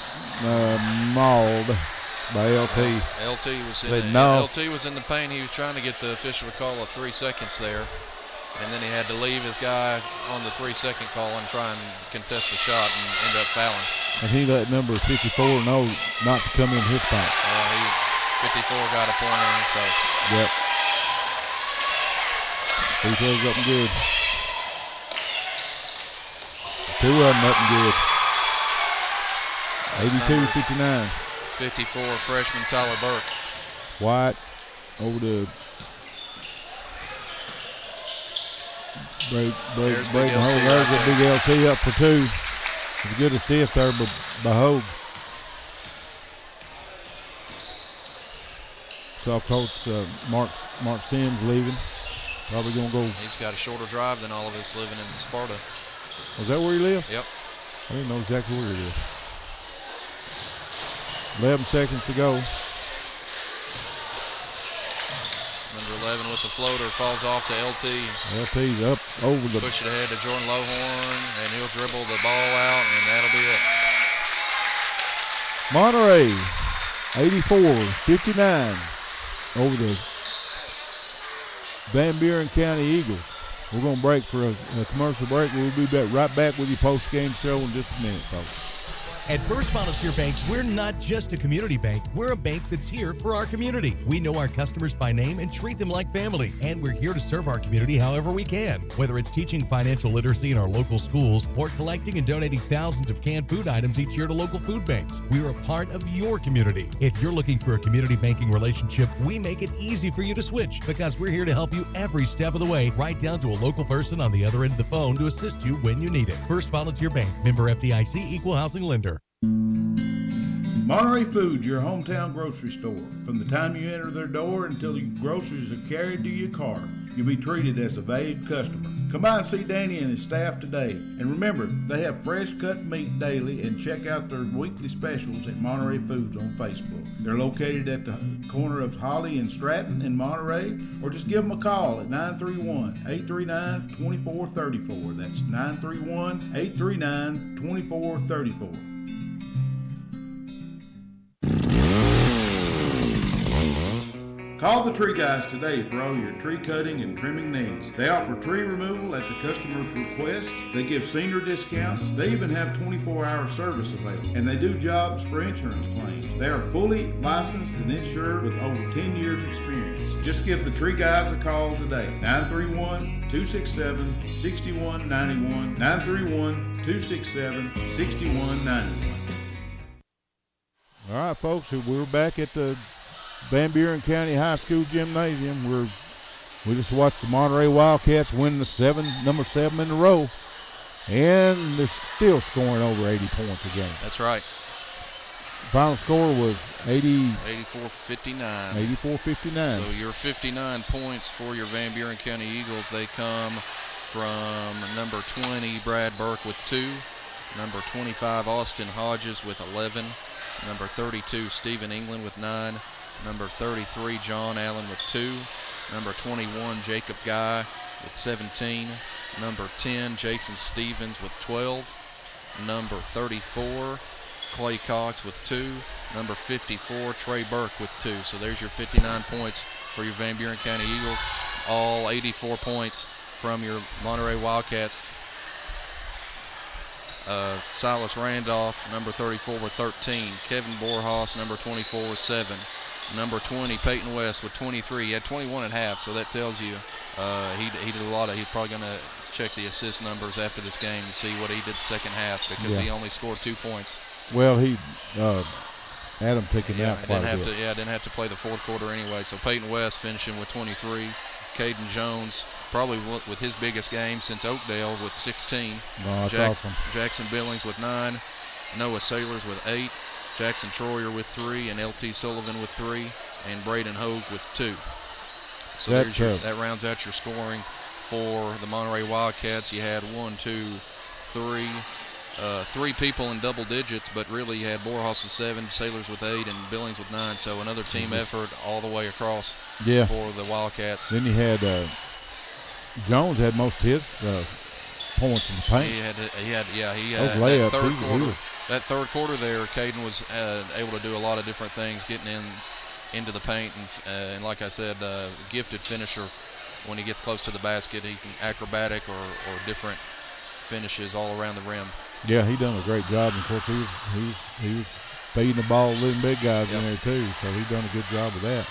mauled by LT. LT was in the paint. He was trying to get the official to call 3 seconds there. And then he had to leave his guy on the 3-second call and try and contest the shot and end up fouling. And he let number 54 know not to come in his paint. 54 got a point on him, so. Yep. Free throws up and good. 2 of them up and good. 82-59. 54, freshman Tyler Burke. White over to break the hole. There's a big LT up for 2. It's a good assist there by Hogue. Saw Coach Mark Sims leaving. Probably going to go. He's got a shorter drive than all of us living in Sparta. Was that where he lived? Yep. I didn't know exactly where he lived. 11 seconds to go. Number 11 with the floater falls off to LT. LT's up over the. Push it ahead to Jordan Lowhorn, and he'll dribble the ball out, and that'll be it. Monterey, 84-59 over the Van Buren County Eagles. We're going to break for a commercial break. We'll be right back with your post-game show in just a minute, folks. At First Volunteer Bank, we're not just a community bank. We're a bank that's here for our community. We know our customers by name and treat them like family. And we're here to serve our community however we can. Whether it's teaching financial literacy in our local schools or collecting and donating thousands of canned food items each year to local food banks, we're a part of your community. If you're looking for a community banking relationship, we make it easy for you to switch because we're here to help you every step of the way, right down to a local person on the other end of the phone to assist you when you need it. First Volunteer Bank, member FDIC, equal housing lender. Monterey Foods, your hometown grocery store. From the time you enter their door until your groceries are carried to your car, you'll be treated as a valued customer. Come by and see Danny and his staff today. And remember, they have fresh cut meat daily, and check out their weekly specials at Monterey Foods on Facebook. They're located at the corner of Holly and Stratton in Monterey, or just give them a call at 931-839-2434. That's 931-839-2434. Call the Tree Guys today for all your tree cutting and trimming needs. They offer tree removal at the customer's request. They give senior discounts. They even have 24-hour service available. And they do jobs for insurance claims. They are fully licensed and insured with over 10 years experience. Just give the Tree Guys a call today. 931-267-6191. 931-267-6191. All right, folks, we're back at the Van Buren County High School Gymnasium. We just watched the Monterey Wildcats win number 7 in a row, and they're still scoring over 80 points a game. That's right. Final score was 84-59. 84-59. So your 59 points for your Van Buren County Eagles, they come from number 20, Brad Burke with 2, number 25, Austin Hodges with 11, number 32, Stephen England with 9, number 33, John Allen with 2. Number 21, Jacob Guy with 17. Number 10, Jason Stevens with 12. Number 34, Clay Cox with 2. Number 54, Trey Burke with 2. So there's your 59 points for your Van Buren County Eagles. All 84 points from your Monterey Wildcats. Silas Randolph, number 34 with 13. Kevin Borhaus, number 24 with 7. Number 20, Peyton West with 23. He had 21 at half, so that tells you he did a lot of. He's probably going to check the assist numbers after this game to see what he did the second half because he only scored 2 points. Well, he Adam picking out quite a bit. Didn't have to play the fourth quarter anyway. So Peyton West finishing with 23. Caden Jones probably with his biggest game since Oakdale with 16. Oh, that's awesome. Jackson Billings with 9. Noah Sailors with 8. Jackson Troyer with 3. And LT Sullivan with 3. And Braden Hogue with 2. So that rounds out your scoring for the Monterey Wildcats. You had 3 people in double digits, but really you had Borhaus with 7, Sailors with 8, and Billings with 9. So another team effort all the way across for the Wildcats. Then you had Jones had most of his points in the paint. He had those layups. That third quarter there, Caden was able to do a lot of different things, getting into the paint, and like I said, gifted finisher. When he gets close to the basket, he can acrobatic or different finishes all around the rim. Yeah, he done a great job. And of course, he was feeding the ball to little big guys in there too. So he done a good job of that.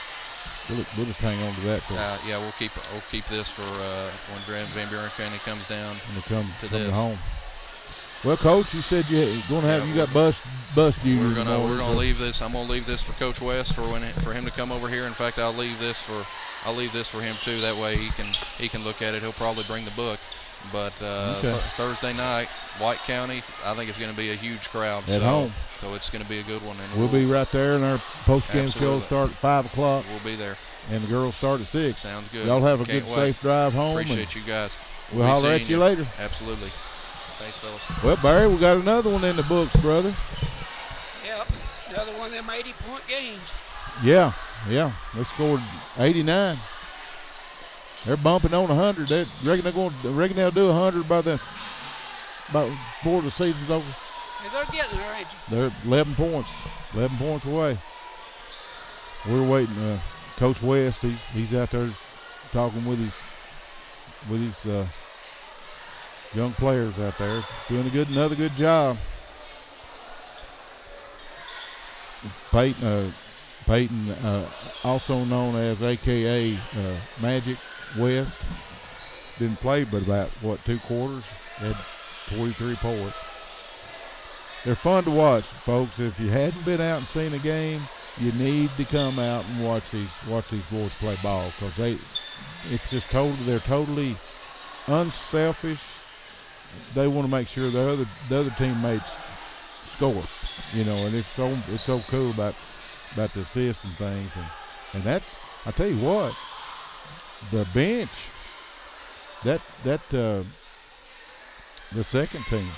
We'll just hang on to that. We'll keep this for when Van Buren County comes down and come to this. Home. Well, Coach, you said you got bus duty. We're gonna leave this. I'm gonna leave this for Coach West for him to come over here. In fact, I'll leave this for him too. That way he can look at it. He'll probably bring the book. But Thursday night, White County, I think it's going to be a huge crowd. At home. So it's going to be a good one. And we'll be right there, and our post-game show start at 5 o'clock. We'll be there. And the girls start at 6. Sounds good. Y'all have a good, safe drive home. Appreciate you guys. We'll holler at you later. Absolutely. Thanks, fellas. Well, Barry, we got another one in the books, brother. Yep, another one of them 80-point games. Yeah. They scored 89. They're bumping on 100. They reckon they'll do 100 about before the season's over. Hey, they're getting there, ain't you? They're 11 points away. We're waiting. Coach West, he's out there talking with his young players out there, doing another good job. Peyton, also known as AKA Magic West, didn't play but about 2 quarters. Had 43 points. They're fun to watch, folks. If you hadn't been out and seen a game, you need to come out and watch these boys play ball, because they're totally unselfish. They want to make sure the other teammates score, and it's so cool about the assists and things, and that, I tell you what, the bench, the second team,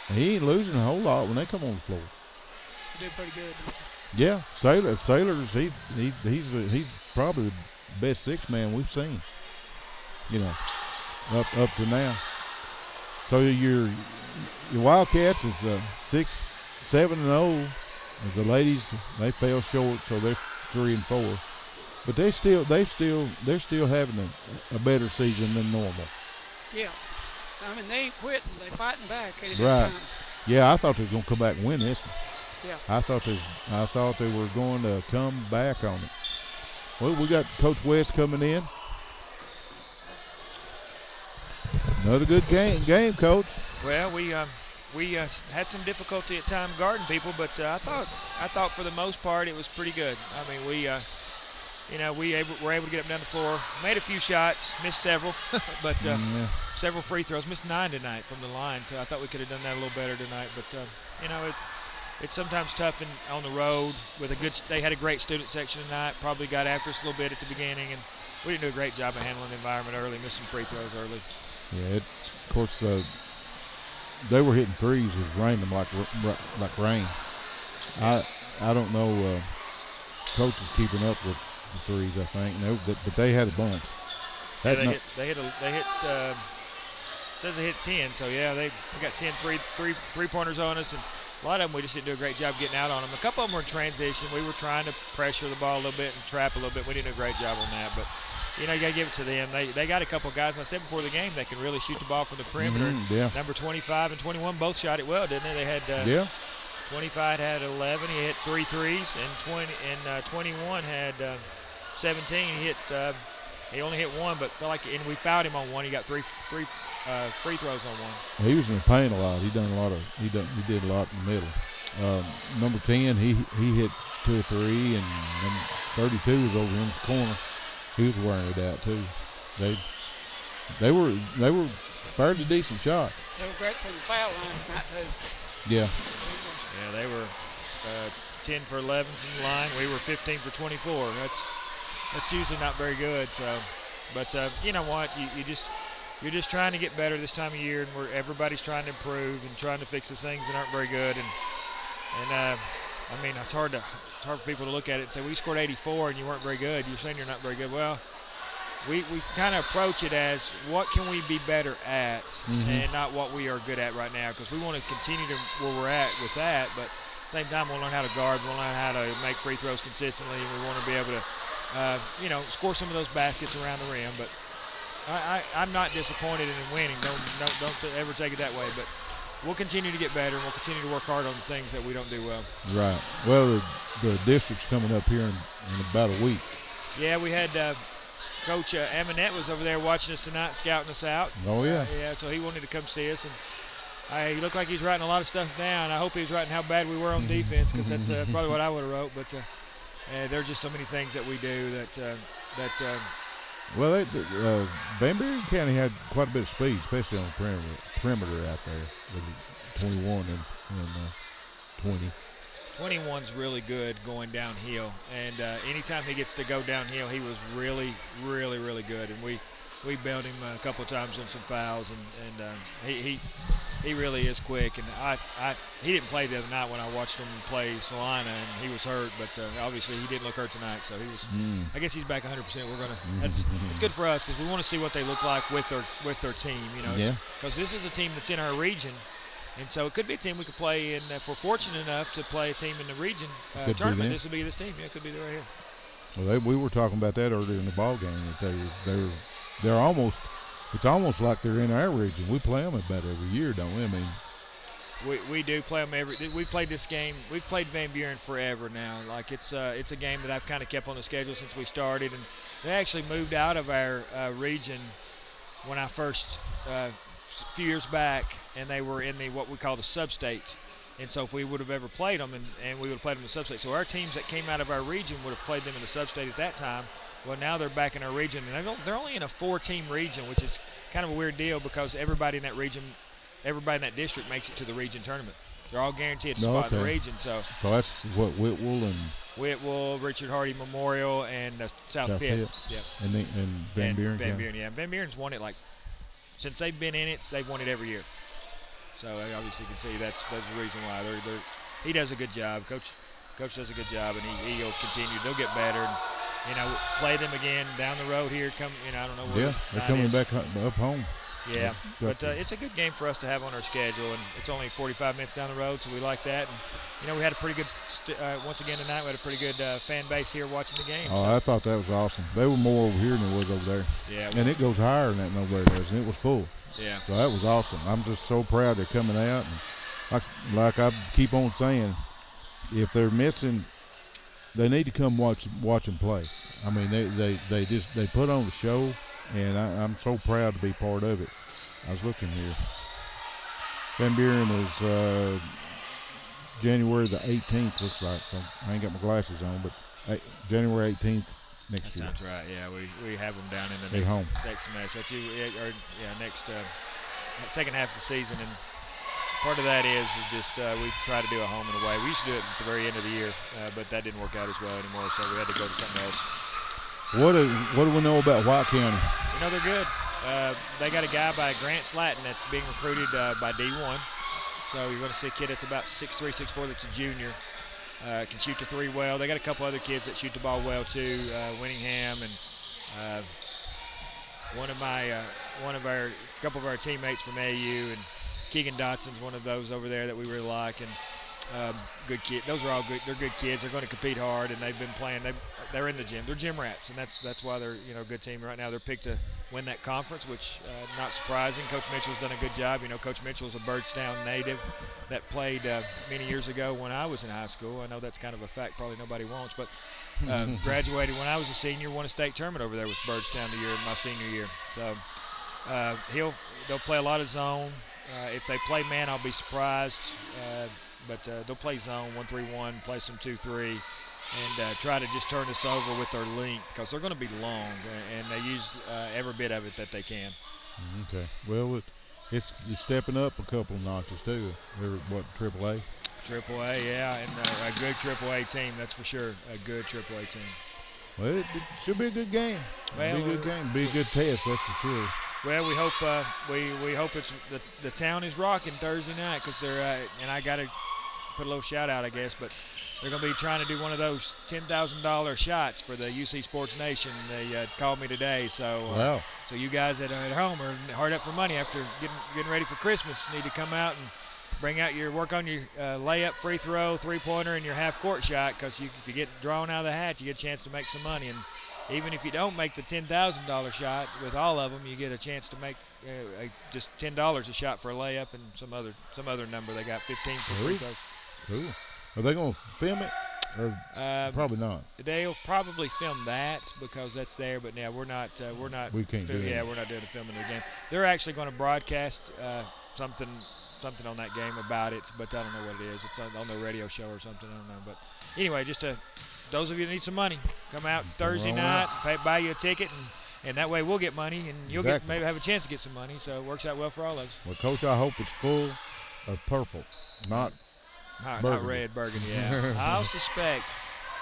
he ain't losing a whole lot when they come on the floor. They do pretty good. Yeah, Sailors, he's probably the best 6-man we've seen, up to now. So your Wildcats is 6-7-0. The ladies, they fell short, so they're 3-4. But they're still having a better season than normal. Yeah, I mean, they ain't quitting. They're fighting back. Right. Yeah, I thought they was gonna come back and win this one. Yeah. I thought they were going to come back on it. Well, we got Coach West coming in. Another good game, Coach. Well, we had some difficulty at time guarding people, but I thought for the most part it was pretty good. I mean, we were able to get up and down the floor, made a few shots, missed several, but several free throws, missed 9 tonight from the line. So I thought we could have done that a little better tonight. But it's sometimes tough on the road with they had a great student section tonight. Probably got after us a little bit at the beginning, and we didn't do a great job of handling the environment early. Missed some free throws early. Yeah, of course, they were hitting threes. It was raining like rain. I don't know. Coach is keeping up with the threes, I think. No, but they had a bunch. They hit. Says they hit 10. So yeah, they got 10 three-pointers on us, and a lot of them we just didn't do a great job getting out on them. A couple of them were in transition. We were trying to pressure the ball a little bit and trap a little bit. We didn't do a great job on that, but. You got to give it to them. They got a couple guys, like I said before the game, that can really shoot the ball from the perimeter. Yeah. Number 25 and 21 both shot it well, didn't they? They had 25 had 11. He hit 3 threes, and 21 had 17. He only hit 1, but felt like, and we fouled him on 1. He got three free throws on 1. He was in the paint a lot. He did a lot in the middle. Number 10, he hit 2 or 3, and 32 was over in the corner. He was wearing it out too. They were fairly decent shots. They were great from the foul line tonight too. Yeah. Yeah, they were 10 for 11 from the line. We were 15 for 24. That's usually not very good. So, but you know what? You're just trying to get better this time of year, and everybody's trying to improve and trying to fix the things that aren't very good. And I mean, it's hard for people to look at it and say, we scored 84 and you weren't very good. You're saying you're not very good. Well, we kind of approach it as what can we be better at, and not what we are good at right now, because we want to continue to where we're at with that, but at the same time we'll learn how to guard, we'll learn how to make free throws consistently, and we want to be able to score some of those baskets around the rim. But I'm not disappointed in winning. Don't ever take it that way, but we'll continue to get better, and we'll continue to work hard on the things that we don't do well. Right. Well, the district's coming up here in about a week. Yeah, we had Coach Amonette was over there watching us tonight, scouting us out. Oh, yeah. Yeah, so he wanted to come see us. And he looked like he's writing a lot of stuff down. I hope he was writing how bad we were on defense, because that's probably what I would have wrote. But there are just so many things that we do well, Van Buren County had quite a bit of speed, especially on the perimeter out there with 21 and 20. 21's really good going downhill, and anytime he gets to go downhill, he was really, really, really good. And we bailed him a couple of times on some fouls, and he really is quick. And he didn't play the other night when I watched him play Salina, and he was hurt, but obviously he didn't look hurt tonight. So he was. I guess he's back 100%. It's good for us, because we want to see what they look like with their team. Because this is a team that's in our region. And so it could be a team we could play in. If we're fortunate enough to play a team in the region tournament, this would be this team. Yeah, it could be right here. Well, we were talking about that earlier in the ball game. That they're almost. It's almost like they're in our region. We play them about every year, don't we? I mean, we do play them every. We played this game. We've played Van Buren forever now. Like it's a game that I've kind of kept on the schedule since we started. And they actually moved out of our region when I first. A few years back, and they were in what we call the sub-state. And so if we would have ever played them, and we would have played them in the sub-state. So our teams that came out of our region would have played them in the sub-state at that time. Well, now they're back in our region, and they're only in a 4-team region, which is kind of a weird deal, because everybody in that region, everybody in that district makes it to the region tournament. They're all guaranteed a spot in the region. So that's what Whitwell, Richard Hardy Memorial, and South Pitt. Yeah. And Van Buren. Van Buren, yeah. Van Buren's won it since they've been in it, they've won it every year. So obviously you can see that's the reason why. He does a good job. Coach does a good job, and he'll continue. They'll get better. And, play them again down the road here. I don't know where. Yeah, they're coming back up home. Yeah, but it's a good game for us to have on our schedule, and it's only 45 minutes down the road, so we like that. And we had a pretty good. Once again tonight, we had a pretty good fan base here watching the game. Oh, so. I thought that was awesome. They were more over here than it was over there. Yeah, and it goes higher than that nowhere does, and it was full. Yeah. So that was awesome. I'm just so proud they're coming out, and like I keep on saying, if they're missing, they need to come watch them play. I mean, they put on the show, and I'm so proud to be part of it. I was looking here. Van Buren is January the 18th, looks like. I ain't got my glasses on, but January 18th next year. Sounds right. Yeah, we have them down in the next semester. That's next second half of the season, and part of that is just we try to do a home and away. We used to do it at the very end of the year, but that didn't work out as well anymore, so we had to go to something else. What do we know about White County? They're good. They got a guy by Grant Slatton that's being recruited by D1. So you're going to see a kid that's about 6'3", 6'4", that's a junior. Can shoot the three well. They got a couple other kids that shoot the ball well too. Winningham and a couple of our teammates from AU, and Keegan Dotson's one of those over there that we really like. And good kid. Those are all good. They're good kids. They're going to compete hard, and they've been playing. They're in the gym. They're gym rats, and that's why they're a good team right now. They're picked to win that conference, which not surprising. Coach Mitchell's done a good job. Coach Mitchell's a Byrdstown native that played many years ago when I was in high school. I know that's kind of a fact probably nobody wants, but graduated when I was a senior, won a state tournament over there with Byrdstown my senior year. So they'll play a lot of zone. If they play man, I'll be surprised. but they'll play zone 1-3-1, play some 2-3, and try to just turn this over with their length because they're going to be long, and they use every bit of it that they can. Okay. Well, it's stepping up a couple of notches too. They're what, AAA? AAA, yeah, and a good AAA team, that's for sure. A good AAA team. Well, it should be a good game. Well, be a good game. Be a good test, that's for sure. Well, we hope we hope it's the town is rocking Thursday night because they're and I got to put a little shout out, I guess, but they're going to be trying to do one of those $10,000 shots for the UC Sports Nation. They called me today, so wow. So you guys that are at home are hard up for money after getting ready for Christmas. Need to come out and bring out work on your layup, free throw, three-pointer, and your half-court shot because if you get drawn out of the hat, you get a chance to make some money. And even if you don't make the $10,000 shot with all of them, you get a chance to make just $10 a shot for a layup and some other number. They got 15 for free throws. Cool. Are they going to film it? Or probably not. They'll probably film that because that's there, but yeah, we're not. We can't do it. Yeah, we're not doing the filming of the game. They're actually going to broadcast something on that game about it, but I don't know what it is. It's on the radio show or something. I don't know. But anyway, just those of you that need some money, come out Thursday night, buy you a ticket, and that way we'll get money, and you'll maybe have a chance to get some money. So it works out well for all of us. Well, Coach, I hope it's full of purple, not red burgundy. Yeah, I'll suspect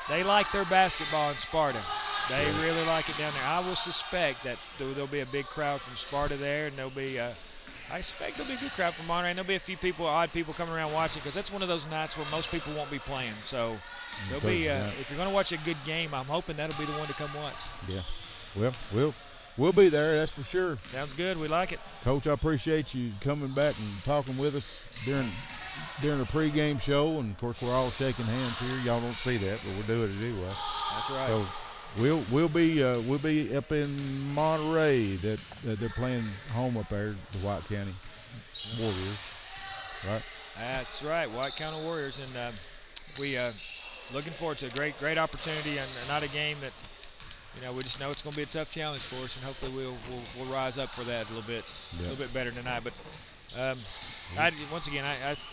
they like their basketball in Sparta. They really like it down there. I will suspect that there'll be a big crowd from Sparta there, and there'll be I expect there'll be a good crowd from Monterey, and there'll be a few odd people coming around watching because that's one of those nights where most people won't be playing. So there'll be if you're going to watch a good game, I'm hoping that'll be the one to come watch. Yeah. Well, we'll be there, that's for sure. Sounds good. We like it. Coach, I appreciate you coming back and talking with us during the pregame show, and of course we're all shaking hands here. Y'all don't see that, but we're doing it anyway. That's right. So we'll be up in Monterey. That they're playing home up there, the White County Warriors, right? That's right, White County Warriors, and we looking forward to a great opportunity, and not a game that we just know it's going to be a tough challenge for us, and hopefully we'll rise up for that a little bit better tonight. But once again,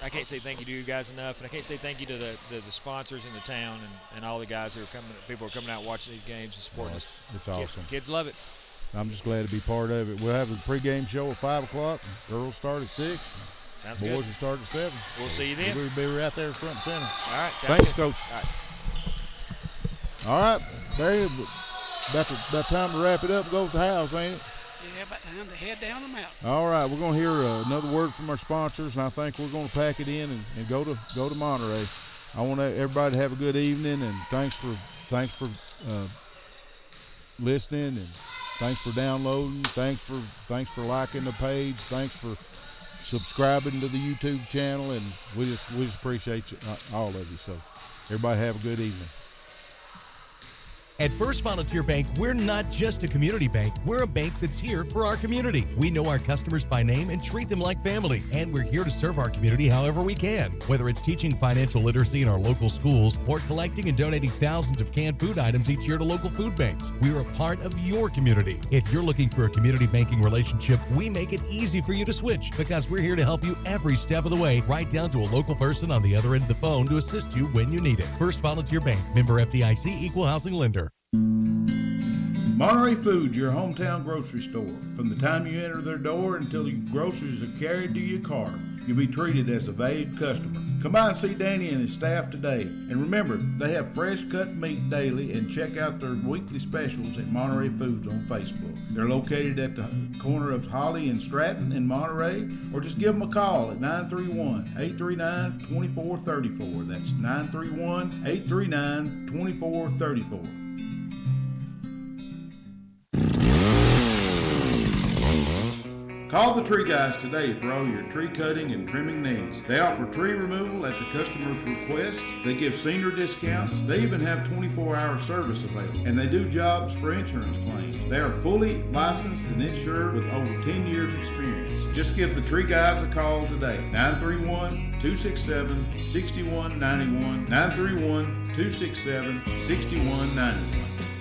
I can't say thank you to you guys enough, and I can't say thank you to the sponsors in the town and all the guys who are coming. People are coming out watching these games and supporting us. It's awesome. Kids love it. I'm just glad to be part of it. We'll have a pregame show at 5 o'clock. Girls start at 6. Sounds Boys good. will start at 7. We'll see you then. We'll be right there front and center. All right. Thanks, Coach. All right. All right, Barry. About time to wrap it up and go to the house, ain't it? Yeah, about time to head down the mountain. All right, we're going to hear another word from our sponsors, and I think we're going to pack it in and go to Monterey. I want everybody to have a good evening, and thanks for listening, and thanks for downloading. Thanks for liking the page. Thanks for subscribing to the YouTube channel, and we just appreciate you, all of you. So everybody have a good evening. At First Volunteer Bank, we're not just a community bank, we're a bank that's here for our community. We know our customers by name and treat them like family, and we're here to serve our community however we can. Whether it's teaching financial literacy in our local schools or collecting and donating thousands of canned food items each year to local food banks, we're a part of your community. If you're looking for a community banking relationship, we make it easy for you to switch because we're here to help you every step of the way, right down to a local person on the other end of the phone to assist you when you need it. First Volunteer Bank, member FDIC, equal housing lender. Monterey Foods, your hometown grocery store. From the time you enter their door until your groceries are carried to your car, you'll be treated as a valued customer. Come by and see Danny and his staff today. And remember, they have fresh cut meat daily, and check out their weekly specials at Monterey Foods on Facebook. They're located at the corner of Holly and Stratton in Monterey, or just give them a call at 931-839-2434. That's 931-839-2434. Call the Tree Guys today for all your tree cutting and trimming needs. They offer tree removal at the customer's request. They give senior discounts. They even have 24-hour service available. And they do jobs for insurance claims. They are fully licensed and insured with over 10 years experience. Just give the Tree Guys a call today. 931-267-6191. 931-267-6191.